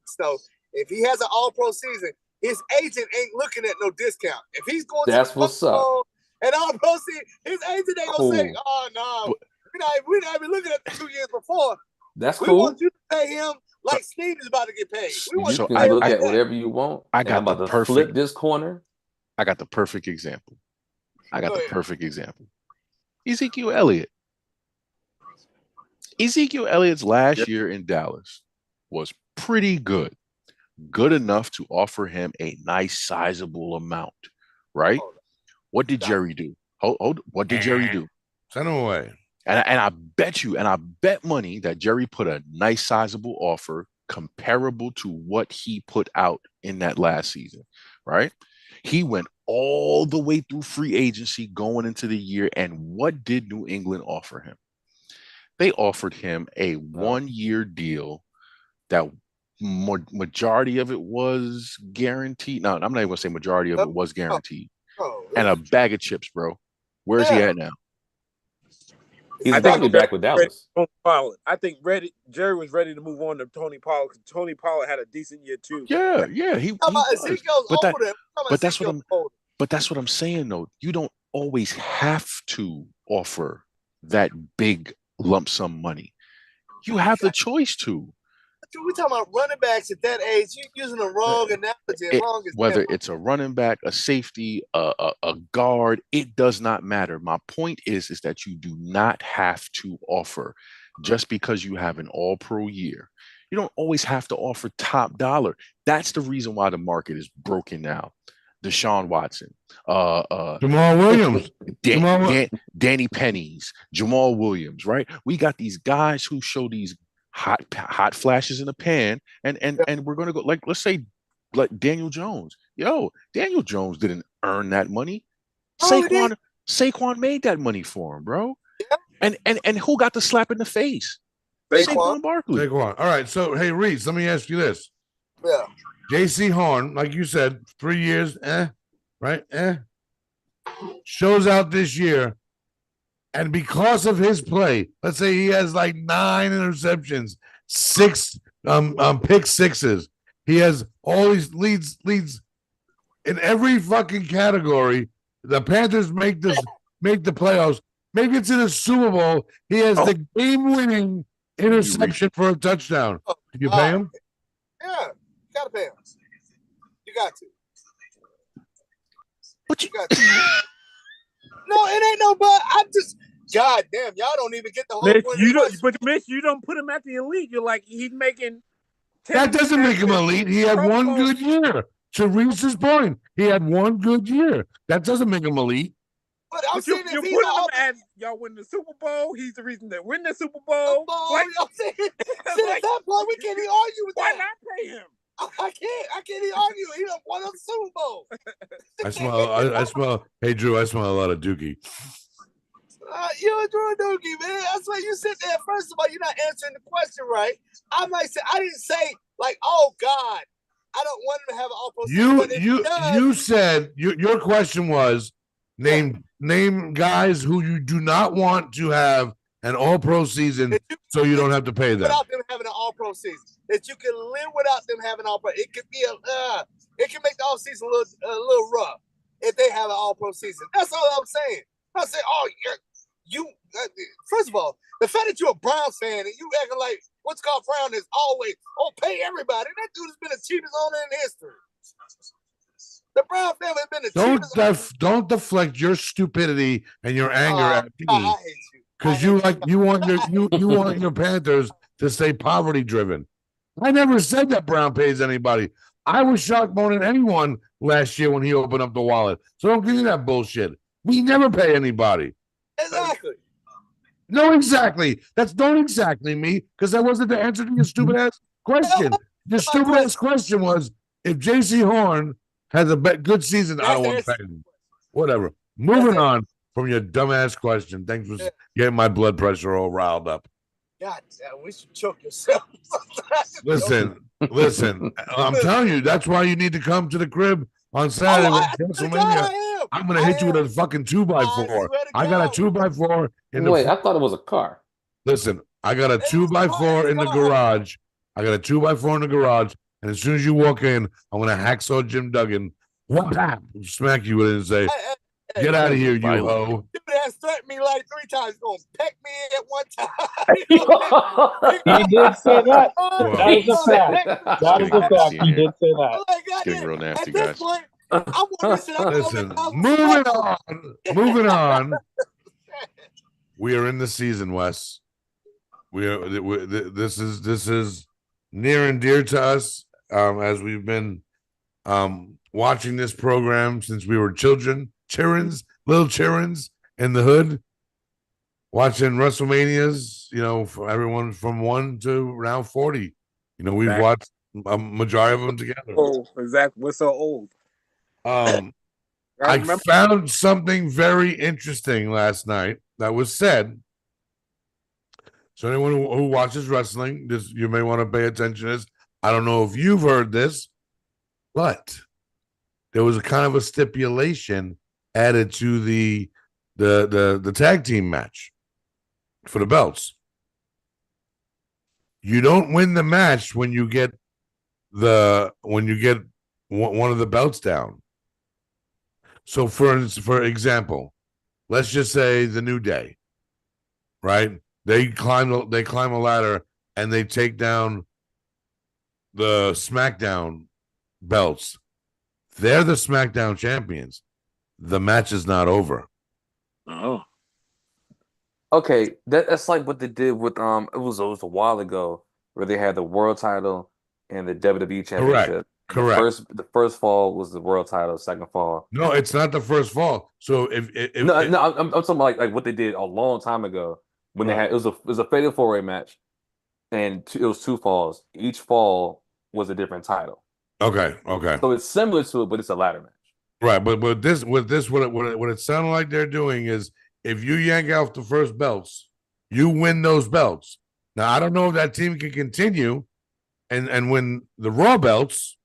Snow. If he has an All-Pro season, his agent ain't looking at no discount. If he's going that's what's up. And All-Pro season, his agent ain't gonna say, "Oh no, we're not even looking at the 2 years before." That's we cool. We want you to pay him like Steve is about to get paid. We want you can look at whatever you want. I got the perfect. Flip this corner. I got the perfect example. Ezekiel Elliott. Ezekiel Elliott's last year in Dallas was pretty good. Good enough to offer him a nice sizable amount, right? What did Jerry do? What did Jerry do? Send him away. And I bet money that Jerry put a nice sizable offer comparable to what he put out in that last season, right? He went all the way through free agency going into the year. And what did New England offer him? They offered him a 1-year deal that majority of it was guaranteed. No, I'm not even going to say majority of it was guaranteed. And a bag of chips, bro. Where's he at now? He's probably back with Dallas. I think Jerry was ready to move on to Tony Pollard because Tony Pollard had a decent year too. Yeah. He was. But that's what I'm saying though. You don't always have to offer that big lump sum money. You have the choice to. We're talking about running backs at that age. You're using the wrong analogy. Whether it's a running back, a safety, a guard, it does not matter. My point is that you do not have to offer just because you have an all-pro year. You don't always have to offer top dollar. That's the reason why the market is broken now. Deshaun Watson, Jamal Williams, Danny Pennies, Jamal Williams, right? We got these guys who show these hot flashes in the pan, and we're gonna go like, let's say like Daniel Jones. Daniel Jones didn't earn that money. Saquon made that money for him, bro. Yeah. And who got the slap in the face? Saquon Barkley. All right, so hey Reese, let me ask you this. Yeah. J.C. Horn, like you said, 3 years, right? Shows out this year. And because of his play, let's say he has like 9 interceptions, 6 pick sixes. He has all these leads in every fucking category. The Panthers make the playoffs. Maybe it's in a Super Bowl. He has the game-winning interception for a touchdown. Did you pay him? Yeah, you gotta pay him. You got to. But you got to. No, it ain't no but. I'm just God damn, y'all don't even get the whole Mitch, point. Mitch, you don't put him at the elite. You're like he's making. That doesn't make him elite. He had one good year. To Reese's point, he had one good year. That doesn't make him elite. But I'm saying you put him as y'all win the Super Bowl. He's the reason they win the Super Bowl. Like, I'm saying, at that point, we can't even argue with why that. Why not pay him? I can't even argue. He done won a Super Bowl. I smell. Hey Drew, I smell a lot of Dookie. You're a Drew Dookie, man. That's why you sit there. First of all, you're not answering the question right. I didn't say like, oh God, I don't want him to have an all-pro season. You said your question was name guys who you do not want to have an all-pro season, so you don't have to pay them. Without them having an all-pro season, that you can live without them having all-pro. It could be it can make the off-season a little rough if they have an all-pro season. That's all I'm saying. I say, oh, you. First of all, the fact that you're a Browns fan and you acting like what's called Brown is always pay everybody. That dude has been the cheapest owner in history. The Brown family has been the cheapest. Don't deflect your stupidity and your anger at me. I hate you. Because you want your Panthers to stay poverty driven. I never said that Brown pays anybody. I was shocked more than anyone last year when he opened up the wallet. So don't give me that bullshit. We never pay anybody. Exactly. No, exactly. Don't exactly me, because that wasn't the answer to your stupid ass question. Your stupid ass question was if JC Horn has a good season, I don't want to pay him. Whatever. Moving on from your dumbass question. Thanks for getting my blood pressure all riled up. God damn, we should choke yourself. Listen. I'm telling you, that's why you need to come to the crib on Saturday with WrestleMania. I'm gonna hit you with a fucking 2x4. I got a 2x4 in the. Wait, I thought it was a car. Listen, I got a 2x4 in the garage. And as soon as you walk in, I'm gonna hacksaw Jim Duggan. Smack you with it and say, "Get out of here, you hoe!" Dude has threatened me like 3 times. He's gonna peck me at one time. He did say that. That is a fact. That is a fact. He did say that. It's getting real nasty, at this guys. point, I'm Listen, moving on. We are in the season, Wes. This is near and dear to us, as we've been watching this program since we were little childrens in the hood, watching WrestleManias. For everyone from 1 to round 40. We've watched a majority of them together. Oh, exactly. We're so old. I found something very interesting last night that was said. So anyone who watches wrestling, you may want to pay attention to this. I don't know if you've heard this, but there was a kind of a stipulation added to the tag team match for the belts. You don't win the match when you get one of the belts down. So for example, let's just say the New Day, right? They climb a ladder and they take down the SmackDown belts. They're the SmackDown champions. The match is not over. Oh. Okay, that's like what they did with it was a while ago where they had the world title and the WWE championship. Correct. The first fall was the world title. Second fall. No, it's not the first fall. So if I'm talking about like what they did a long time ago when they had it was a fatal 4-way match, and it was 2 falls. Each fall was a different title. Okay. So it's similar to it, but it's a ladder match. Right, but what it sounded like they're doing is if you yank out the first belts, you win those belts. Now I don't know if that team can continue and win the Raw belts.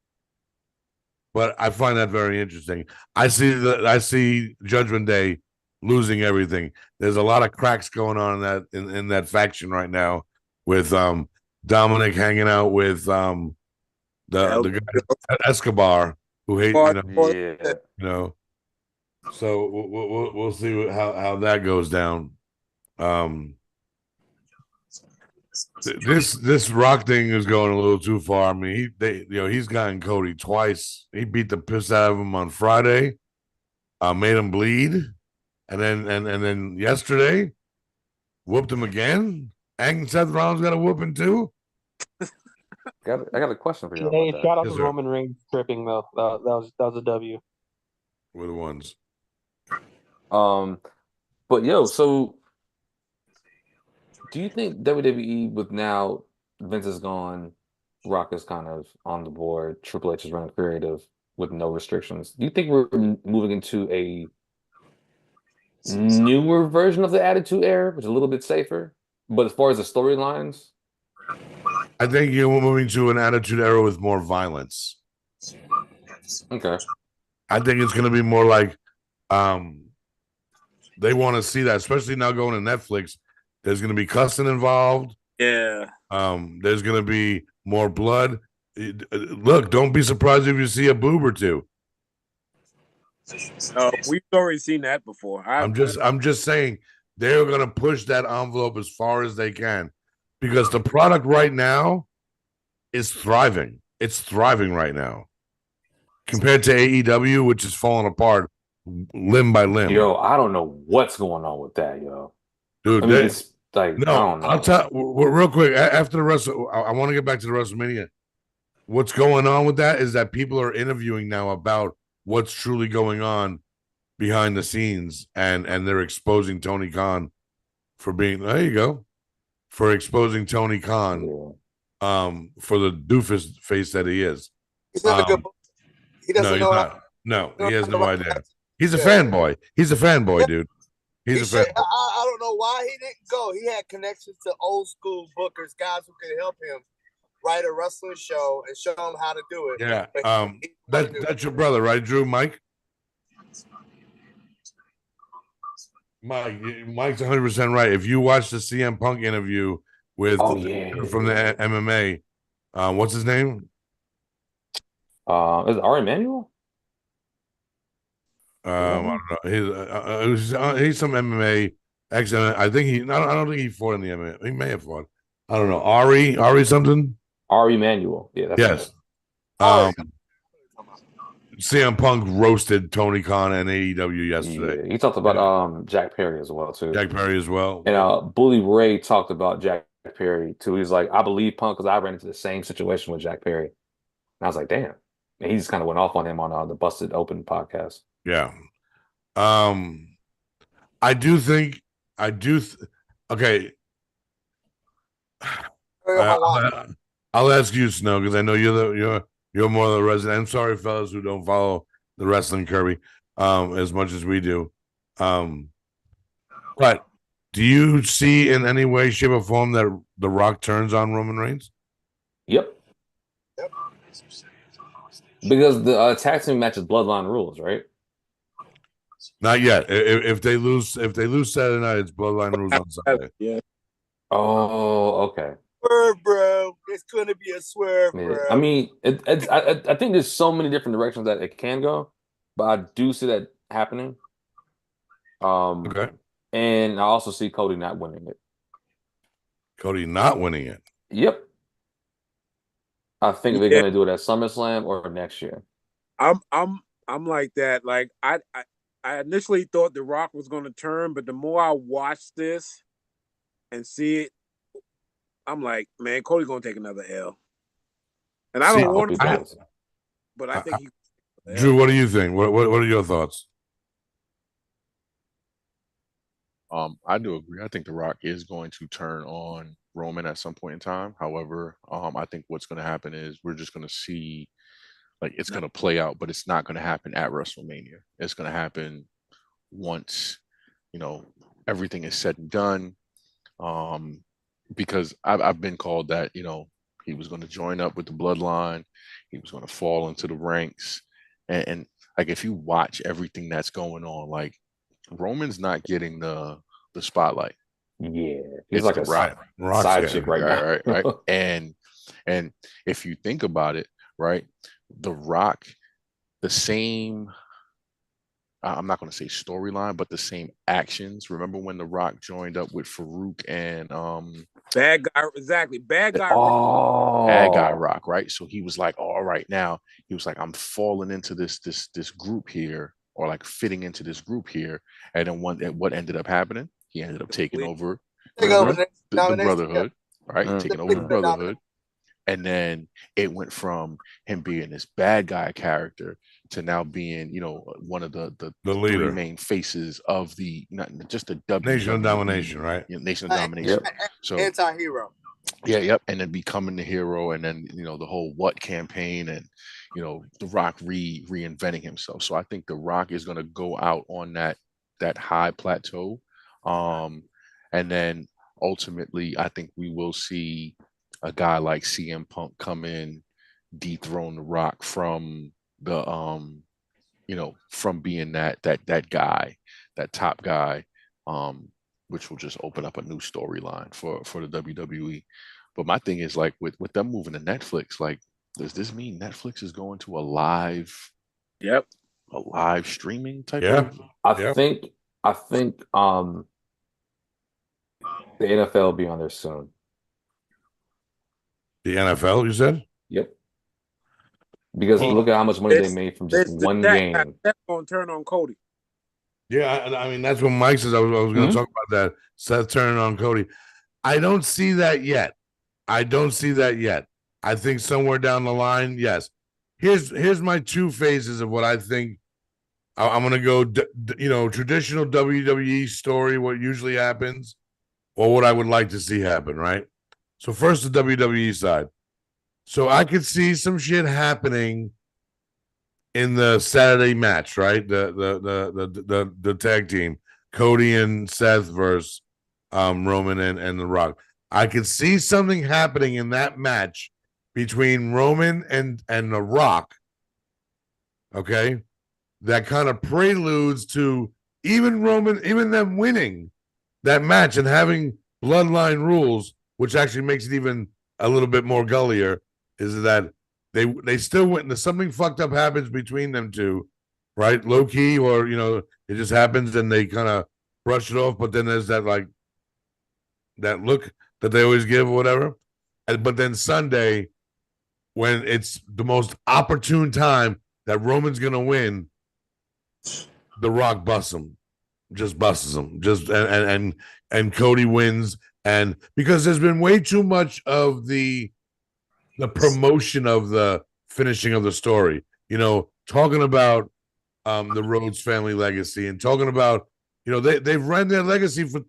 But I find that very interesting. I see Judgment Day losing everything. There's a lot of cracks going on in that faction right now with Dominic hanging out with the guy Escobar who hate Yeah. you know. So we'll see how that goes down. This Rock thing is going a little too far. I mean, he's gotten Cody twice. He beat the piss out of him on Friday, made him bleed, and then yesterday whooped him again. And Seth Rollins got a whooping too. I got a question for you Hey, about shout out Yes, to sir. Roman Reigns tripping though. That was a W. We're the ones. that. But yo, so do you think WWE with now Vince is gone, Rock is kind of on the board, Triple H is running creative with no restrictions? Do you think we're moving into a newer version of the Attitude Era, which is a little bit safer? But as far as the storylines, I think you're moving to an attitude era with more violence. okay. I think it's going to be more like they want to see that, especially now going to Netflix. There's going to be cussing involved. Yeah. There's going to be more blood. Look, don't be surprised if you see a boob or two. We've already seen that before. I'm just saying they're going to push that envelope as far as they can because the product right now is thriving. It's thriving right now compared to AEW, which is falling apart limb by limb. Yo, I don't know what's going on with that, yo. Dude, I mean, it's like, I no, don't know. I'll tell real quick after the rest. I want to get back to the WrestleMania. What's going on with that is that people are interviewing now about what's truly going on behind the scenes, and they're exposing Tony Khan for being. There you go, for exposing Tony Khan, Yeah. for the doofus face that he is. He's not a good. He No, doesn't he's know. not. No, he has no about idea. that. He's a Yeah. fanboy. He's a fanboy, dude. He's a should, fanboy. I don't know why he didn't go. He had connections to old school bookers, guys who could help him write a wrestling show and show him how to do it. Yeah. But That's your brother, right, Drew? Mike? Mike's 100% right. If you watch the CM Punk interview with Oh, yeah. from the MMA, what's his name? Is it Ari Emanuel? I don't know. He's some MMA ex. I think I don't think he fought in the MMA. He may have fought. I don't know. Ari something. Ari Emanuel. Yeah, that's Yes. CM Punk roasted Tony Khan and AEW yesterday. Yeah, he talked about Jack Perry as well too. Jack Perry as well. And Bully Ray talked about Jack Perry too. He's like, I believe Punk because I ran into the same situation with Jack Perry. And I was like, damn. And he just kind of went off on him on the Busted Open podcast. Yeah. I do think okay. I'll ask you, Snow, because I know you're more of the resident. I'm sorry, fellas, who don't follow the wrestling Kirby as much as we do. But do you see in any way, shape, or form that The Rock turns on Roman Reigns? Yep. Because the tag team matches bloodline rules, right? Not yet. If they lose Saturday night, it's bloodline rules on Sunday. Yeah. Oh, okay. Swerve, bro. It's gonna be a swerve, Yeah. bro. I mean, I think there's so many different directions that it can go, but I do see that happening. Okay. And I also see Cody not winning it. Cody not winning it. Yep. I think they're gonna do it at SummerSlam or next year. I'm like that. Like I initially thought The Rock was gonna turn, but the more I watch this and see it, I'm like, man, Cody's gonna take another L. And I don't want to, but I think he. Drew, what do you think? What are your thoughts? I do agree. I think The Rock is going to turn on Roman at some point in time. However, I think what's going to happen is we're just going to see, like, it's going to play out, but it's not going to happen at WrestleMania. It's going to happen once, everything is said and done. Because I've been called that, he was going to join up with the bloodline. He was going to fall into the ranks. And like, if you watch everything that's going on, like, Roman's not getting the spotlight. Yeah, he's It's like The a Rock. side chick right now. Right. And if you think about it, right, The Rock, the same. I'm not going to say storyline, but the same actions. Remember when The Rock joined up with Farouk and Bad guy, exactly. Bad guy. bad guy Rock, right? So he was like, all right, now he was like, I'm falling into this group here, or like fitting into this group here. And then what ended up happening? He ended up taking over Take over Mhm. the the nomination. Brotherhood, right? Mm. Taking over the Mhm. Brotherhood. And then it went from him being this bad guy character to now being, one of the three leader. main faces of the not just the WWE, Nation of Domination, right? Nation of Domination. Yep. So Anti-hero. yeah, yep, and then becoming the hero, and then the whole What campaign, and The Rock reinventing himself. So I think The Rock is going to go out on that high plateau, and then ultimately I think we will see a guy like CM Punk come in, dethrone The Rock from the from being that guy, that top guy, which will just open up a new storyline for the WWE. But my thing is, like, with them moving to Netflix, like, does this mean Netflix is going to a live streaming type Yeah. of? I think the NFL will be on there soon. The NFL, you said? Yep. Because look at how much money they made from just one game. That's gonna turn on Cody. Yeah, I mean that's what Mike says. I was going to talk about that. Seth turning on Cody. I don't see that yet. I think somewhere down the line, yes. Here's my two phases of what I think. I'm going to go, traditional WWE story, what usually happens, or what I would like to see happen, right? So first, the WWE side. So I could see some shit happening in the Saturday match, right? The tag team, Cody and Seth versus Roman and The Rock. I could see something happening in that match between Roman and The Rock. Okay, that kind of preludes to even them winning that match and having bloodline rules, which actually makes it even a little bit more gullier. Is that they still went. Something fucked up happens between them two, right? Low key, or it just happens and they kind of brush it off. But then there's that that look that they always give, or whatever. But then Sunday, when it's the most opportune time that Roman's gonna win, The Rock busts him, just busts him, and Cody wins, and because there's been way too much of the promotion of the finishing of the story, talking about the Rhodes family legacy, and talking about they've ran their legacy for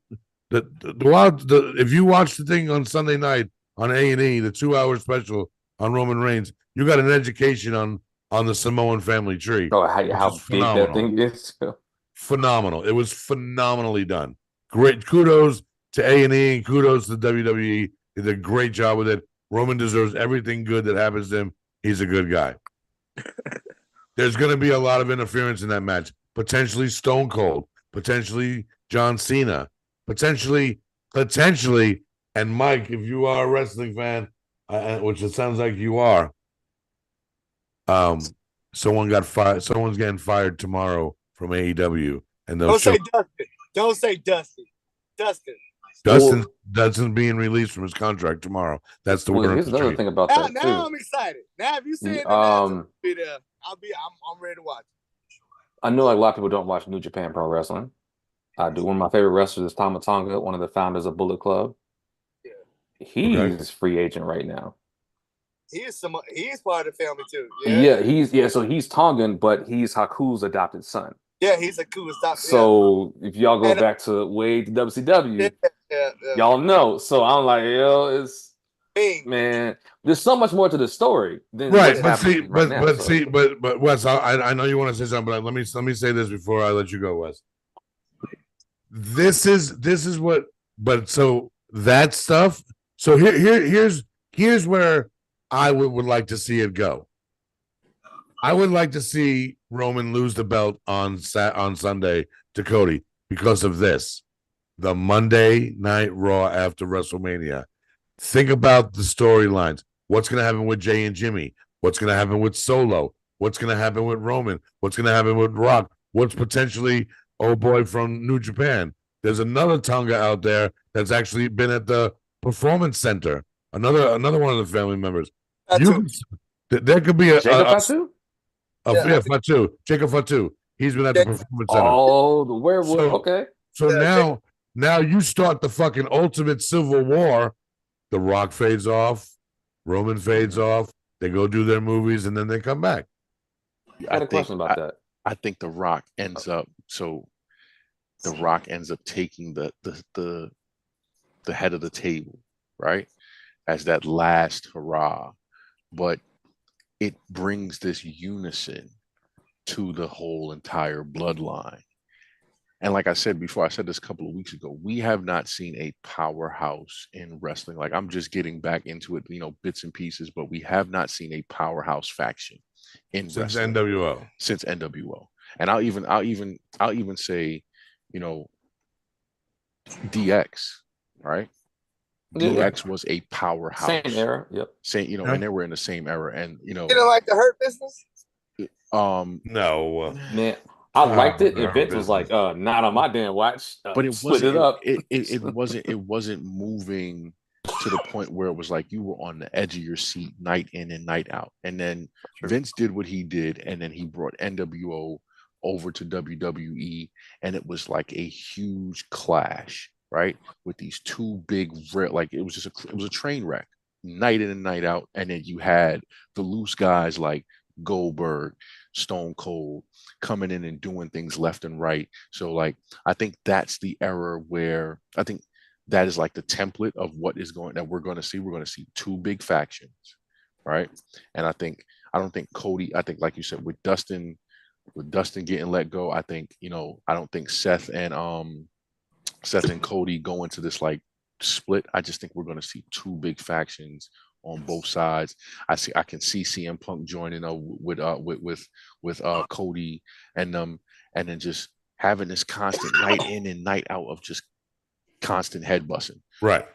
the if you watch the thing on Sunday night on A&E, the 2-hour special on Roman Reigns, you got an education on the Samoan family tree. Oh, how big that thing is. Phenomenal. It was phenomenally done. Great. Kudos to A&E and kudos to WWE. They did a great job with it. Roman deserves everything good that happens to him. He's a good guy. There's going to be a lot of interference in that match. Potentially Stone Cold. Potentially John Cena. Potentially. And Mike, if you are a wrestling fan, which it sounds like you are, someone got fired. Someone's getting fired tomorrow from AEW, and Don't say Dustin. Don't say Dustin. Dustin's being released from his contract tomorrow. That's the word. Here's another thing about that too. Now I'm excited. Now if you say it, I'm ready to watch. I know like a lot of people don't watch New Japan Pro Wrestling. I do. One of my favorite wrestlers is Tama Tonga, one of the founders of Bullet Club. Yeah. He's free agent right now. He is part of the family too. Yeah, so he's Tongan, but he's Haku's adopted son. Yeah, he's Haku's adopted. So if y'all go back to way to WCW, y'all know. So I'm like, it's man, there's so much more to the story than right. But Wes, I know you want to say something, but let me say this before I let you go, Wes. This is what, but so that stuff. So here's where I would like to see it go. I would like to see Roman lose the belt on Sunday to Cody because of this. The Monday Night Raw after WrestleMania. Think about the storylines. What's going to happen with Jay and Jimmy? What's going to happen with Solo? What's going to happen with Roman? What's going to happen with Rock? What's potentially old boy from New Japan? There's another Tonga out there that's actually been at the Performance Center. Another one of the family members. There could be Jacob Fatu? Fatu. Jacob Fatu. He's been at the Performance Center. Oh, the werewolf. Okay. So now you start the fucking ultimate civil war. The Rock fades off, Roman fades off. They go do their movies, and then they come back. I had a question about that. I think The Rock ends up taking the head of the table, right, as that last hurrah. But it brings this unison to the whole entire bloodline. And like I said before, I said this a couple of weeks ago, we have not seen a powerhouse in wrestling. Like, I'm just getting back into it, bits and pieces, but we have not seen a powerhouse faction in Since wrestling NWO. Since NWO. And I'll even say, DX, right? Yeah. DX was a powerhouse. Same era. Yep. And they were in the same era. And You don't like the Hurt Business? No. Man, I liked it. And Vince was like, not on my damn watch. But it split wasn't it up. It wasn't moving to the point where it was like you were on the edge of your seat night in and night out. And then Vince did what he did, and then he brought NWO over to WWE, and it was like a huge clash, right? With these two big, like it was a train wreck, night in and night out. And then you had the loose guys like Goldberg, Stone Cold coming in and doing things left and right. So like, I think that's the era where I think that is like the template of what is we're going to see. We're going to see two big factions, right? And I don't think Cody, I think like you said, with Dustin getting let go, I think, I don't think Seth and Cody go into this like split. I just think we're going to see two big factions on both sides. I can see CM Punk joining with Cody and them, and then just having this constant night in and night out of just constant head busting. Right.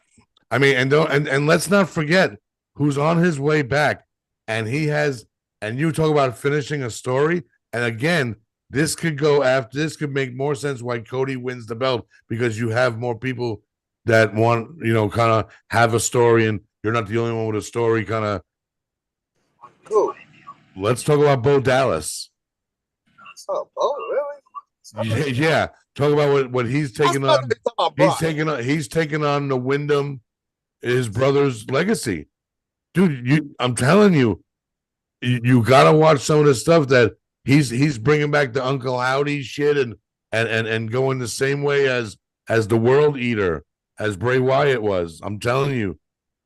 I mean, and let's not forget who's on his way back, and you talk about finishing a story. And again, this could make more sense why Cody wins the belt, because you have more people that want, kind of have a story, and you're not the only one with a story. Kind of. Cool. Let's talk about Bo Dallas. Oh, really? Yeah. Talk about what he's taking on. He's taking on the Wyndham, his brother's legacy. Dude, I'm telling you, you gotta watch some of the stuff that he's bringing back the Uncle Howdy shit and going the same way as the World Eater, as Bray Wyatt was. I'm telling you,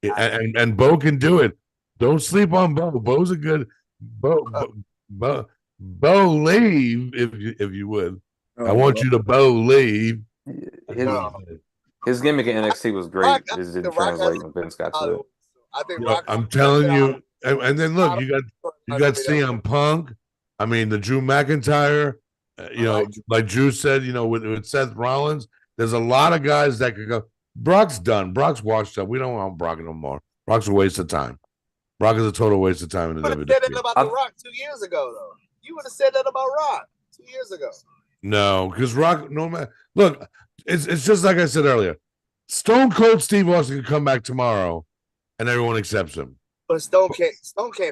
and Bo can do it. Don't sleep on Bo. Bo's a good Bo leave if you would. I want you to leave. His gimmick in NXT was great. It didn't translate when Vince got to it. I think I'm telling you, and then look, you got CM Punk. I mean, the Drew McIntyre. Like Drew said, with Seth Rollins, there's a lot of guys that could go. Brock's done. Brock's washed up. We don't want Brock no more. Brock's a waste of time. Brock is a total waste of time in the WWE. You said that about The Rock 2 years ago, though. You would have said that about Rock 2 years ago. No, because Rock, no matter. Look, it's just like I said earlier. Stone Cold Steve Austin can come back tomorrow, and everyone accepts him. But Stone can't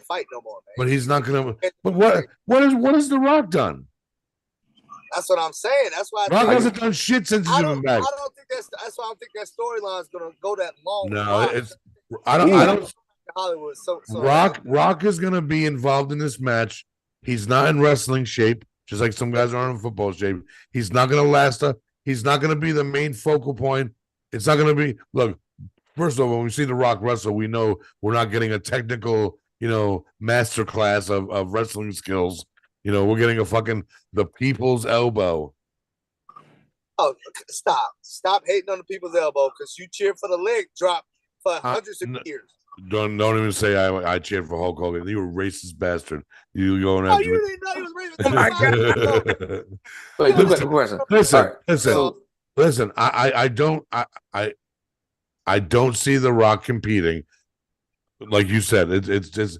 fight no more, man. But he's not gonna. But what has The Rock done? That's what I'm saying. That's why Rock hasn't done shit since he's been back. I don't think that's why I don't think that storyline is gonna go that long. No, I don't. Hollywood. So Rock is gonna be involved in this match. He's not in wrestling shape, just like some guys aren't in football shape. He's not gonna last. He's not gonna be the main focal point. It's not gonna be. Look, first of all, when we see The Rock wrestle, we know we're not getting a technical, master class of wrestling skills. We're getting the people's elbow. Oh, stop hating on the people's elbow, because you cheer for the leg drop for hundreds of years. Don't even say I cheered for Hulk Hogan. You were a racist bastard. You going Oh, after you me? didn't know he was racist. Oh my God. Wait, Listen, good question. listen, All right, listen, so listen. I don't see The Rock competing, like you said. It's just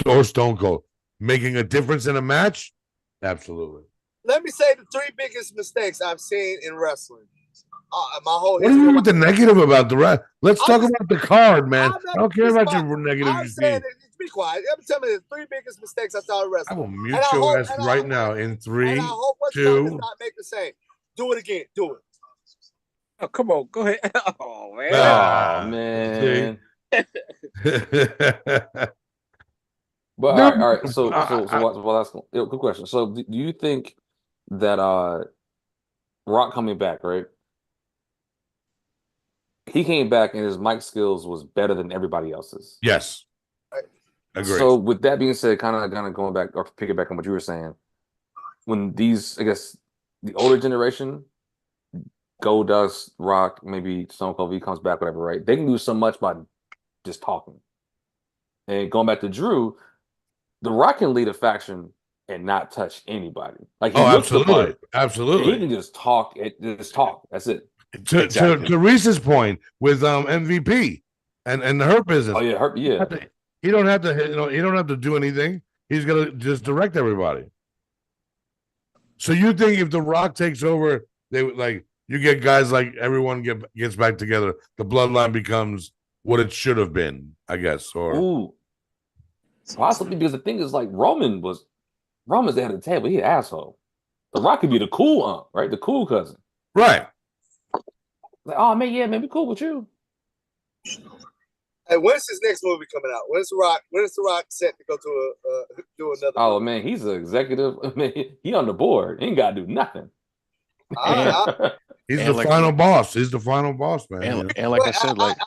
or Stone Cold making a difference in a match. Absolutely. Let me say the 3 biggest mistakes I've seen in wrestling. My whole What are history. you with the negative about the rest? Let's I'm talk just- about the card, man. I'm not- I don't care about your I'm negative you saying, see. be quiet. I'm telling you the 3 biggest mistakes I saw in I wrestling. will mute And I your hope- ass and I- right now in And I 3, hope what you does 2. not make the same. Do it again. Do it. Oh, come on, go ahead. Oh man. Ah, oh man. But No, all right. So I- well, that's good question. So do you think that Rock coming back, right? He came back and his mic skills was better than everybody else's. yes, agree. So with that being said, kind of going back or picking back on what you were saying, when these, I guess, the older generation, Goldust, Rock, maybe Stone Cold V comes back, whatever, right? They can do so much by just talking. And going back to Drew, The Rock can lead a faction and not touch anybody. Like he Oh, looks the absolutely, part. absolutely. He can just talk. Just talk. That's it. To Reese's point with MVP and the Hurt Business. Oh yeah, yeah. He don't have to he don't have to do anything. He's gonna just direct everybody. So you think if The Rock takes over, they would like you get guys like everyone gets back together. The bloodline becomes what it should have been, I guess. Or Ooh, possibly because the thing is like Roman's the head of the table. He an asshole. The Rock could be the cool aunt, right? The cool cousin. right. Like, oh man, yeah, man, we cool with you. Hey, when's his next movie coming out? When's The Rock set to go to do another? Oh movie? man, he's an executive. I mean, he on the board. He ain't got to do nothing. He's the final boss. He's the final boss, man. And like I said, like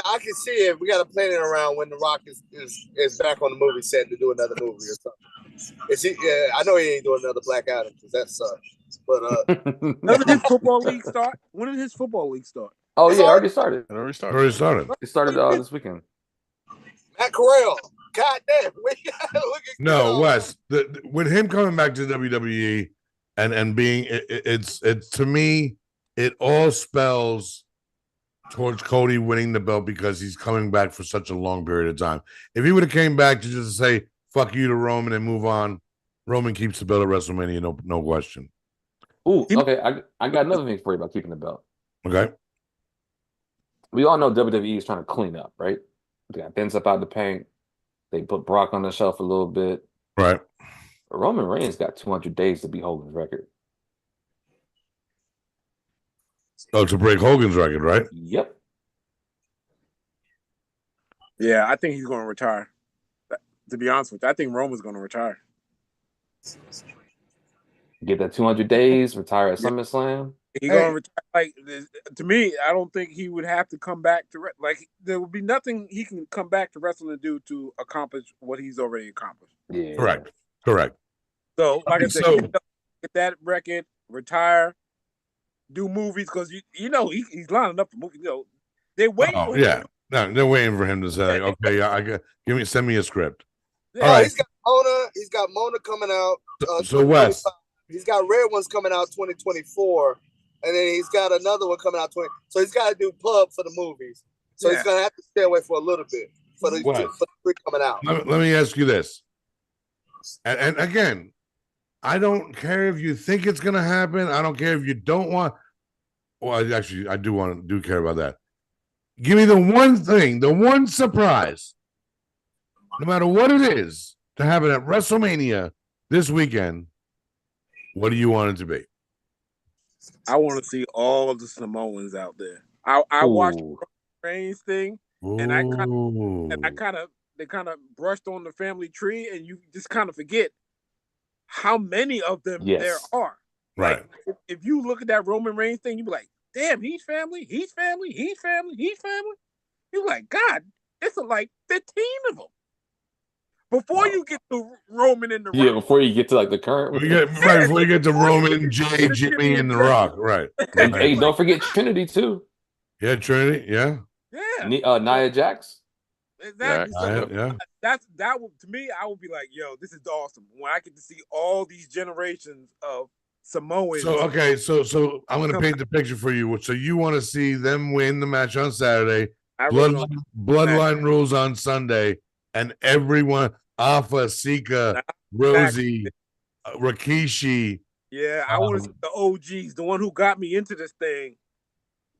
I can see it. We got to plan it around when The Rock is back on the movie set to do another movie or something. Is he? Yeah, I know he ain't doing another Black Adam because that sucks. But When did his football league start? When did his football league start? oh yeah, already started. Already started. It started this weekend. Matt Corral, goddamn, No, Wes. With him coming back to WWE and being it's to me, it all spells towards Cody winning the belt because he's coming back for such a long period of time. If he would have came back to just say "fuck you" to Roman and move on, Roman keeps the belt at WrestleMania, no question. Ooh, okay. I got another thing for you about keeping the belt. Okay. We all know WWE is trying to clean up, right? They got Vince up out the paint. They put Brock on the shelf a little bit. Right. But Roman Reigns got 200 days to be Hogan's record. Oh, to break Hogan's record, right? Yep. Yeah, I think he's going to retire. To be honest with you, I think Roman's going to retire. Get that 200 days, retire at SummerSlam. He's going to retire. Like, to me, I don't think he would have to come back to there would be nothing he can come back to wrestling to do to accomplish what he's already accomplished. Yeah. Correct. So, like I said, So- get that record, retire, do movies because you know he's lining up for movies. You know, they wait. Oh, yeah. No, they're waiting for him to say, okay, send me a script. Yeah, All right. He's got Mona coming out. So Wes, He's got Red Ones coming out 2024, and then he's got another one coming out 20. So he's got to do pub for the movies. So he's gonna have to stay away for a little bit for the three coming out. let me ask you this, and again, I don't care if you think it's gonna happen. I don't care if you don't want. Well, I do care about that. Give me the one thing, the one surprise, no matter what it is, to happen at WrestleMania this weekend. What do you want it to be? I want to see all of the Samoans out there. I watched the Reigns thing, and I kind of brushed on the family tree, and you just kind of forget how many of them there are. Right. Like, if you look at that Roman Reigns thing, you be like, damn, he's family. You're like, God, it's like 15 of them. Before you get to Roman and the Rock. Before you get to like the current. Before you get to Roman, Jay, Jimmy, and the Rock. Right. Hey, don't forget Trinity too. Yeah, Trinity. Yeah. Yeah. Nia Jax. Exactly. So Yeah. that would, to me, I would be like, yo, this is awesome when I get to see all these generations of Samoans. So okay, so I'm gonna paint the picture for you. So you want to see them win the match on Saturday, I really don't. bloodline rules on Sunday, and everyone Alpha, Sika, Rosie, Rikishi. Yeah, I want to see the OGs, the one who got me into this thing.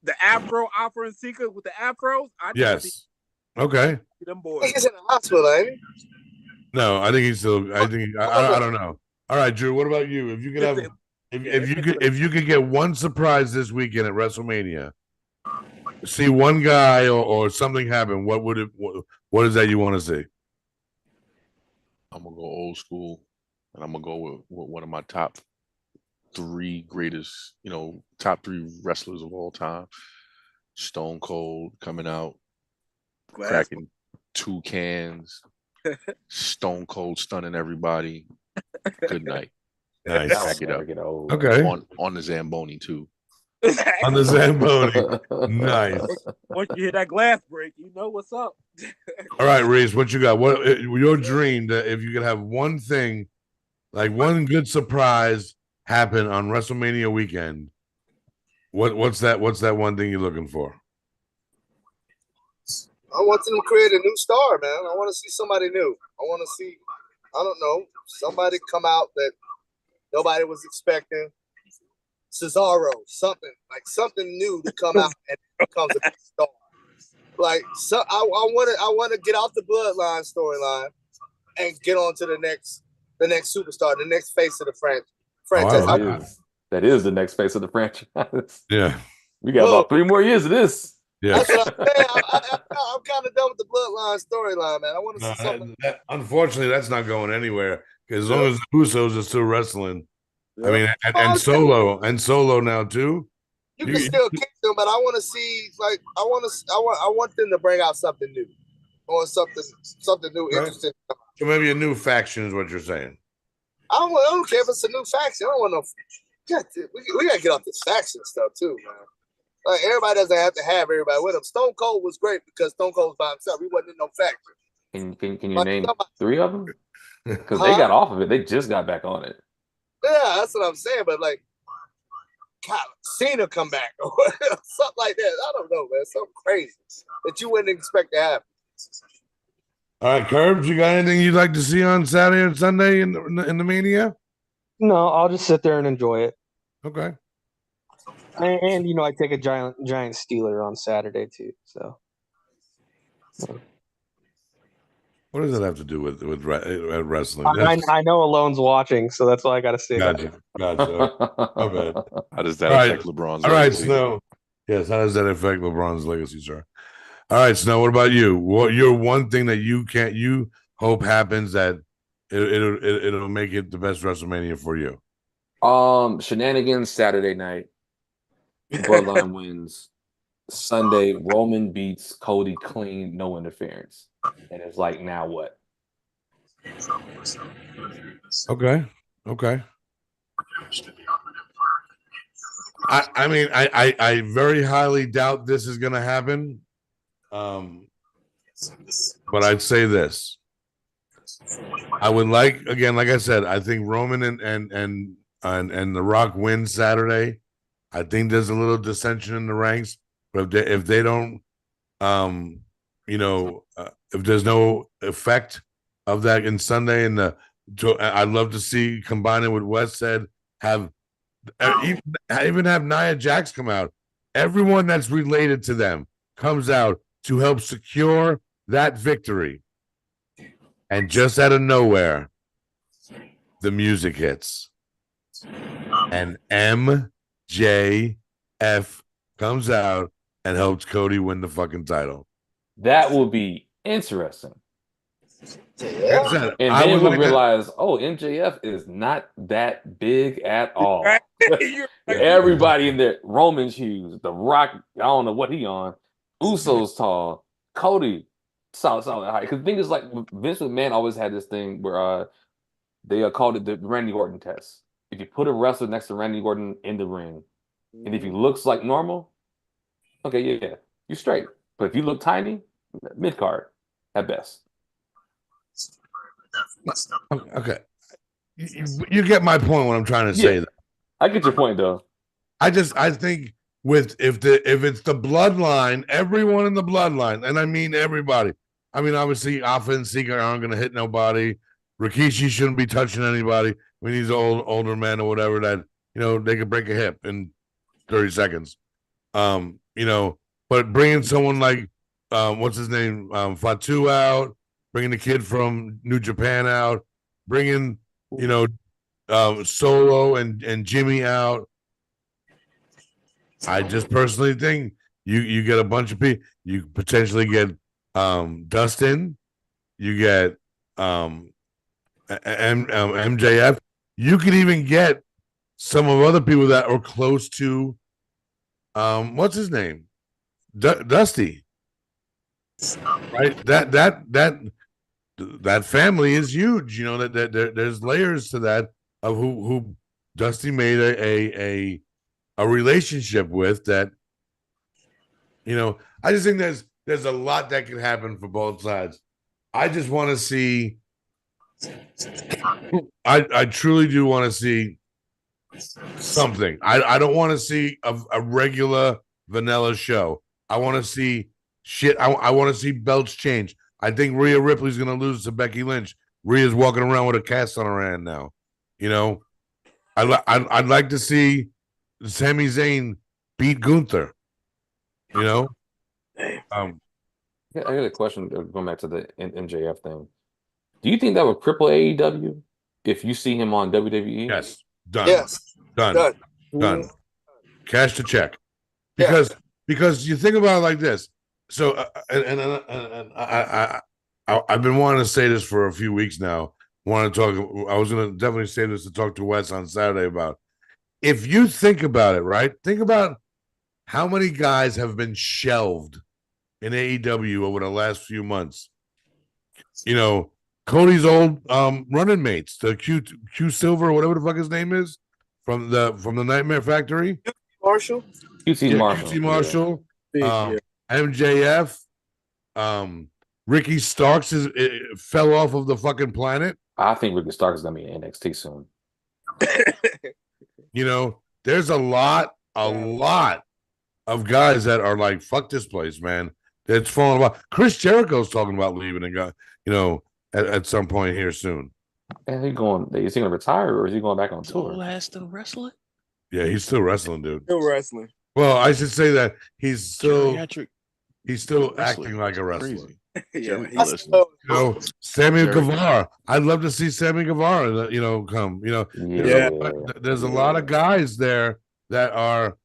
The Afro Alpha and Sika with the Afros. Yes. Okay. Them I boys. think he's in the hospital, ain't he? No, I think he's still. I think I don't know. All right, Drew. What about you? If you could have, if you could get one surprise this weekend at WrestleMania, see one guy or something happen, what would it? What is that you want to see? I'm gonna go old school, and I'm gonna go with one of my top three greatest, top three wrestlers of all time. Stone Cold coming out, cracking 2 cans, Stone Cold stunning everybody. Good night. Nice. Pack it up. Okay. On the Zamboni too. On the Zamboni. Nice. Once you hear that glass break, you know what's up. All right, Reese, what you got? What your dream that if you could have one thing, like one good surprise happen on WrestleMania weekend? What's that? What's that one thing you're looking for? I want them to create a new star, man. I want to see somebody new. I want to see, I don't know, somebody come out that nobody was expecting. Cesaro, something new to come out and becomes a big star. Like, so I want to get off the bloodline storyline and get on to the next superstar, the next face of the franchise. That is the next face of the franchise. Yeah, we got about 3 more years of this. Yeah, that's what I'm saying. I'm kind of done with the bloodline storyline, man. I want to see something. Unfortunately, that's not going anywhere because as long as the Usos are still wrestling, I mean, and Solo now too. You can still kick them, but I want to see, like, I want them to bring out something new, or something new, interesting. So maybe a new faction is what you're saying. I don't care if it's a new faction. I don't want no. We gotta get off this faction stuff too, man. Like, everybody doesn't have to have everybody with him. Stone Cold was great because Stone Cold was by himself. He wasn't in no faction. Can you name 3 of them? Because they got off of it. They just got back on it. Yeah, that's what I'm saying. But like, God, Cena come back or something like that. I don't know, man. Something crazy that you wouldn't expect to happen. All right, Curbs, you got anything you'd like to see on Saturday and Sunday in the Mania? No, I'll just sit there and enjoy it. Okay. And I take a giant Steeler on Saturday too. So. What does that have to do with wrestling? I know Alone's watching, so that's all I got to say. Gotcha. Okay. How does that affect LeBron's legacy? All right, Snow. Yes, how does that affect LeBron's legacy, sir? All right, Snow. What about you? What your one thing that you hope happens that it'll make it the best WrestleMania for you? Shenanigans Saturday night. Bloodline wins. Sunday, Roman beats Cody clean, no interference. And it's like, now what? Okay. I mean, I very highly doubt this is going to happen. But I'd say this. I would like, again, like I said, I think Roman and The Rock win Saturday. I think there's a little dissension in the ranks, but if they don't, if there's no effect of that in Sunday, I'd love to see combining with West said even have Nia Jax come out. Everyone that's related to them comes out to help secure that victory, and just out of nowhere, the music hits, and MJF comes out and helps Cody win the fucking title. That will be interesting. Yeah. And then we'll realize, MJF is not that big at all. Everybody in there, Roman's huge, The Rock, I don't know what he on. Uso's tall, Cody, solid height. Because the thing is, like, Vince McMahon always had this thing where they called it the Randy Orton test. If you put a wrestler next to Randy Orton in the ring, and if he looks like normal, okay, yeah, you're straight. But if you look tiny, mid card. at best. Okay. You get my point when I'm trying to say that. I get your point though. I think if it's the bloodline, everyone in the bloodline, and I mean everybody. I mean, obviously, Alpha and Seeker aren't going to hit nobody. Rikishi shouldn't be touching anybody. When he's older man or whatever, that they could break a hip in 30 seconds. But bringing someone like what's his name, Fatu out, bringing the kid from New Japan out, bringing Solo and Jimmy out. I just personally think you get a bunch of people. You potentially get Dustin. You get MJF. You could even get some of other people that are close to what's his name, Dusty. Right. That family is huge. That there's layers to that of who Dusty made a relationship with that. I just think there's a lot that can happen for both sides. I just want to see. I truly do want to see something. I don't want to see a regular vanilla show. I want to see shit. I want to see belts change. I think Rhea Ripley's going to lose to Becky Lynch. Rhea's walking around with a cast on her hand now. I'd like to see Sami Zayn beat Gunther. I got a question going back to the MJF thing. Do you think that would cripple AEW if you see him on WWE? Yes. Done. Yes. Done. Cash the check. Because you think about it like this. So I've been wanting to say this for a few weeks now. I was going to definitely say this to talk to Wes on Saturday about. If you think about it, right? Think about how many guys have been shelved in AEW over the last few months. Cody's old running mates, the Q Silver or whatever the fuck his name is, from the Nightmare Factory. Marshall. QT Marshall. QT Marshall. Yeah. MJF. Ricky Starks fell off of the fucking planet. I think Ricky Starks is gonna be in NXT soon. There's a lot of guys that are like, fuck this place, man. It's falling apart. Chris Jericho's talking about leaving and at some point here soon. And is he going to retire or is he going back on tour? Last still wrestling? Yeah, he's still wrestling, dude. Still wrestling. Well, I should say that he's still Wrestling. acting like a wrestler. Crazy. Yeah. Samuel Guevara. I'd love to see Sammy Guevara, come. There's a lot of guys there that are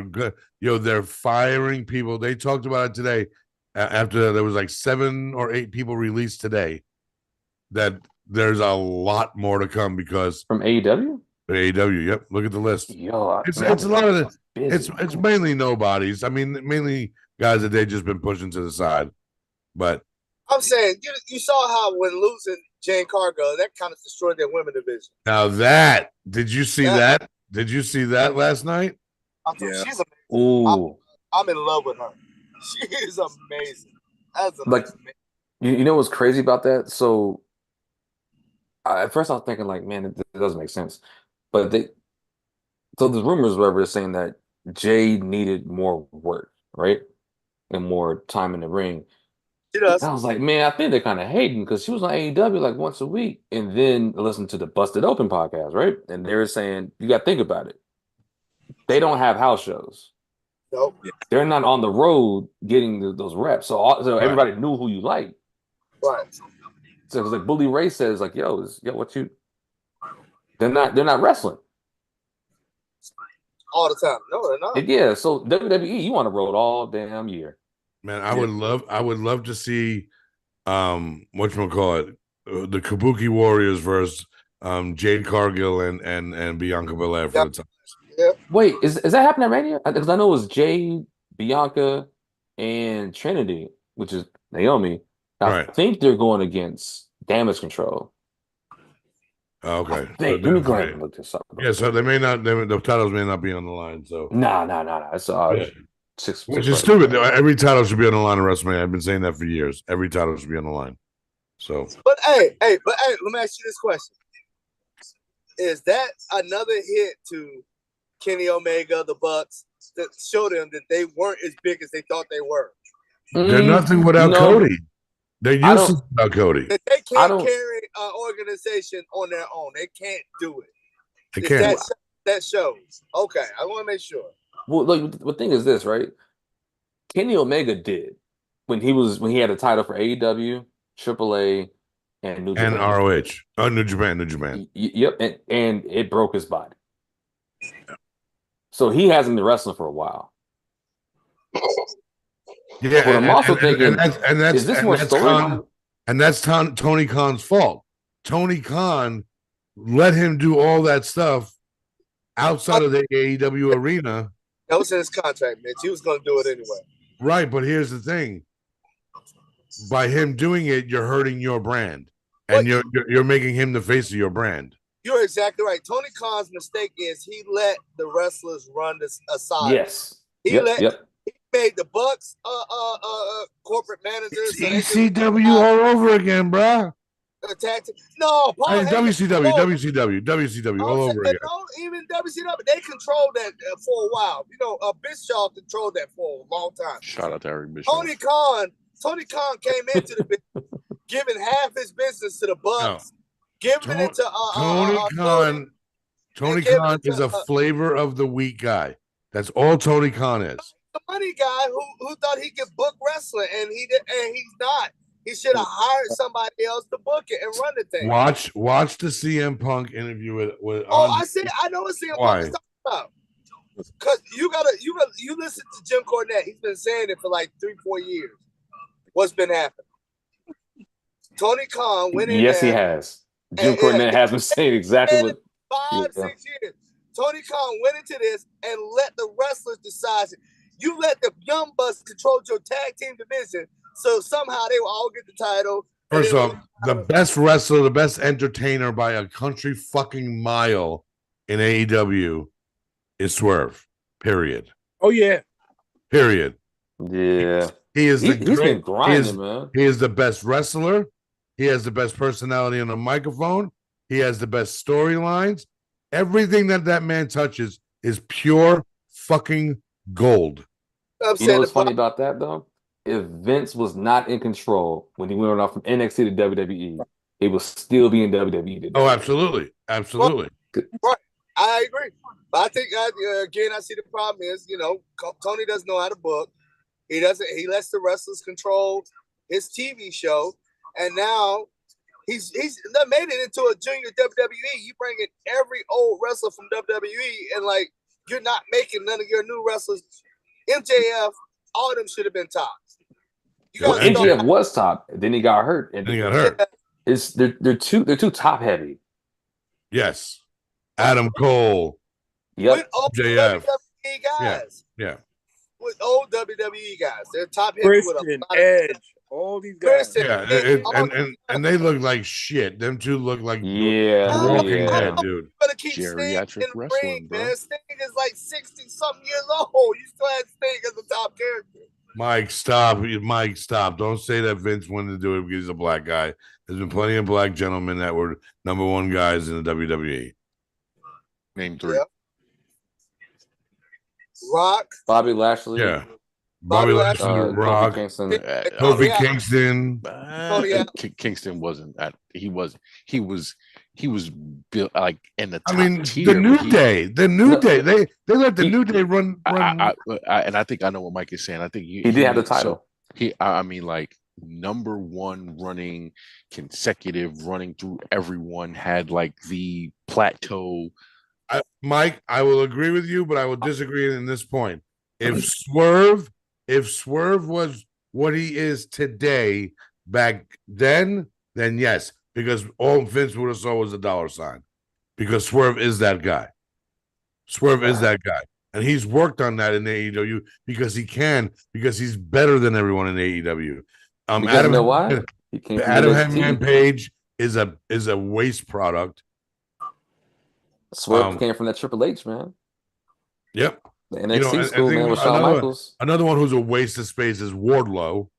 good. They're firing people. They talked about it today. After there was like 7 or 8 people released today, that there's a lot more to come because from AEW. AEW, yep. Look at the list. Yo, it's a lot of it's mainly nobodies. I mean, mainly guys that they've just been pushing to the side. But I'm saying you saw how when losing Jane Cargo, that kind of destroyed their women division. Now did you see that? Did you see that last night? She's amazing. Ooh. I'm in love with her. She is amazing. That's amazing. You know what's crazy about that? So at first I was thinking like, man, it doesn't make sense. But so there's rumors whatever saying that Jade needed more work, right? And more time in the ring. She does. I was like, man, I think they're kind of hating because she was on AEW like once a week. And then I listened to the Busted Open podcast, right? And they were saying, you got to think about it. They don't have house shows. Nope. They're not on the road getting those reps. So everybody knew who you like. Right. So it was like Bully Ray says, like, what you? They're not wrestling all the time. No, they're not. Yeah. So WWE, you want to roll all damn year. Man, I would love to see whatchamacallit, the Kabuki Warriors versus Jade Cargill and Bianca Belair for the time. Yeah. Wait, is that happening at Mania? Because I know it was Jade, Bianca, and Trinity, which is Naomi. I think they're going against Damage Control. Okay. Let me go ahead and look this up. Yeah, so they may not. The titles may not be on the line. So no. It's Which is stupid. Every title should be on the line in WrestleMania. I've been saying that for years. Every title should be on the line. So, but hey, let me ask you this question: is that another hit to Kenny Omega, the Bucks, that showed them that they weren't as big as they thought they were? They're nothing without Cody. They're useless without Cody. That they can't carry an organization on their own. They can't do it. They can't. That shows. Okay, I want to make sure. Well, look, the thing is this, right? Kenny Omega did when he had a title for AEW, AAA, and New Japan. And ROH. Oh, New Japan. Yep, and it broke his body. So he hasn't been wrestling for a while. Yeah, but I'm also thinking, is this more storyline? And that's Tony Khan's fault. Tony Khan let him do all that stuff outside of the AEW arena. That was in his contract, Mitch. He was going to do it anyway. Right, but here's the thing: by him doing it, you're hurting your brand, and you're making him the face of your brand. You're exactly right. Tony Khan's mistake is he let the wrestlers run this aside. Yes, he made the Bucks corporate managers. It's ECW all over again, bro. No, WCW all over again. No, even WCW, they controlled that for a while. You know, Bischoff controlled that for a long time. Shout out to Eric Bischoff. Tony Khan came into the business, giving half his business to the Bucks, giving it to Tony Khan is a flavor of the week guy. That's all Tony Khan is. The money guy who thought he could book wrestling, and he's not. He should have hired somebody else to book it and run the thing. Watch the CM Punk interview with. I know what CM Punk is talking about. Because you listen to Jim Cornette. He's been saying it for like 3-4 years. What's been happening? Tony Khan went in. Yes, he has. Jim Cornette has been saying exactly what. 5-6 years. Tony Khan went into this and let the wrestlers decide. You let the Young Bucks control your tag team division. So somehow they will all get the title. First off, the best wrestler, the best entertainer by a country fucking mile in AEW is Swerve. Period. Oh yeah. Period. Yeah. He's been grinding, man. He is the best wrestler. He has the best personality on the microphone. He has the best storylines. Everything that man touches is pure fucking gold. You know what's funny about that though? If Vince was not in control when he went off from NXT to WWE, he would still be in WWE today. Oh, absolutely. Absolutely. Right. I agree. But I think, again, I see the problem is, Tony doesn't know how to book. He lets the wrestlers control his TV show. And now he's made it into a junior WWE. You bring in every old wrestler from WWE and, you're not making none of your new wrestlers. MJF, all of them should have been top. MJF was top, then he got hurt. And he got hurt. They're too top heavy. Yes. Adam Cole. Yep. With old MJF. WWE guys. Yeah. With old WWE guys. They're top heavy with Christian, Edge, all these guys. Yeah, and they look like shit. Them two look like Walking Dead, dude. Better keep Geriatric Sting in the wrestling, ring, bro. man. Sting is like 60-something years old. You still had Sting as the top character. Mike, stop. Don't say that Vince wanted to do it because he's a black guy. There's been plenty of black gentlemen that were number one guys in the WWE. Name 3. Yep. Rock. Bobby Lashley. Yeah. Bobby Lashley, Rock, Kofi Kingston. Kingston wasn't. He was built like in the top tier. The New Day. They let the New Day run. And I think I know what Mike is saying. I think he did have the title. So number one running consecutive, running through everyone, had the plateau. Mike, I will agree with you, but I will disagree in this point. If Swerve was what he is today back then yes, because all Vince would have saw was a dollar sign, because Swerve is that guy. And he's worked on that in AEW because he's better than everyone in AEW. Adam, know why? Adam Hangman Page is a waste product. Swerve came from that Triple H, man. Yep. The You know, NXT I school, man, think with Shawn Michaels. another one who's a waste of space is Wardlow.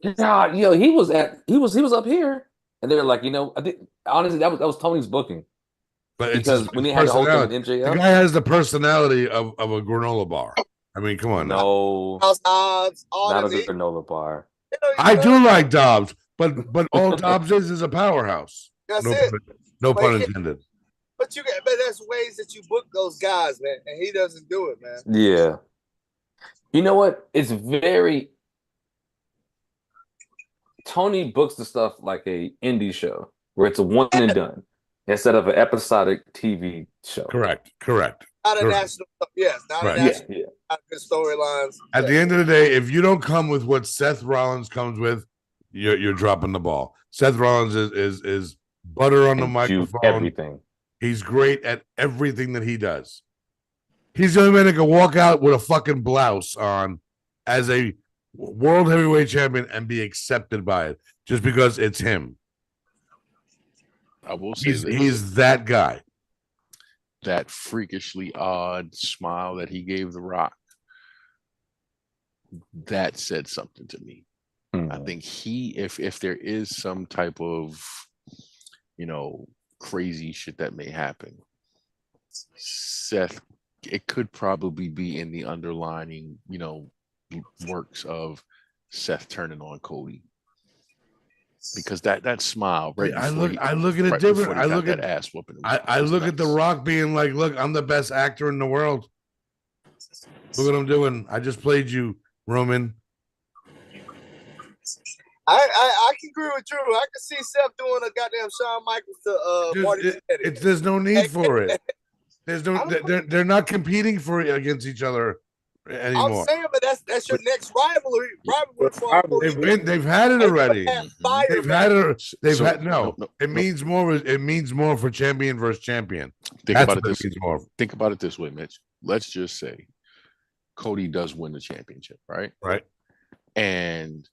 Yeah, yo, he was up here, and they're like, I think honestly that was Tony's booking But it's because his when they had the whole thing with personality. The MJF, guy has the personality of a granola bar. I mean, come on now. no, House odds, all not a of it. granola bar. I do like Dobbs, but all Dobbs is a powerhouse. That's No, it. no But pun he- intended. But there's ways that you book those guys, man, and he doesn't do it, man. Yeah, you know what? It's very Tony books the stuff like a indie show where it's a one and done instead of an episodic TV show. Correct. Not a Correct. national, yes, not Right. a Yeah, national. yeah. Not good storylines. At the end of the day, if you don't come with what Seth Rollins comes with, you're dropping the ball. Seth Rollins is butter on the And do microphone. everything. He's great at everything that he does. He's the only man that can walk out with a fucking blouse on as a world heavyweight champion and be accepted by it just because it's him. I will say this. He's that guy. That freakishly odd smile that he gave The Rock, that said something to me. I think if there is some type of, crazy shit that may happen, Seth, it could probably be in the underlining, works of Seth turning on Cody. Because that smile, right? I look at it right different. before he I got look that at ass whooping. I look at The Rock being like, look, I'm the best actor in the world. Look what I'm doing. I just played you, Roman. I can agree with Drew. I can see Seth doing a goddamn Shawn Michaels to Marty Jannetty. There's no need for it. There's no. They're not competing for against each other anymore. I'm saying, but that's your next rivalry. They've had it already. They've had it. They've So, had no. It means more. It means more for champion versus champion. Think That's about it what this. means more. Think about it this way, Mitch. Let's just say Cody does win the championship, right? Right. And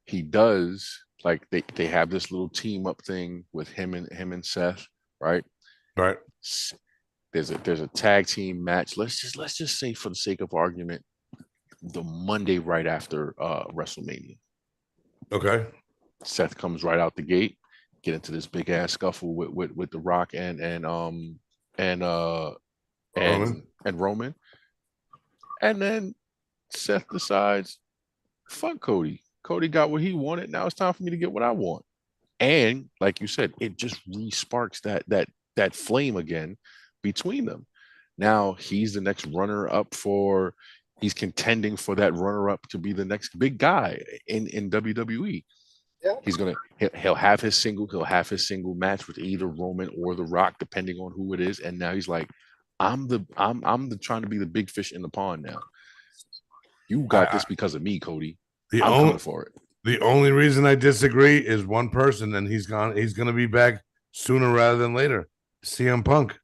he does, like, they have this little team up thing with him and Seth, right? Right. There's a tag team match. Let's just say, for the sake of argument, the Monday right after WrestleMania. Okay. Seth comes right out the gate, get into this big ass scuffle with The Rock and Roman. And then Seth decides, fuck Cody. Cody got what he wanted. Now it's time for me to get what I want. And like you said, it just re-sparks that flame again between them. Now he's the next runner up he's contending for that runner up to be the next big guy in WWE. Yeah. He'll have his single match with either Roman or The Rock, depending on who it is. And now he's like, I'm trying to be the big fish in the pond now. You got this because of me, Cody. I'm coming for it. The only reason I disagree is one person, and he's gone. He's going to be back sooner rather than later. CM Punk.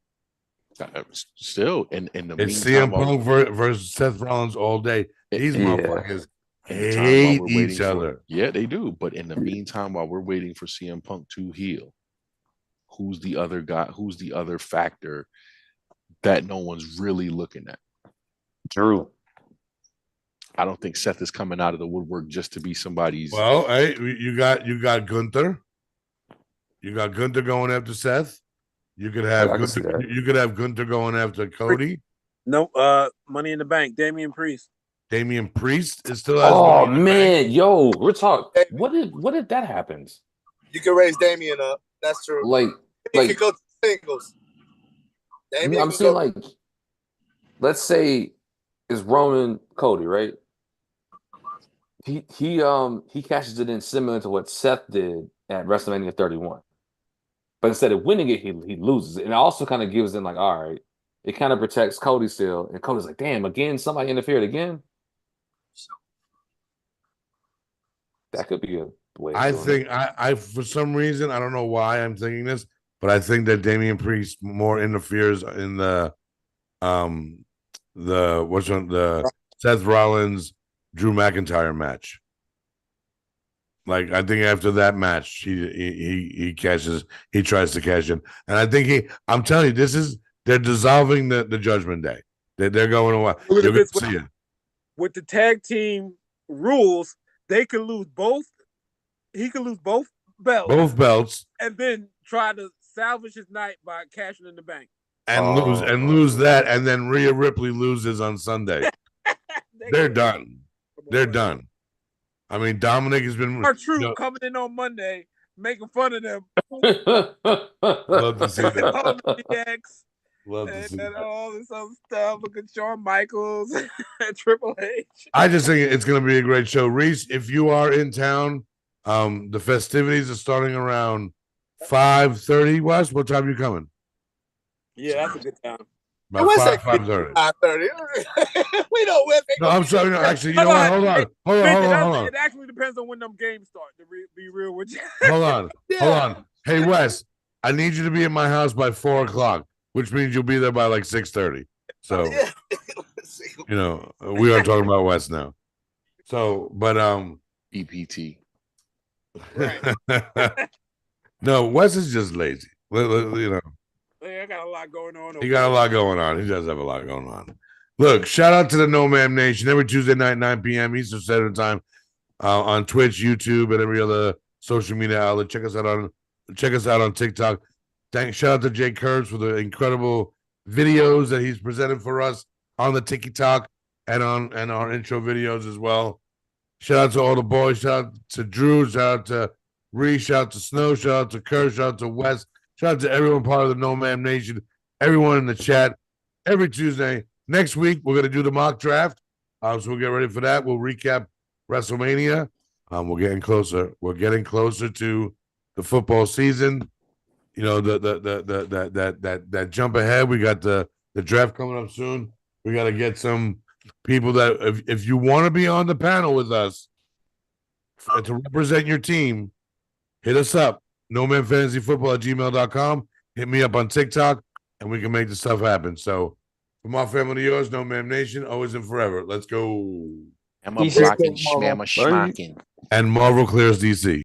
Still, in the It's meantime, CM Punk versus Seth Rollins all day. These motherfuckers hate each other. Yeah, they do. But in the meantime, while we're waiting for CM Punk to heal, who's the other guy? Who's the other factor that no one's really looking at? Drew. I don't think Seth is coming out of the woodwork just to be somebody's. Well, hey, you got Gunther. You got Gunther going after Seth. You could have Gunther going after Cody. No, Money in the Bank. Damian Priest. Damian Priest is still. Has Oh man, yo, we're talking. What if that happens? You can raise Damian up. That's true. Like he could go to singles. I'm saying, like, let's say it's Roman Cody, right? He cashes it in similar to what Seth did at WrestleMania 31. But instead of winning it, he loses it. And it also kind of gives them, like, all right, it kind of protects Cody still. And Cody's like, damn, again, somebody interfered again. That could be a way. I think I for some reason, I don't know why I'm thinking this, but I think that Damian Priest more interferes in the Seth Rollins Drew McIntyre match. Like, I think after that match, he tries to cash in. And I think I'm telling you, they're dissolving the Judgment Day. They're going away. Look You're at going this to see it. with the tag team rules, they could lose both. He could lose both belts, And then try to salvage his night by cashing in the bank. lose that, and then Rhea Ripley loses on Sunday. They're done. They're done. I mean, Dominic has been. R-Truth coming in on Monday, making fun of them. Love to see that. All the DX. Love to see And that. all this other stuff. Look at Shawn Michaels and Triple H. I just think it's going to be a great show. Reese, if you are in town, the festivities are starting around 5:30. Wes, what time are you coming? Yeah, that's a good time. About 5:30. 5:30. We know where they No, I'm sorry. No, actually, you know what? Hold on. It actually depends on when them games start, to be real with you. Hold on. Hey, Wes, I need you to be at my house by 4:00, which means you'll be there by like 6:30. So, you know, we are talking about Wes now. So, but EPT. Right. No, Wes is just lazy. You know, I got a lot going on. he got a lot going on. He does have a lot going on. Look, shout out to the NoMaam Nation every Tuesday night, 9 p.m. Eastern Standard Time, on Twitch, YouTube, and every other social media outlet. Check us out on TikTok. Shout out to Jay Kurtz for the incredible videos that he's presented for us on the TikTok and our intro videos as well. Shout out to all the boys. Shout out to Drew. Shout out to Reese. Shout out to Snow. Shout out to Kurt. Shout out to Wes. Shout out to everyone part of the NoMaam Nation. Everyone in the chat. Every Tuesday. Next week we're gonna do the mock draft. So we'll get ready for that. We'll recap WrestleMania. We're getting closer. We're getting closer to the football season. You know, that jump ahead. We got the draft coming up soon. We got to get some people that if you want to be on the panel with us to represent your team, hit us up. NoMamFantasyFootball@gmail.com. Hit me up on TikTok, and we can make the stuff happen. So, from our family to yours, NoMam Nation, always and forever. Let's go. Am I blocking, schmamma, schmacking. And Marvel clears DC.